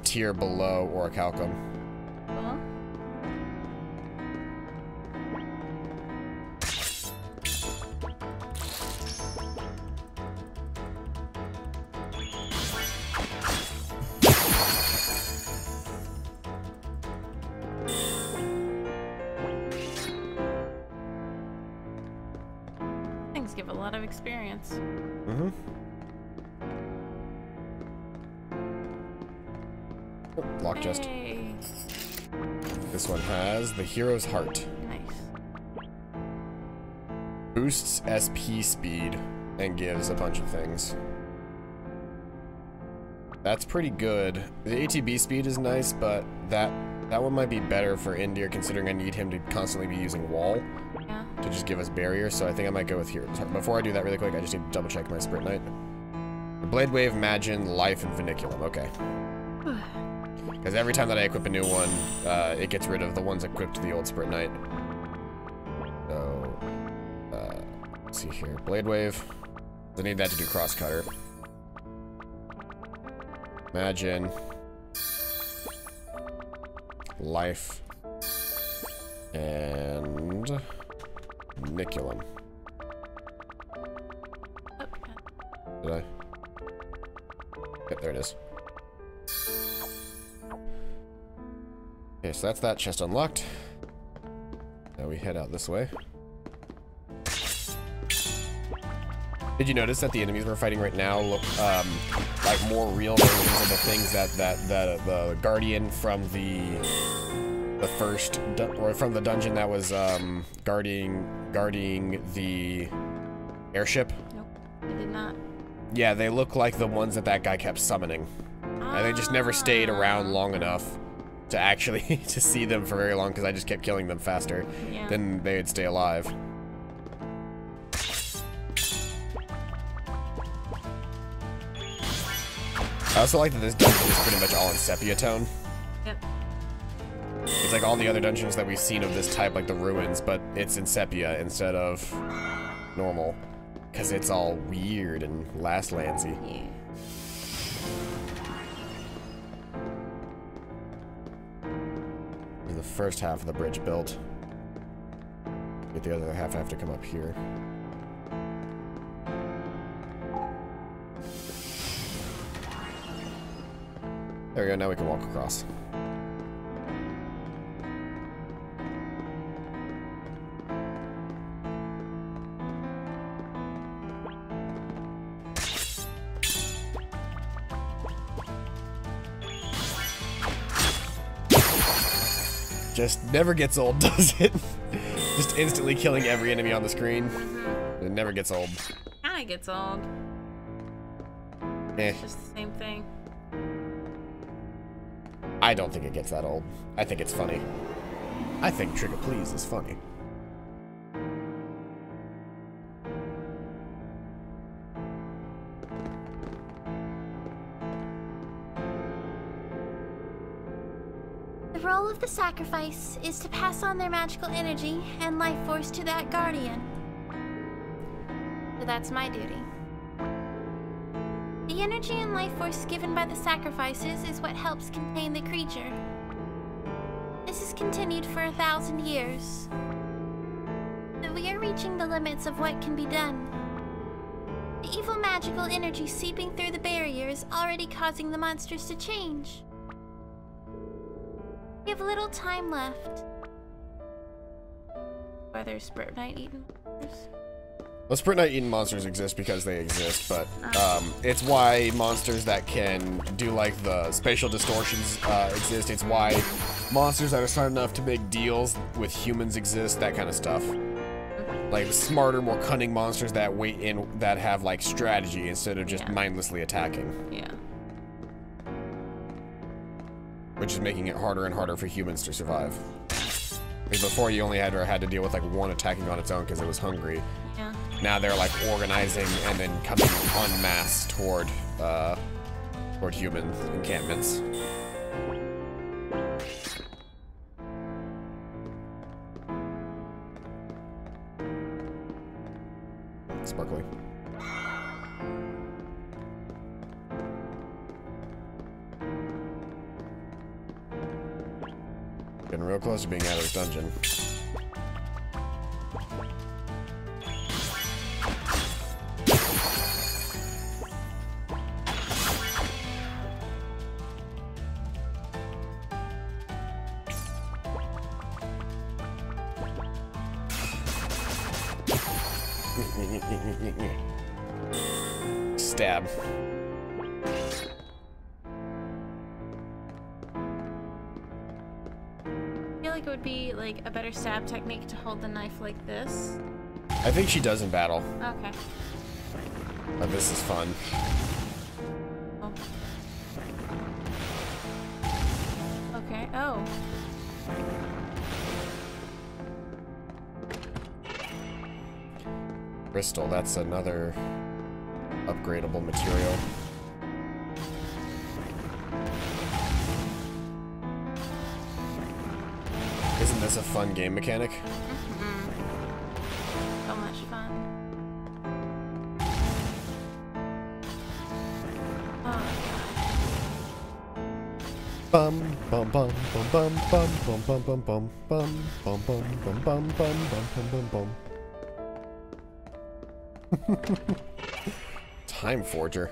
tier below Orichalcum. well. Things give a lot of experience. Mm-hmm. Oh, lock chest. Hey. This one has the Hero's Heart. Nice. Boosts SP speed and gives a bunch of things. That's pretty good. The ATB speed is nice, but that one might be better for Indir considering I need him to constantly be using wall Yeah. to just give us barrier, so I think I might go with here. Before I do that really quick, I just need to double check my Sprint Knight. Blade Wave, Magin, Life, and Funiculum. Okay. Because every time that I equip a new one, it gets rid of the ones equipped to the old Sprint Knight. So, let's see here. Blade Wave. I need that to do Cross Cutter. Magin. Life. And Funiculum. Okay. Did I? Yep, there it is. Okay, so that's that chest unlocked. Now we head out this way. Did you notice that the enemies we're fighting right now look, like more real versions of the things that the Guardian from the first or from the dungeon that was guarding the airship. Nope, I did not. Yeah, they look like the ones that guy kept summoning. And they just never stayed around long enough to actually to see them for very long because I just kept killing them faster than they'd stay alive. I also like that this dungeon is pretty much all in sepia tone. Yep. It's like all the other dungeons that we've seen of this type, like the ruins, but it's in sepia instead of normal. Because it's all weird and Lastlandsy. Yeah. The first half of the bridge built. Get the other half, I have to come up here. There we go, now we can walk across. Just never gets old, does it? Just instantly killing every enemy on the screen. It never gets old. Kinda gets old. Eh. It's just the same thing. I don't think it gets that old. I think it's funny. I think Trigger Please is funny. The role of the sacrifice is to pass on their magical energy and life force to that guardian. So that's my duty. The energy and life force given by the sacrifices is what helps contain the creature. This has continued for 1,000 years. But we are reaching the limits of what can be done. The evil magical energy seeping through the barrier is already causing the monsters to change. We have little time left. Are there Spirit Knight eating monsters? Well, Sprint Knight eating monsters exist because they exist, but it's why monsters that can do like the spatial distortions exist. It's why monsters that are smart enough to make deals with humans exist, that kind of stuff. Like smarter, more cunning monsters that wait in, that have like strategy instead of just mindlessly attacking. Yeah. Which is making it harder and harder for humans to survive. Because before you only had to deal with like one attacking on its own because it was hungry. Yeah. Now they're like organizing and then coming en masse toward human encampments. Sparkly. Getting real close to being out of this dungeon. Stab. I feel like it would be like a better stab technique to hold the knife like this. I think she does in battle. Okay. But this is fun. Oh. Okay. Oh. Crystal, that's another upgradable material. Isn't this a fun game mechanic? So much fun. Oh Bum bum bum bum bum bum bum bum bum bum bum bum bum bum bum bum bum bum. Time Forger.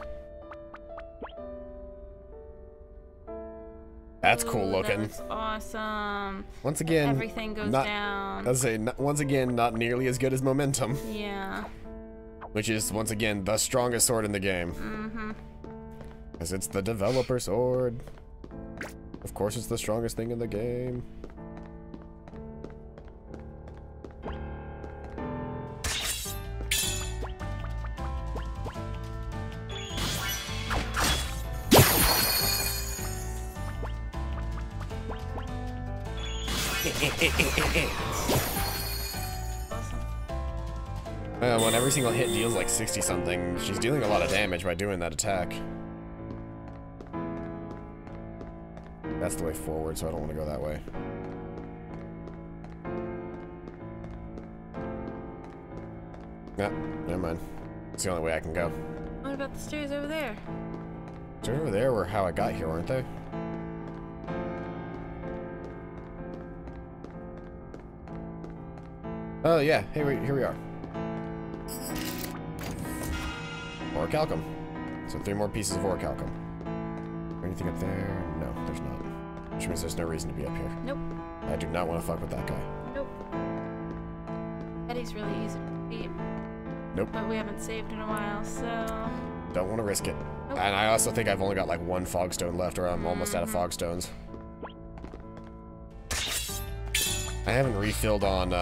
That's cool looking. That's awesome. Once again, Everything goes down. I'd say once again, not nearly as good as Momentum. Yeah. Which is once again the strongest sword in the game. Because it's the developer sword. Of course it's the strongest thing in the game. When every single hit deals like 60 something, she's dealing a lot of damage by doing that attack. That's the way forward, so I don't want to go that way. Yeah, never mind. It's the only way I can go. What about the stairs over there? Stairs over there were how I got here, weren't they? Oh yeah, here we are. Orichalcum. So 3 more pieces of orichalcum. Anything up there? No, there's not. Which means there's no reason to be up here. Nope. I do not want to fuck with that guy. Nope. Eddie's really easy to beat. Nope. But we haven't saved in a while, so... Don't want to risk it. Nope. And I also think I've only got like 1 fogstone left, or I'm almost out of fogstones. I haven't refilled on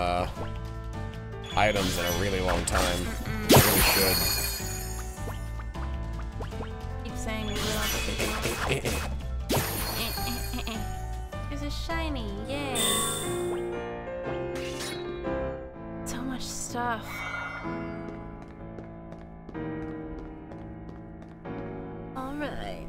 items in a really long time. I really should. Keep saying we will, but they don't. There's a shiny, yay! So much stuff. Alright.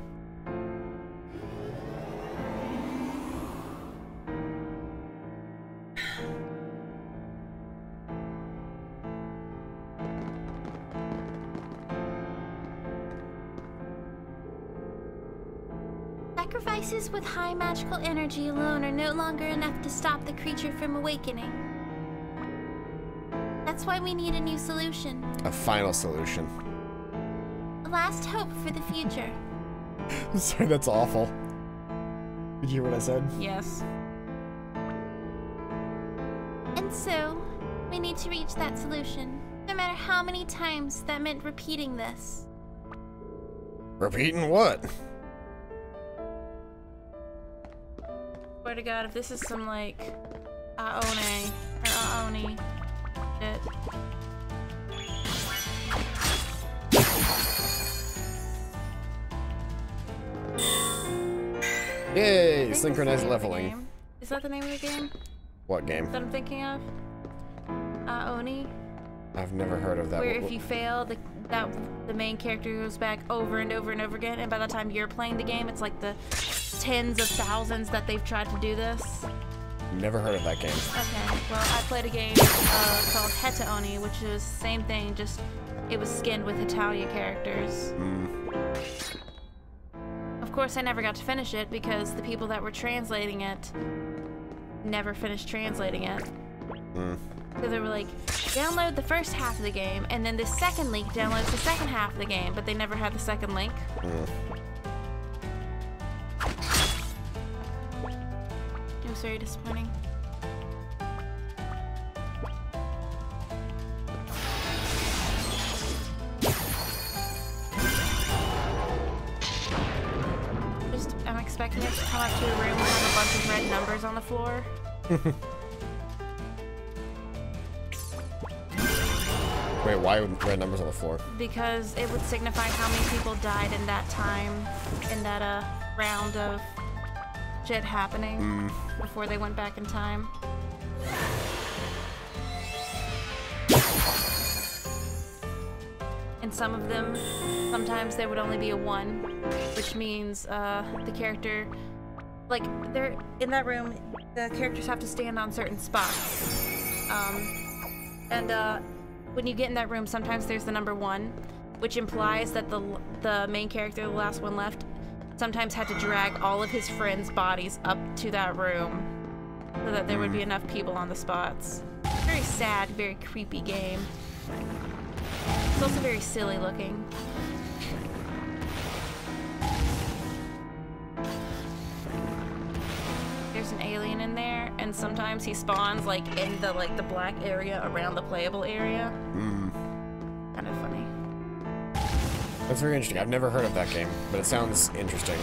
Sacrifices with high magical energy alone are no longer enough to stop the creature from awakening. That's why we need a new solution. A final solution. A last hope for the future. Sorry, that's awful. Did you hear what I said? Yes. And so, we need to reach that solution, no matter how many times that meant repeating this. Repeating what? Swear to God, if this is some like Aone or Aoni shit. Yay! Synchronized Synchronized leveling. Is that the name of the game What game? that I'm thinking of? Aoni? I've never heard of that. Where if you fail, the main character goes back over and over and over again, and by the time you're playing the game, it's like the tens of thousands that they've tried to do this. Never heard of that game. Okay, well, I played a game called Hetaoni, which is the same thing, just it was skinned with Italia characters. Of course, I never got to finish it because the people that were translating it never finished translating it. So they were like, download the first half of the game, and then the second link downloads the second half of the game, but they never had the second link. It was very disappointing. I'm expecting it to come up to a room and have a bunch of red numbers on the floor. Wait, why would red numbers on the floor? Because it would signify how many people died in that time, in that round of shit happening before they went back in time. And some of them, sometimes there would only be a 1, which means the character, like, they're in that room, the characters have to stand on certain spots. When you get in that room, sometimes there's the number 1, which implies that the main character, the last one left, sometimes had to drag all of his friends' bodies up to that room so that there would be enough people on the spots. Very sad, very creepy game. It's also very silly looking. There's an alien in there, and sometimes he spawns like in the black area around the playable area. Kind of funny. That's very interesting. I've never heard of that game, but it sounds interesting.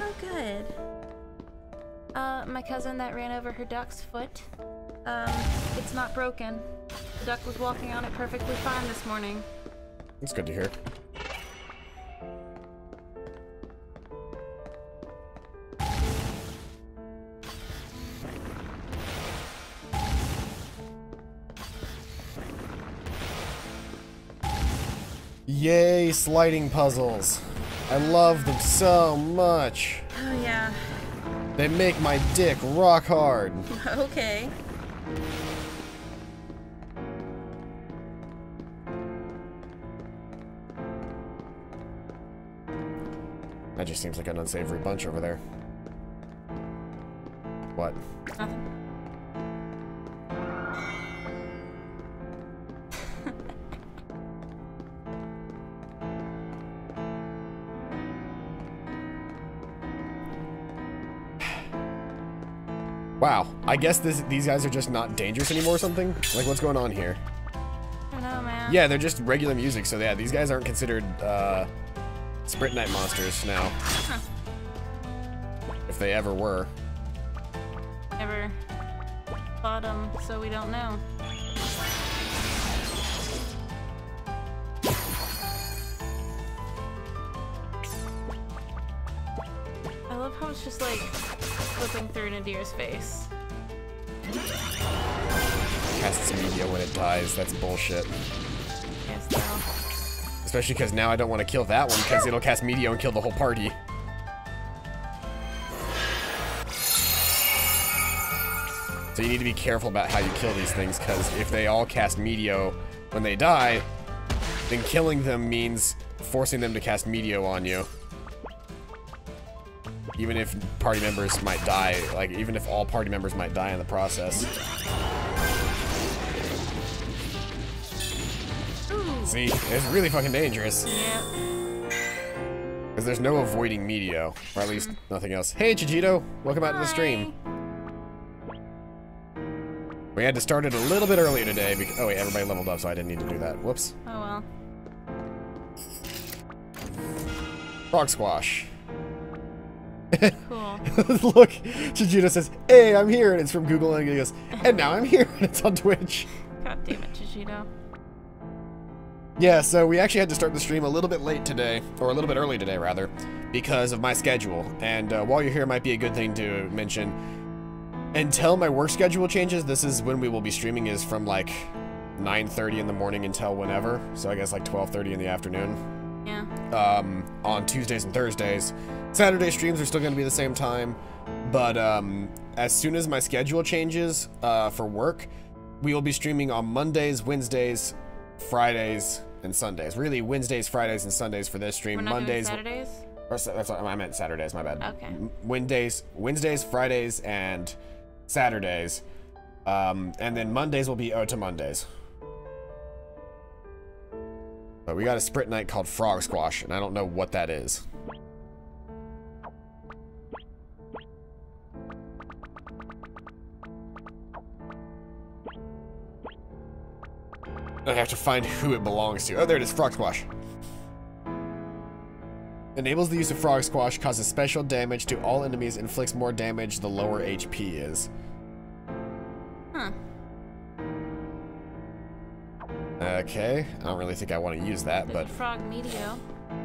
Oh, good. My cousin that ran over her duck's foot. It's not broken. The duck was walking on it perfectly fine this morning. That's good to hear. Yay, sliding puzzles. I love them so much. Oh, yeah. They make my dick rock hard. Okay. That just seems like an unsavory bunch over there. What? Nothing. Wow, I guess these guys are just not dangerous anymore or something? Like, what's going on here? I don't know, man. Yeah, they're just regular music, so yeah, these guys aren't considered, Sprint Night monsters now. Huh. If they ever were. Never fought them, so we don't know. I love how it's just like flipping through Nadir's face. Casts media when it dies, that's bullshit. Yes, though. Especially because now I don't want to kill that one, because it'll cast media and kill the whole party. So you need to be careful about how you kill these things, because if they all cast Medio when they die, then killing them means forcing them to cast Medio on you. Even if party members might die, like, even if all party members might die in the process. Ooh. See, it's really fucking dangerous. Yeah. Because there's no avoiding Medio, or at least nothing else. Hey, Chijito! Welcome out to the stream. We had to start it a little bit earlier today because, oh wait, everybody leveled up, so I didn't need to do that. Whoops. Oh well. Frog squash. Cool. Look, Chijito says, "Hey, I'm here," and it's from Google, and he goes, "And now I'm here," and it's on Twitch. God damn it, Chijito. Yeah, so we actually had to start the stream a little bit late today, or a little bit early today, rather, because of my schedule. And while you're here, it might be a good thing to mention. Until my work schedule changes, this is when we will be streaming, is from like 9:30 in the morning until whenever. So I guess like 12:30 in the afternoon. Yeah. On Tuesdays and Thursdays. Saturday streams are still going to be the same time, but as soon as my schedule changes for work, we will be streaming on Mondays, Wednesdays, Fridays, and Sundays. Really, Wednesdays, Fridays, and Sundays for this stream. We're not Mondays. doing Saturdays? That's what I meant. Saturdays. My bad. Okay. Wednesdays, Fridays, and Saturdays, and then Mondays will be Otomondays. But we got a sprint night called Frog Squash, and I don't know what that is. I have to find who it belongs to. Oh, there it is, Frog Squash. Enables the use of Frog Squash, causes special damage to all enemies, inflicts more damage the lower HP is. Huh. Okay, I don't really think I want to use that, There's but a frog Meteo.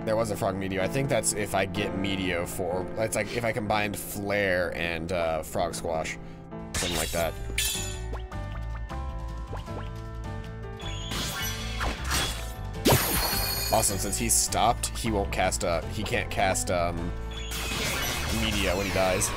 there was a Frog Meteor. I think that's if I get Meteor for, it's like if I combined Flare and Frog Squash. Something like that. Also, since he's stopped, he won't cast, he can't cast, Media when he dies.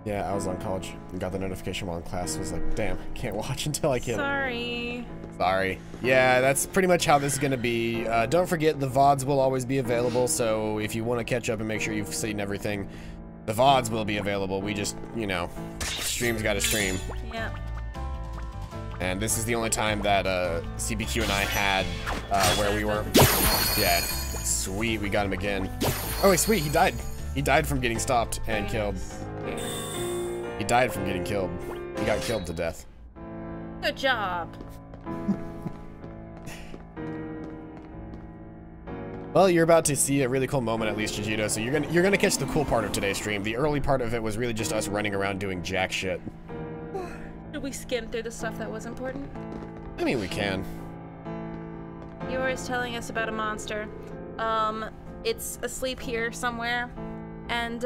Yeah, I was on college and got the notification while in class. I was like, damn, can't watch until I can. Sorry. Sorry. Yeah, that's pretty much how this is going to be. Don't forget, the VODs will always be available, so if you want to catch up and make sure you've seen everything, The VODs will be available. We just, you know, stream's got to stream. Yeah. And this is the only time that CBQ and I had where we were. Yeah. Sweet, we got him again. Oh wait, sweet, he died. He died from getting stopped and killed. He died from getting killed. He got killed to death. Good job. Well, you're about to see a really cool moment, at least, Jujito. So you're gonna catch the cool part of today's stream. The early part of it was really just us running around doing jack shit. Did we skim through the stuff that was important? I mean, we can. You were always telling us about a monster. It's asleep here somewhere, and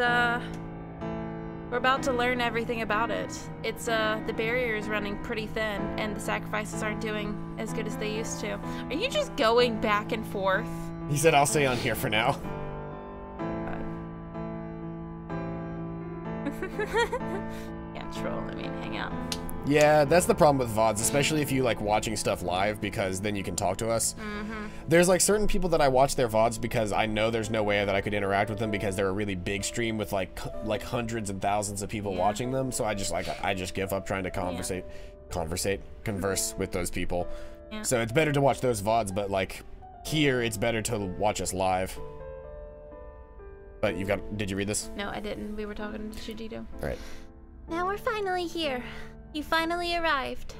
we're about to learn everything about it. It's the barrier is running pretty thin, and the sacrifices aren't doing as good as they used to. Are you just going back and forth? He said, "I'll stay on here for now." Yeah, troll. I mean, hang out. Yeah, that's the problem with VODs, especially if you like watching stuff live, because then you can talk to us. There's like certain people that I watch their VODs because I know there's no way that I could interact with them because they're a really big stream with like hundreds and thousands of people watching them. So I just give up trying to converse with those people. Yeah. So it's better to watch those VODs, but like here it's better to watch us live. But did you read this? No, I didn't. We were talking to Jujito. All right. Now we're finally here. You finally arrived.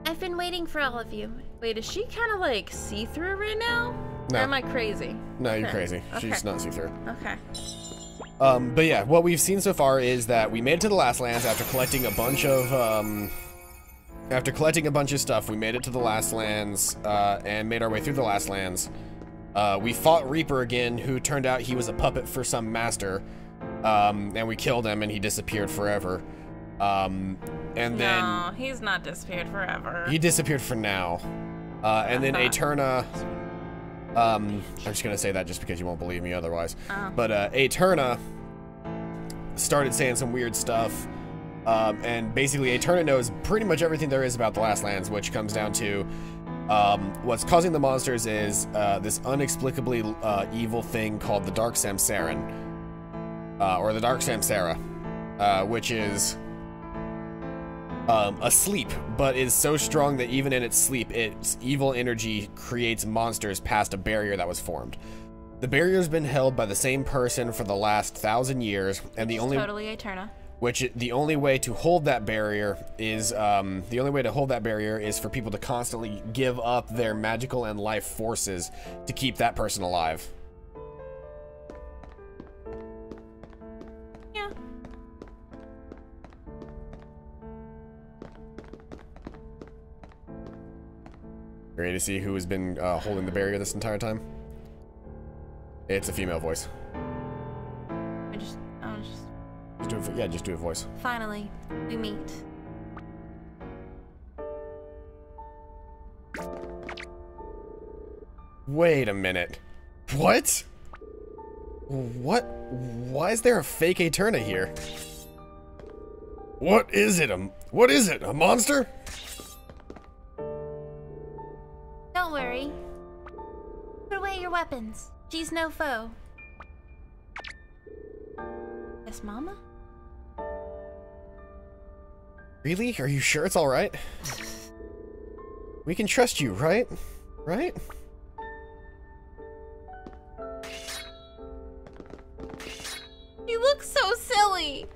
I've been waiting for all of you. Wait, is she kind of like see-through right now? No. Or am I crazy? No, you're crazy. She's not see-through. Okay. But yeah, what we've seen so far is that we made it to the last lands after collecting a bunch of stuff. We made it to the last lands and made our way through the last lands. We fought Reaper again, who turned out he was a puppet for some master. And we killed him and he disappeared forever. And then... No, he's not disappeared forever. He disappeared for now. And then Aeterna... I'm just gonna say that just because you won't believe me otherwise. But Aeterna started saying some weird stuff. And basically Aeterna knows pretty much everything there is about the last lands, which comes down to what's causing the monsters is this inexplicably evil thing called the Dark Samsaran. Or the Dark Samsara, which is asleep, but is so strong that even in its sleep, its evil energy creates monsters past a barrier that was formed. The barrier's been held by the same person for the last 1,000 years, and the only way to hold that barrier is for people to constantly give up their magical and life forces to keep that person alive. Ready to see who has been holding the barrier this entire time? It's a female voice. Just do a voice. Finally, we meet. Wait a minute. What? What? Why is there a fake Aeterna here? What is it? What is it? A monster? Don't worry. Put away your weapons. She's no foe. Yes, Mama? Really? Are you sure it's alright? We can trust you, right? Right? You look so silly.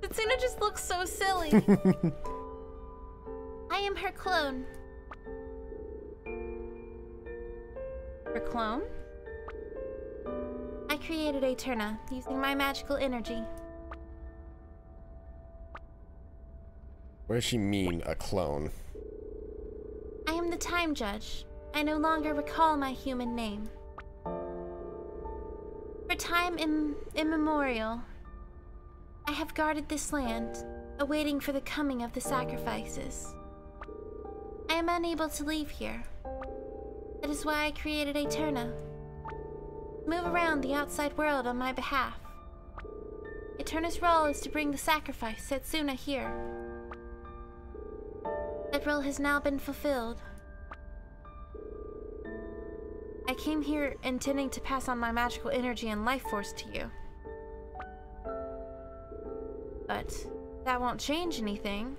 Setsuna just looks so silly. I am her clone. Her clone? I created Aeterna using my magical energy. What does she mean, a clone? I am the time judge. I no longer recall my human name. For time immemorial, I have guarded this land, awaiting for the coming of the sacrifices. I am unable to leave here. That is why I created Aeterna. Move around the outside world on my behalf. Aeterna's role is to bring the sacrifice Setsuna here. That role has now been fulfilled. I I came here intending to pass on my magical energy and life force to you. But that won't change anything.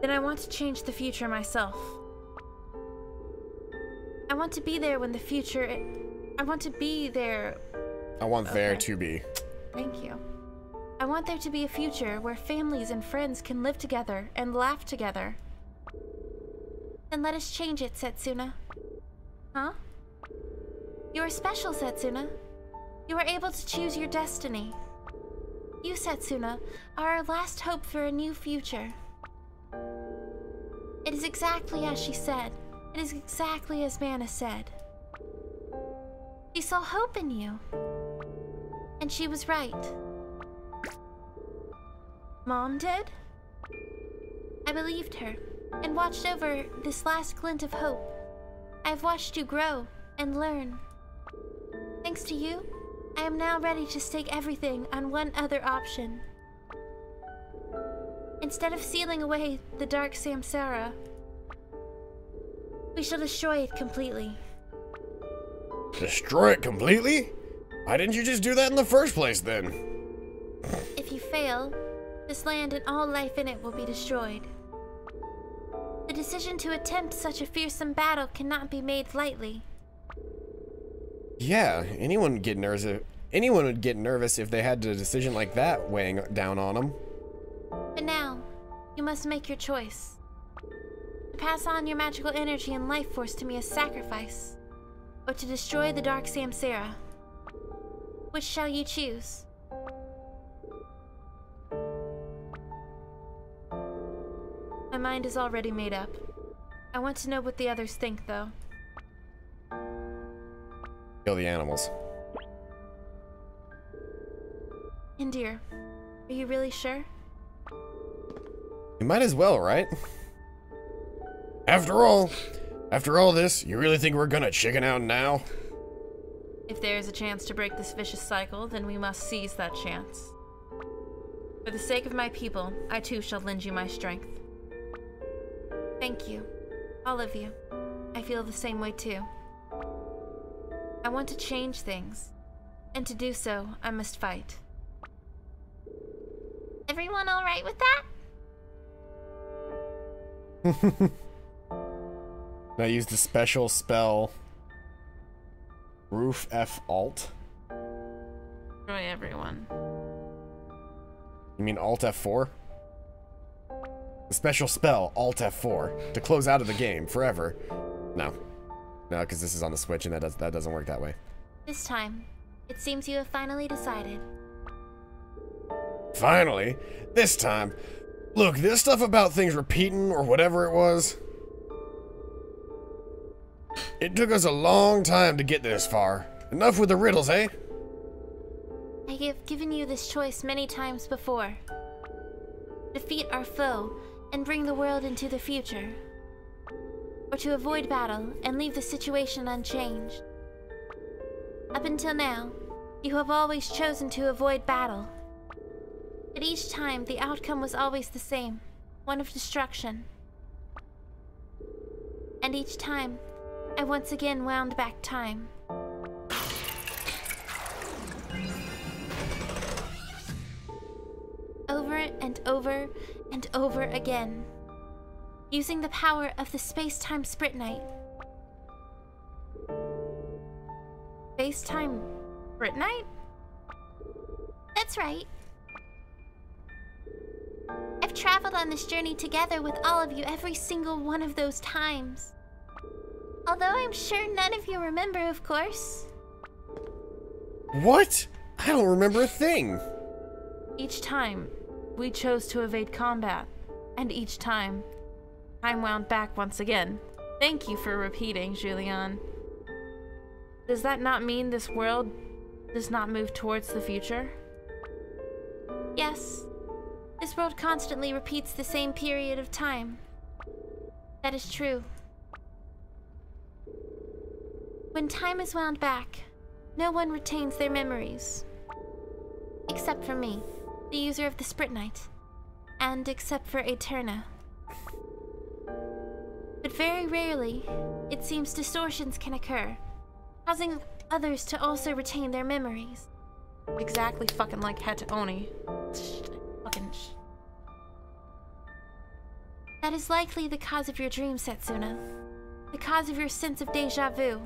Then I want to change the future myself. I want to be there when the future... I want to be there... I want there to be. Thank you. I want there to be a future where families and friends can live together and laugh together. Then let us change it, Setsuna. Huh? You are special, Setsuna. You are able to choose your destiny. You, Setsuna, are our last hope for a new future. It is exactly as she said. It is exactly as Mana said. She saw hope in you. And she was right. Mom did? I believed her and watched over this last glint of hope. I've watched you grow and learn. Thanks to you, I am now ready to stake everything on one other option. Instead of sealing away the dark samsara, we shall destroy it completely. Destroy it completely? Why didn't you just do that in the first place then? If you fail, this land and all life in it will be destroyed. The decision to attempt such a fearsome battle cannot be made lightly. Yeah, anyone would get nervous if they had a decision like that weighing down on them. But now, you must make your choice. To pass on your magical energy and life force to me as sacrifice, or to destroy the dark samsara. Which shall you choose? My mind is already made up. I want to know what the others think, though. Kill the animals. Indir, are you really sure? You might as well, right? After all this, you really think we're gonna chicken out now? If there is a chance to break this vicious cycle, then we must seize that chance. For the sake of my people, I too shall lend you my strength. Thank you. All of you. I feel the same way too. I want to change things. And to do so, I must fight. Everyone alright with that? I used the special spell Roof F Alt. Destroy everyone. You mean Alt F4? The special spell Alt F4 to close out of the game forever. No, because this is on the Switch and that doesn't work that way. This time, it seems you have finally decided. Finally, this time. Look, this stuff about things repeating or whatever it was. It took us a long time to get this far. Enough with the riddles, eh? I have given you this choice many times before. Defeat our foe and bring the world into the future. Or to avoid battle and leave the situation unchanged. Up until now, you have always chosen to avoid battle. But each time, the outcome was always the same, one of destruction. And each time, I once again wound back time. Over and over and over again. Using the power of the space-time Spritnite. Space-time Spritnite? That's right. I've traveled on this journey together with all of you every single one of those times. Although I'm sure none of you remember, of course. What? I don't remember a thing. Each time, we chose to evade combat. And each time, time wound back once again. Thank you for repeating, Julian. Does that not mean this world does not move towards the future? Yes. This world constantly repeats the same period of time. That is true. When time is wound back, no one retains their memories. Except for me, the user of the Spritnite. And except for Eterna. But but very rarely, it seems distortions can occur, causing others to also retain their memories. Exactly fucking like Hataoni. That is likely the cause of your dream, Setsuna. The cause of your sense of deja vu.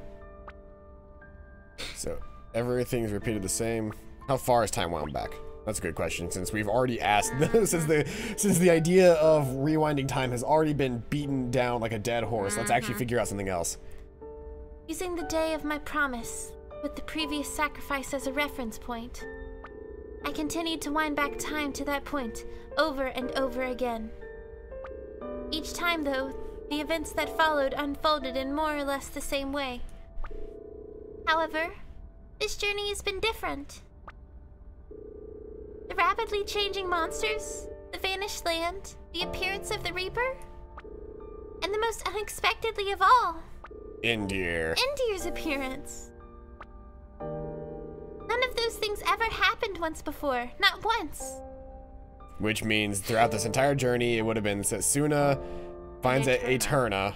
So, everything's repeated the same. How far is time wound back? That's a good question, since we've already asked, since the idea of rewinding time has already been beaten down like a dead horse. Let's actually figure out something else. Using the day of my promise, with the previous sacrifice as a reference point, I continued to wind back time to that point, over and over again. Each time, though, the events that followed unfolded in more or less the same way. However, this journey has been different. The rapidly changing monsters, the vanished land, the appearance of the Reaper, and the most unexpectedly of all, Indyr's appearance. None of those things ever happened once before, not once. Which means throughout this entire journey, it would have been Setsuna finds Eterna,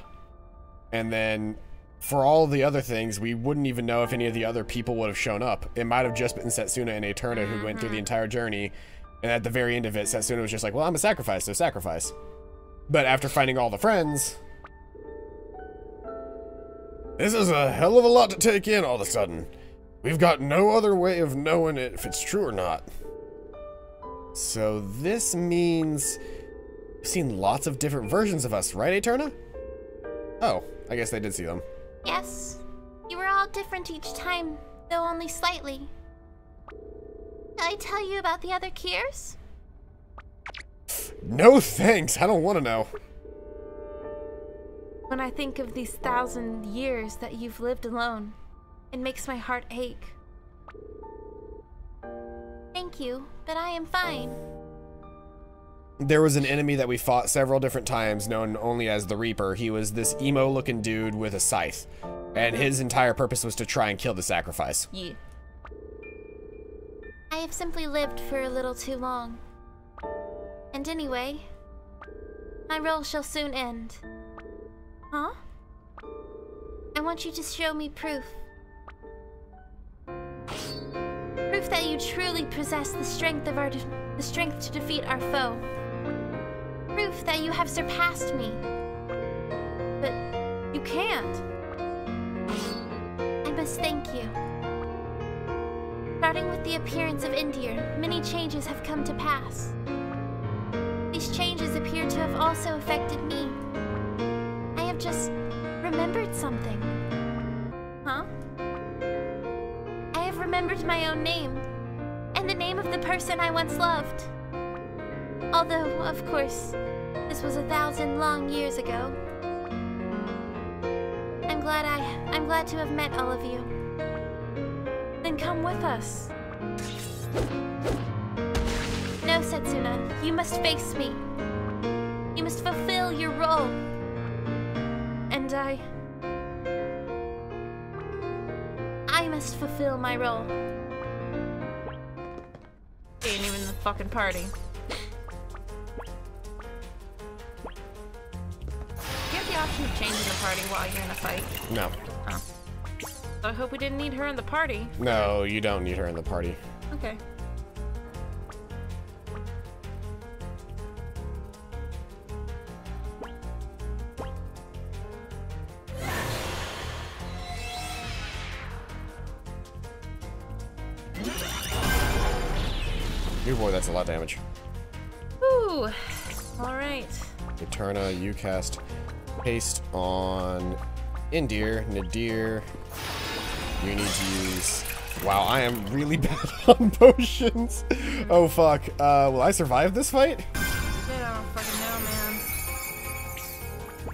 and then for all the other things, we wouldn't even know if any of the other people would have shown up. It might have just been Setsuna and Eterna who went through the entire journey, and at the very end of it, Setsuna was just like, well, I'm a sacrifice, so sacrifice. But after finding all the friends, this is a hell of a lot to take in all of a sudden. We've got no other way of knowing if it's true or not. So this means we've seen lots of different versions of us, right, Eterna? Oh, I guess they did see them. Yes, you were all different each time, though only slightly. Shall I tell you about the other Kiers? No thanks, I don't want to know. When I think of these 1,000 years that you've lived alone, it makes my heart ache. Thank you, but I am fine. There was an enemy that we fought several different times, known only as the Reaper. He was this emo-looking dude with a scythe, and his entire purpose was to try and kill the sacrifice. Yeah. I have simply lived for a little too long. And anyway, my role shall soon end. Huh? I want you to show me proof. Proof that you truly possess the strength to defeat our foe. Proof that you have surpassed me. But you can't. I must thank you. Starting with the appearance of Indyr, many changes have come to pass. These changes appear to have also affected me. I have just remembered something. Huh? I have remembered my own name, and the name of the person I once loved. Although, of course, this was 1,000 long years ago. I'm glad to have met all of you. Then come with us. No, Setsuna, you must face me. You must fulfill your role. And I must fulfill my role. Ain't even the fucking party. You have the option of changing the party while you're in a fight. No. Oh. So I hope we didn't need her in the party. No, you don't need her in the party. Okay. Ooh boy, that's a lot of damage. Ooh. Alright. Eterna, you cast haste on Indyr, Nadir. You need to use... Wow, I am really bad on potions. Oh fuck. Will I survive this fight? I don't fucking know,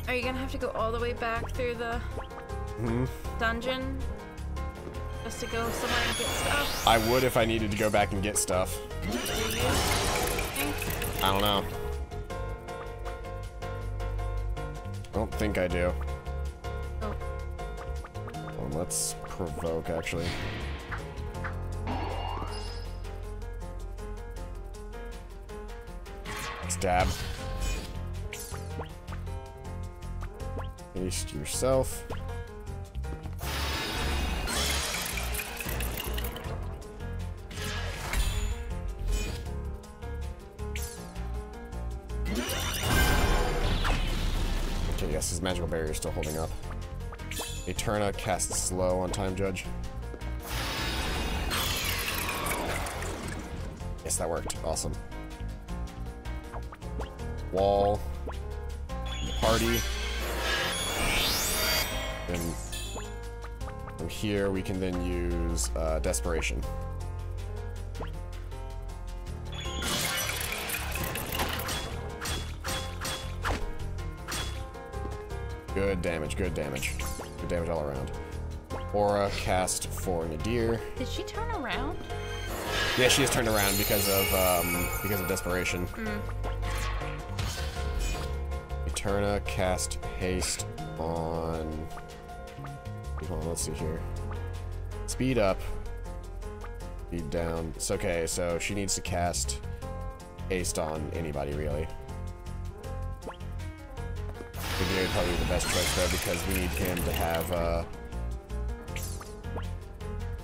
man. Are you gonna have to go all the way back through the dungeon? Just to go somewhere and get stuff? I would if I needed to go back and get stuff. Do you? I don't know. I don't think I do. Oh. Well, let's provoke, actually. Stab. Haste yourself. Okay, yes, his magical barrier is still holding up. Eterna casts slow on Time Judge. Yes, that worked. Awesome. Wall. Party. And from here, we can then use Desperation. Good damage, good damage. Good damage all around. Aura cast for Nadir. Did she turn around? Yeah, she has turned around because of Desperation. Eterna cast haste on. Hold on, let's see here. Speed up. Speed down. It's okay, so she needs to cast haste on anybody, really. Nadir would probably be the best choice though, because we need him to have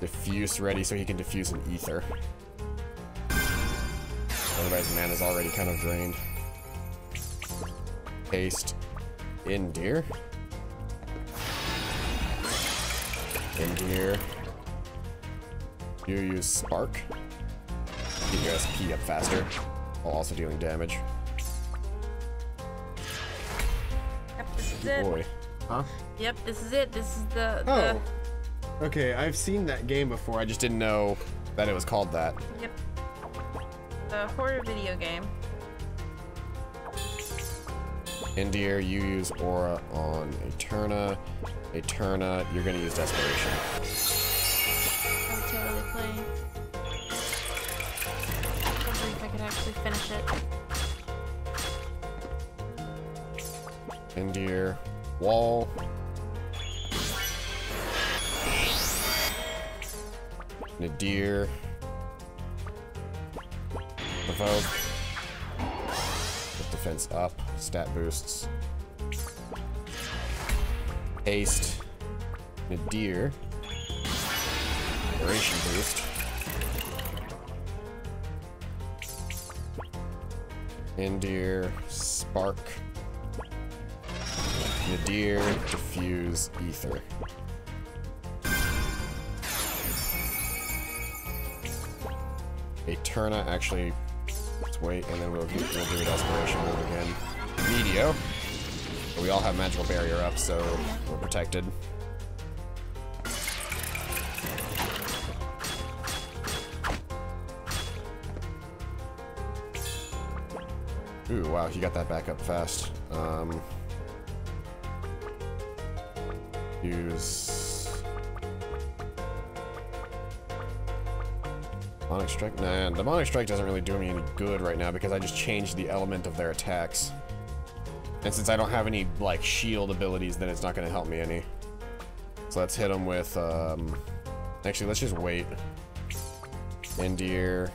diffuse ready so he can diffuse an ether. Everybody's mana's already kind of drained. Haste Indir. Indir. You use Spark. Get your SP up faster, while also dealing damage. Yep, this is it. Boy. Huh? Yep, this is it. This is the. Oh. Okay, I've seen that game before. I just didn't know that it was called that. Yep. The horror video game. Indir, you use Aura on Eterna. Eterna, you're gonna use Desperation. I would totally play. Wondering if I could actually finish it. Indir, Wall. Nadir. Provoke. Put defense up. Stat boosts. Haste. Nadir. Duration boost. Indir. Spark. Nadir. Diffuse. Ether. Eterna actually. Let's wait, and then we'll do a Desperation move again. Medio. We all have magical barrier up, so we're protected. Ooh, wow, he got that back up fast. Use Demonic Strike? Nah, Demonic Strike doesn't really do me any good right now because I just changed the element of their attacks. And since I don't have any, like, shield abilities, then it's not going to help me any. So let's hit him with, actually, let's just wait. Indir.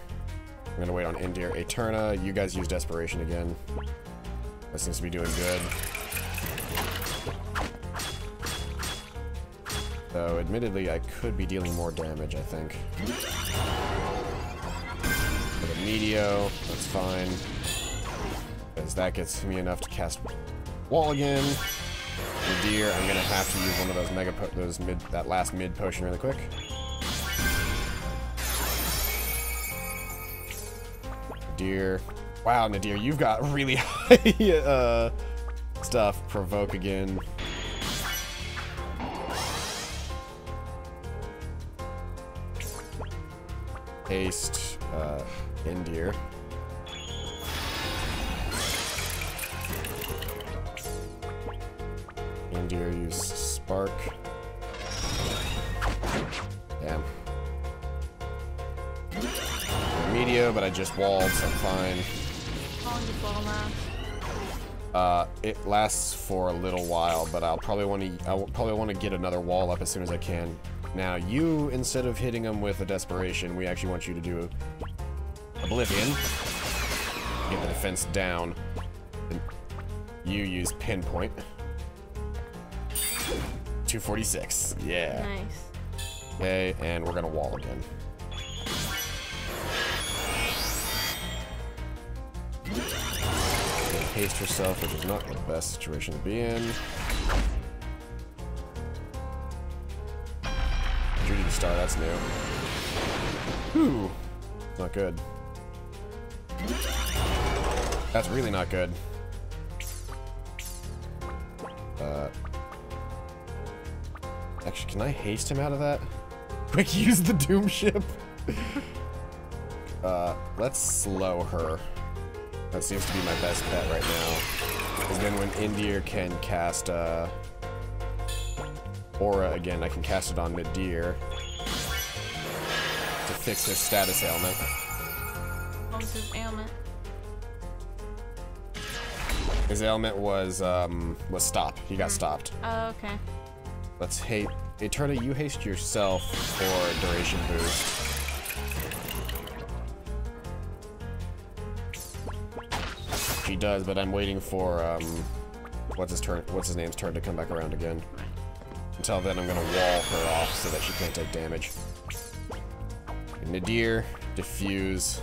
I'm going to wait on Indir. Eterna, you guys use Desperation again. That seems to be doing good. So, admittedly, I could be dealing more damage, I think. With a Medio, that's fine. Because that gets me enough to cast Wall again. Nadir, I'm gonna have to use one of those that last mid potion really quick. Nadir. Wow, Nadir, you've got really high stuff. Provoke again. Haste, Indir. Indir, use Spark. Damn. Medio, but I just walled, so I'm fine. How long does wall last? It lasts for a little while, but I'll probably want to get another wall up as soon as I can. Now, you, instead of hitting them with a Desperation, we actually want you to do Oblivion. Get the defense down. You use Pinpoint. 246. Yeah. Nice. Okay, and we're gonna wall again. Gonna haste herself, which is not the best situation to be in. Shooting star, that's new. Whew. Not good. That's really not good. Actually, can I haste him out of that? Quick, use the Doom Ship. Let's slow her. That seems to be my best bet right now. Because then when Indir can cast Aura again, I can cast it on Nadir to fix his status ailment. What was his ailment? His ailment was stop. He got stopped. Oh, okay. Let's hate. Eterna, you haste yourself for a duration boost. She does, but I'm waiting for what's his name's turn to come back around again. Until then, I'm gonna wall her off so that she can't take damage. Nadir, diffuse,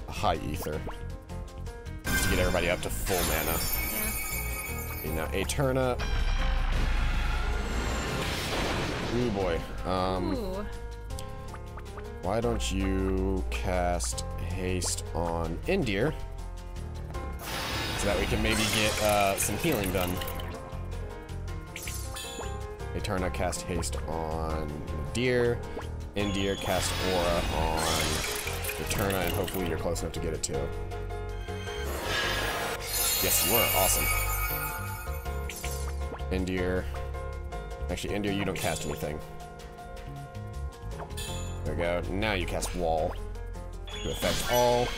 a high ether, just to get everybody up to full mana. Yeah. Okay, now Eterna. Ooh boy. Ooh. Why don't you cast haste on Indir so that we can maybe get some healing done. Eterna cast haste on Nadir. Indir cast aura on Eterna, and hopefully you're close enough to get it too. Yes, you were. Awesome. Indir. Actually, Indir, you don't cast anything. There we go. Now you cast Wall to affect all.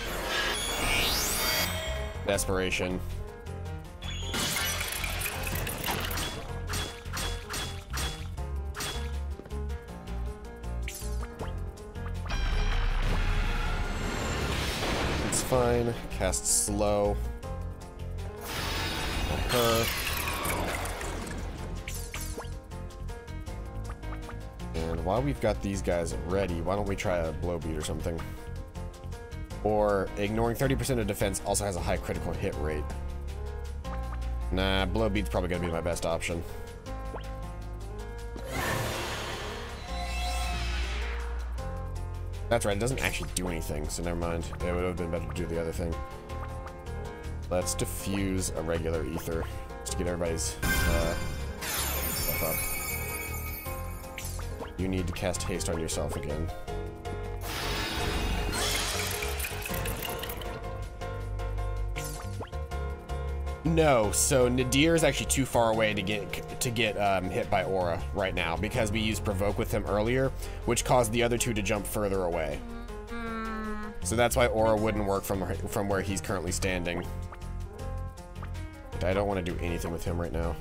Desperation. It's fine. Cast Slow on her. And while we've got these guys ready, why don't we try a blow beat or something? Or ignoring 30% of defense also has a high critical hit rate. Nah, blow beat's probably gonna be my best option. That's right, it doesn't actually do anything, so never mind. It would have been better to do the other thing. Let's diffuse a regular ether, just to get everybody's stuff up. You need to cast haste on yourself again. No, so Nadir is actually too far away to get hit by aura right now because we used provoke with him earlier, which caused the other two to jump further away. So that's why aura wouldn't work from where he's currently standing. But I don't want to do anything with him right now.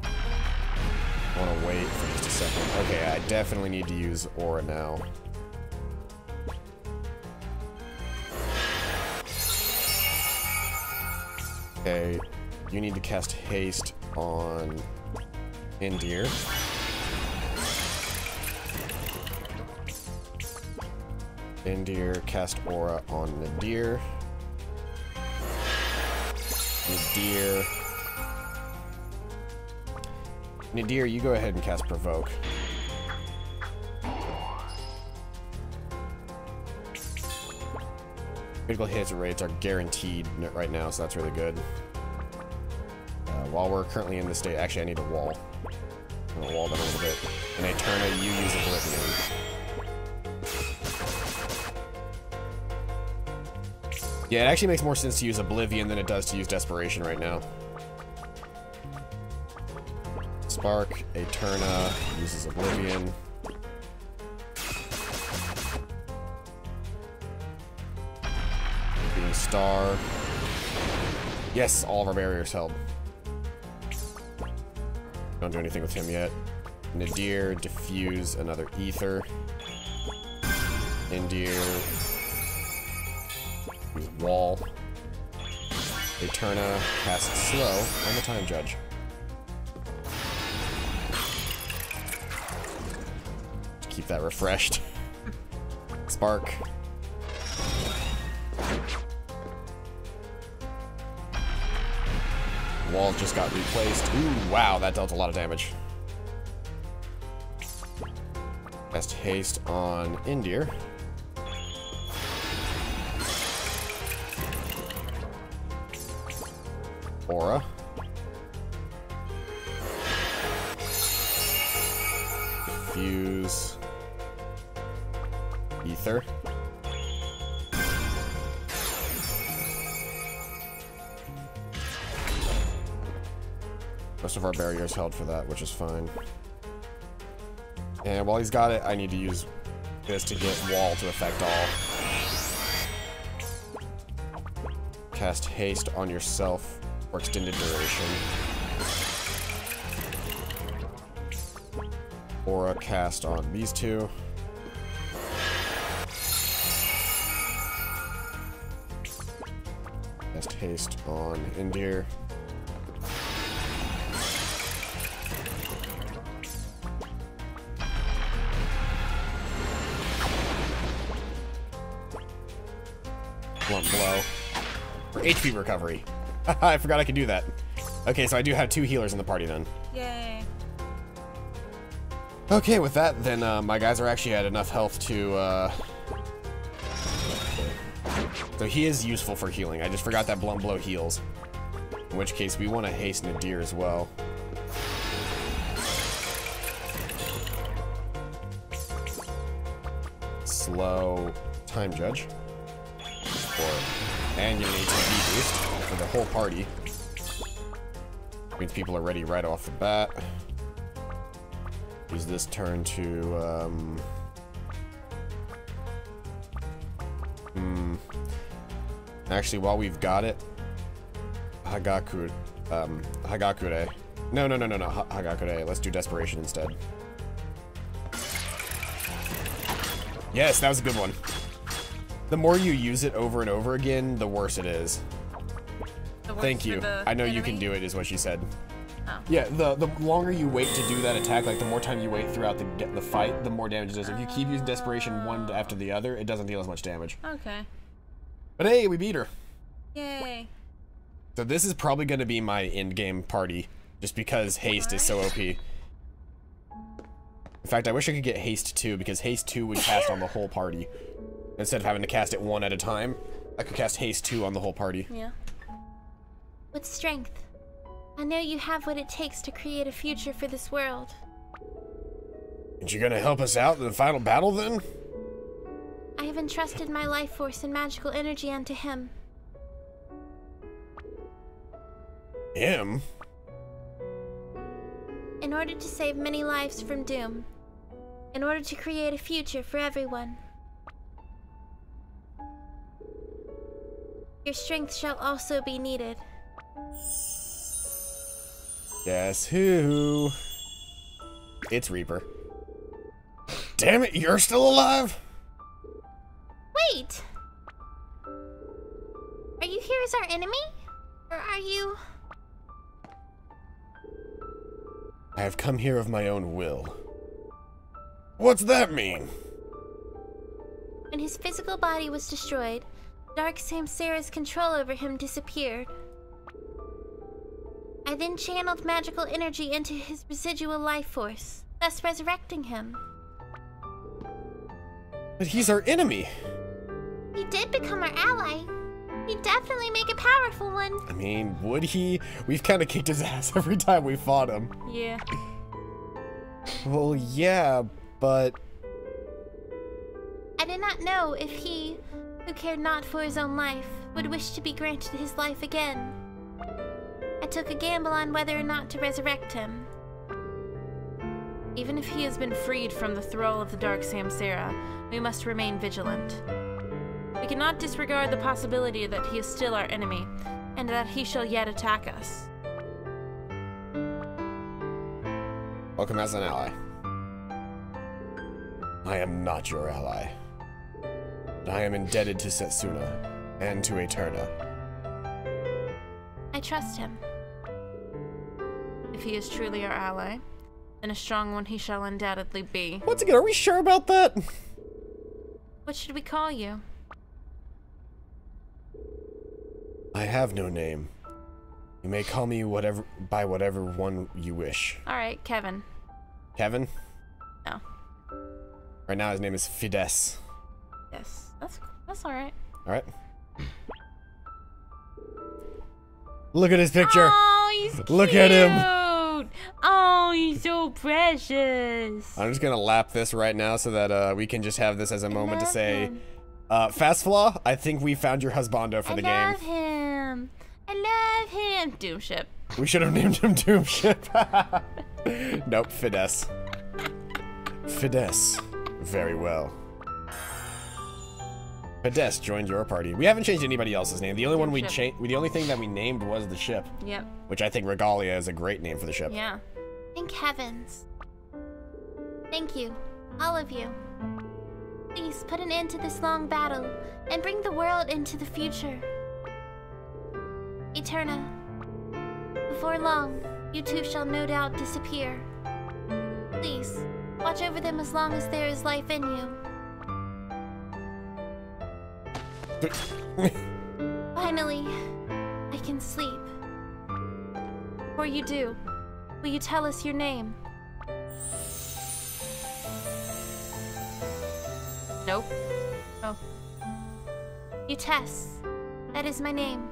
I want to wait for just a second. Okay, I definitely need to use aura now. Okay, you need to cast haste on Indir. Indir, cast aura on Nadir. Nadir, you go ahead and cast provoke. Critical hits rates are guaranteed right now, so that's really good. While we're currently in this state, actually I need a wall. I'm gonna wall them a little bit. And Eterna, you use Oblivion. Yeah, it actually makes more sense to use Oblivion than it does to use Desperation right now. Spark, Eterna uses Oblivion. Being Star. Yes, all of our barriers held. Don't do anything with him yet. Nadir, diffuse another ether. Indir, use wall. Eterna, cast slow on the time judge. keep that refreshed. Spark. Wall just got replaced. Ooh, wow, that dealt a lot of damage. Cast haste on Indir. Aura. Diffuse. Ether. Most of our barriers held for that, which is fine. And while he's got it, I need to use this to get wall to affect all. Cast haste on yourself for extended duration. Aura cast on these two. Cast haste on Indir. Blunt blow. For HP recovery. I forgot I could do that. Okay, so I do have 2 healers in the party then. Yay. Okay, with that, then my guys are actually at enough health to, So he is useful for healing. I just forgot that blunt blow heals. In which case, we want to haste Nadir as well. Slow time judge. And you need to boost for the whole party. Means people are ready right off the bat. Use this turn to actually, while we've got it, Hagakure. No, Hagakure. Let's do desperation instead. Yes, that was a good one. The more you use it over and over again, the worse it is. Thank you. I know you can do it, is what she said. Oh. Yeah, the longer you wait to do that attack, like the more time you wait throughout the fight, the more damage it does. If you keep using desperation one after the other, it doesn't deal as much damage. Okay. But hey, we beat her. Yay. So this is probably going to be my end game party, just because haste is so OP. In fact, I wish I could get haste 2, because haste 2 would cast on the whole party. Instead of having to cast it one at a time, I could cast haste 2 on the whole party. Yeah. With strength, I know you have what it takes to create a future for this world. And you gonna help us out in the final battle then? I have entrusted my life force and magical energy unto him. Him? In order to save many lives from doom. In order to create a future for everyone. Your strength shall also be needed. Guess who? It's Reaper. Damn it, you're still alive? Wait! Are you here as our enemy? Or are you... I have come here of my own will. What's that mean? When his physical body was destroyed, Dark Samsara's control over him disappeared. I then channeled magical energy into his residual life force, thus resurrecting him. But he's our enemy. He did become our ally. He'd definitely make a powerful one. I mean, would he? We've kind of kicked his ass every time we fought him. Yeah. Well, yeah, but... I did not know if he, who cared not for his own life, would wish to be granted his life again. I took a gamble on whether or not to resurrect him. Even if he has been freed from the thrall of the Dark Samsara, we must remain vigilant. We cannot disregard the possibility that he is still our enemy, and that he shall yet attack us. Welcome as an ally. I am not your ally. I am indebted to Setsuna, and to Eterna. I trust him. If he is truly our ally, and a strong one he shall undoubtedly be. Once again, are we sure about that? What should we call you? I have no name. You may call me by whatever one you wish. Alright, Kevin. Kevin? No. Right now his name is Fides. Yes, that's alright. Alright. Look at his picture. Oh, he's cute. Look at him. Oh, he's so precious. I'm just gonna lap this right now so that we can just have this as a moment to say, him. Fastflaw, I think we found your husbando for the game. I love him. I love him. Doomship. We should have named him Doomship. Nope, Fides. Fides. Very well. Fides joined your party. We haven't changed anybody else's name. The only one the only thing that we named was the ship. Yep. Which I think Regalia is a great name for the ship. Yeah. Thank heavens. Thank you, all of you. Please put an end to this long battle and bring the world into the future. Eterna, before long, you two shall no doubt disappear. Please, watch over them as long as there is life in you. Finally, I can sleep. Before you do, will you tell us your name? Nope. Oh. Utess. That is my name.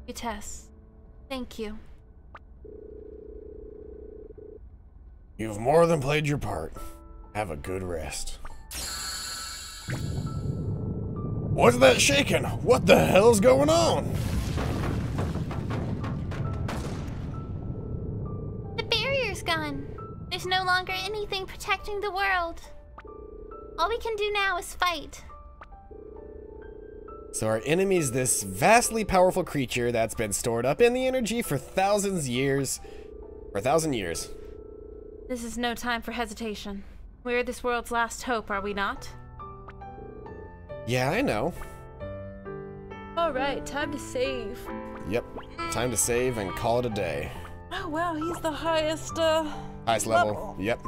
Utess. Thank you. You've more than played your part. Have a good rest. What's that shaking? What the hell's going on? The barrier's gone. There's no longer anything protecting the world. All we can do now is fight. So our enemy's this vastly powerful creature that's been stored up in the energy for thousands years. For 1,000 years. This is no time for hesitation. We're this world's last hope, are we not? Yeah, I know. Alright, time to save. Yep. Time to save and call it a day. Oh wow, he's the highest, Highest level. Yep.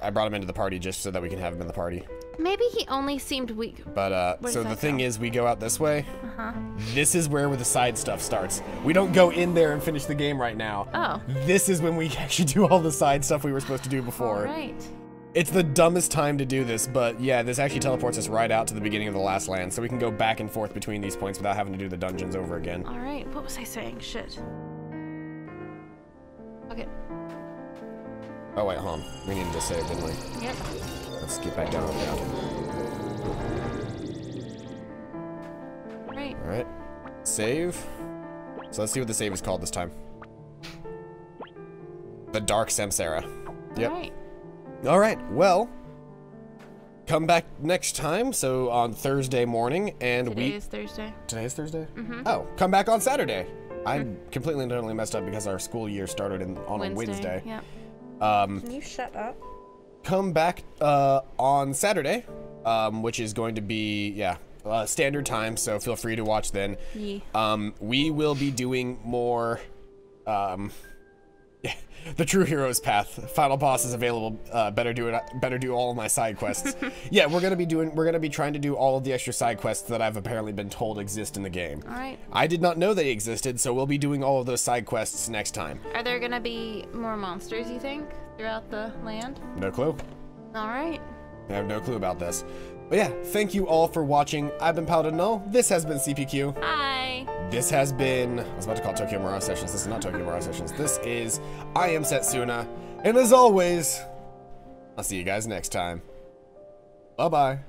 I brought him into the party just so that we can have him in the party. Maybe he only seemed weak. But, so the thing is, we go out this way. Uh-huh. This is where the side stuff starts. We don't go in there and finish the game right now. Oh. This is when we actually do all the side stuff we were supposed to do before. Alright. It's the dumbest time to do this, but yeah, this actually teleports us right out to the beginning of the last land, so we can go back and forth between these points without having to do the dungeons over again. Alright, what was I saying? Shit. Okay. Oh wait, hold on. We needed to save, didn't we? Yep. Let's get back down. Right. Alright. Save. So let's see what the save is called this time. The Dark Samsara. Yep. Alright. Alright, well, come back next time, so on Thursday morning, and Today is Thursday. Today is Thursday? Mm-hmm. Oh, come back on Saturday. I completely and totally messed up because our school year started on a Wednesday. Yep. Can you shut up? Come back on Saturday, which is going to be, yeah, standard time, so feel free to watch then. Yeah. We will be doing more, the True Heroes Path. Final boss is available. Better do all of my side quests. Yeah, we're gonna be trying to do all of the extra side quests that I've apparently been told exist in the game. Alright. I did not know they existed, so we'll be doing all of those side quests next time. Are there gonna be more monsters, you think, throughout the land? No clue. Alright. I have no clue about this. But yeah, thank you all for watching. I've been Paladin Null. This has been CPQ. Hi. This has been, I was about to call Tokyo Mirage Sessions. This is not Tokyo Mirage Sessions. This is I Am Setsuna. And as always, I'll see you guys next time. Bye-bye.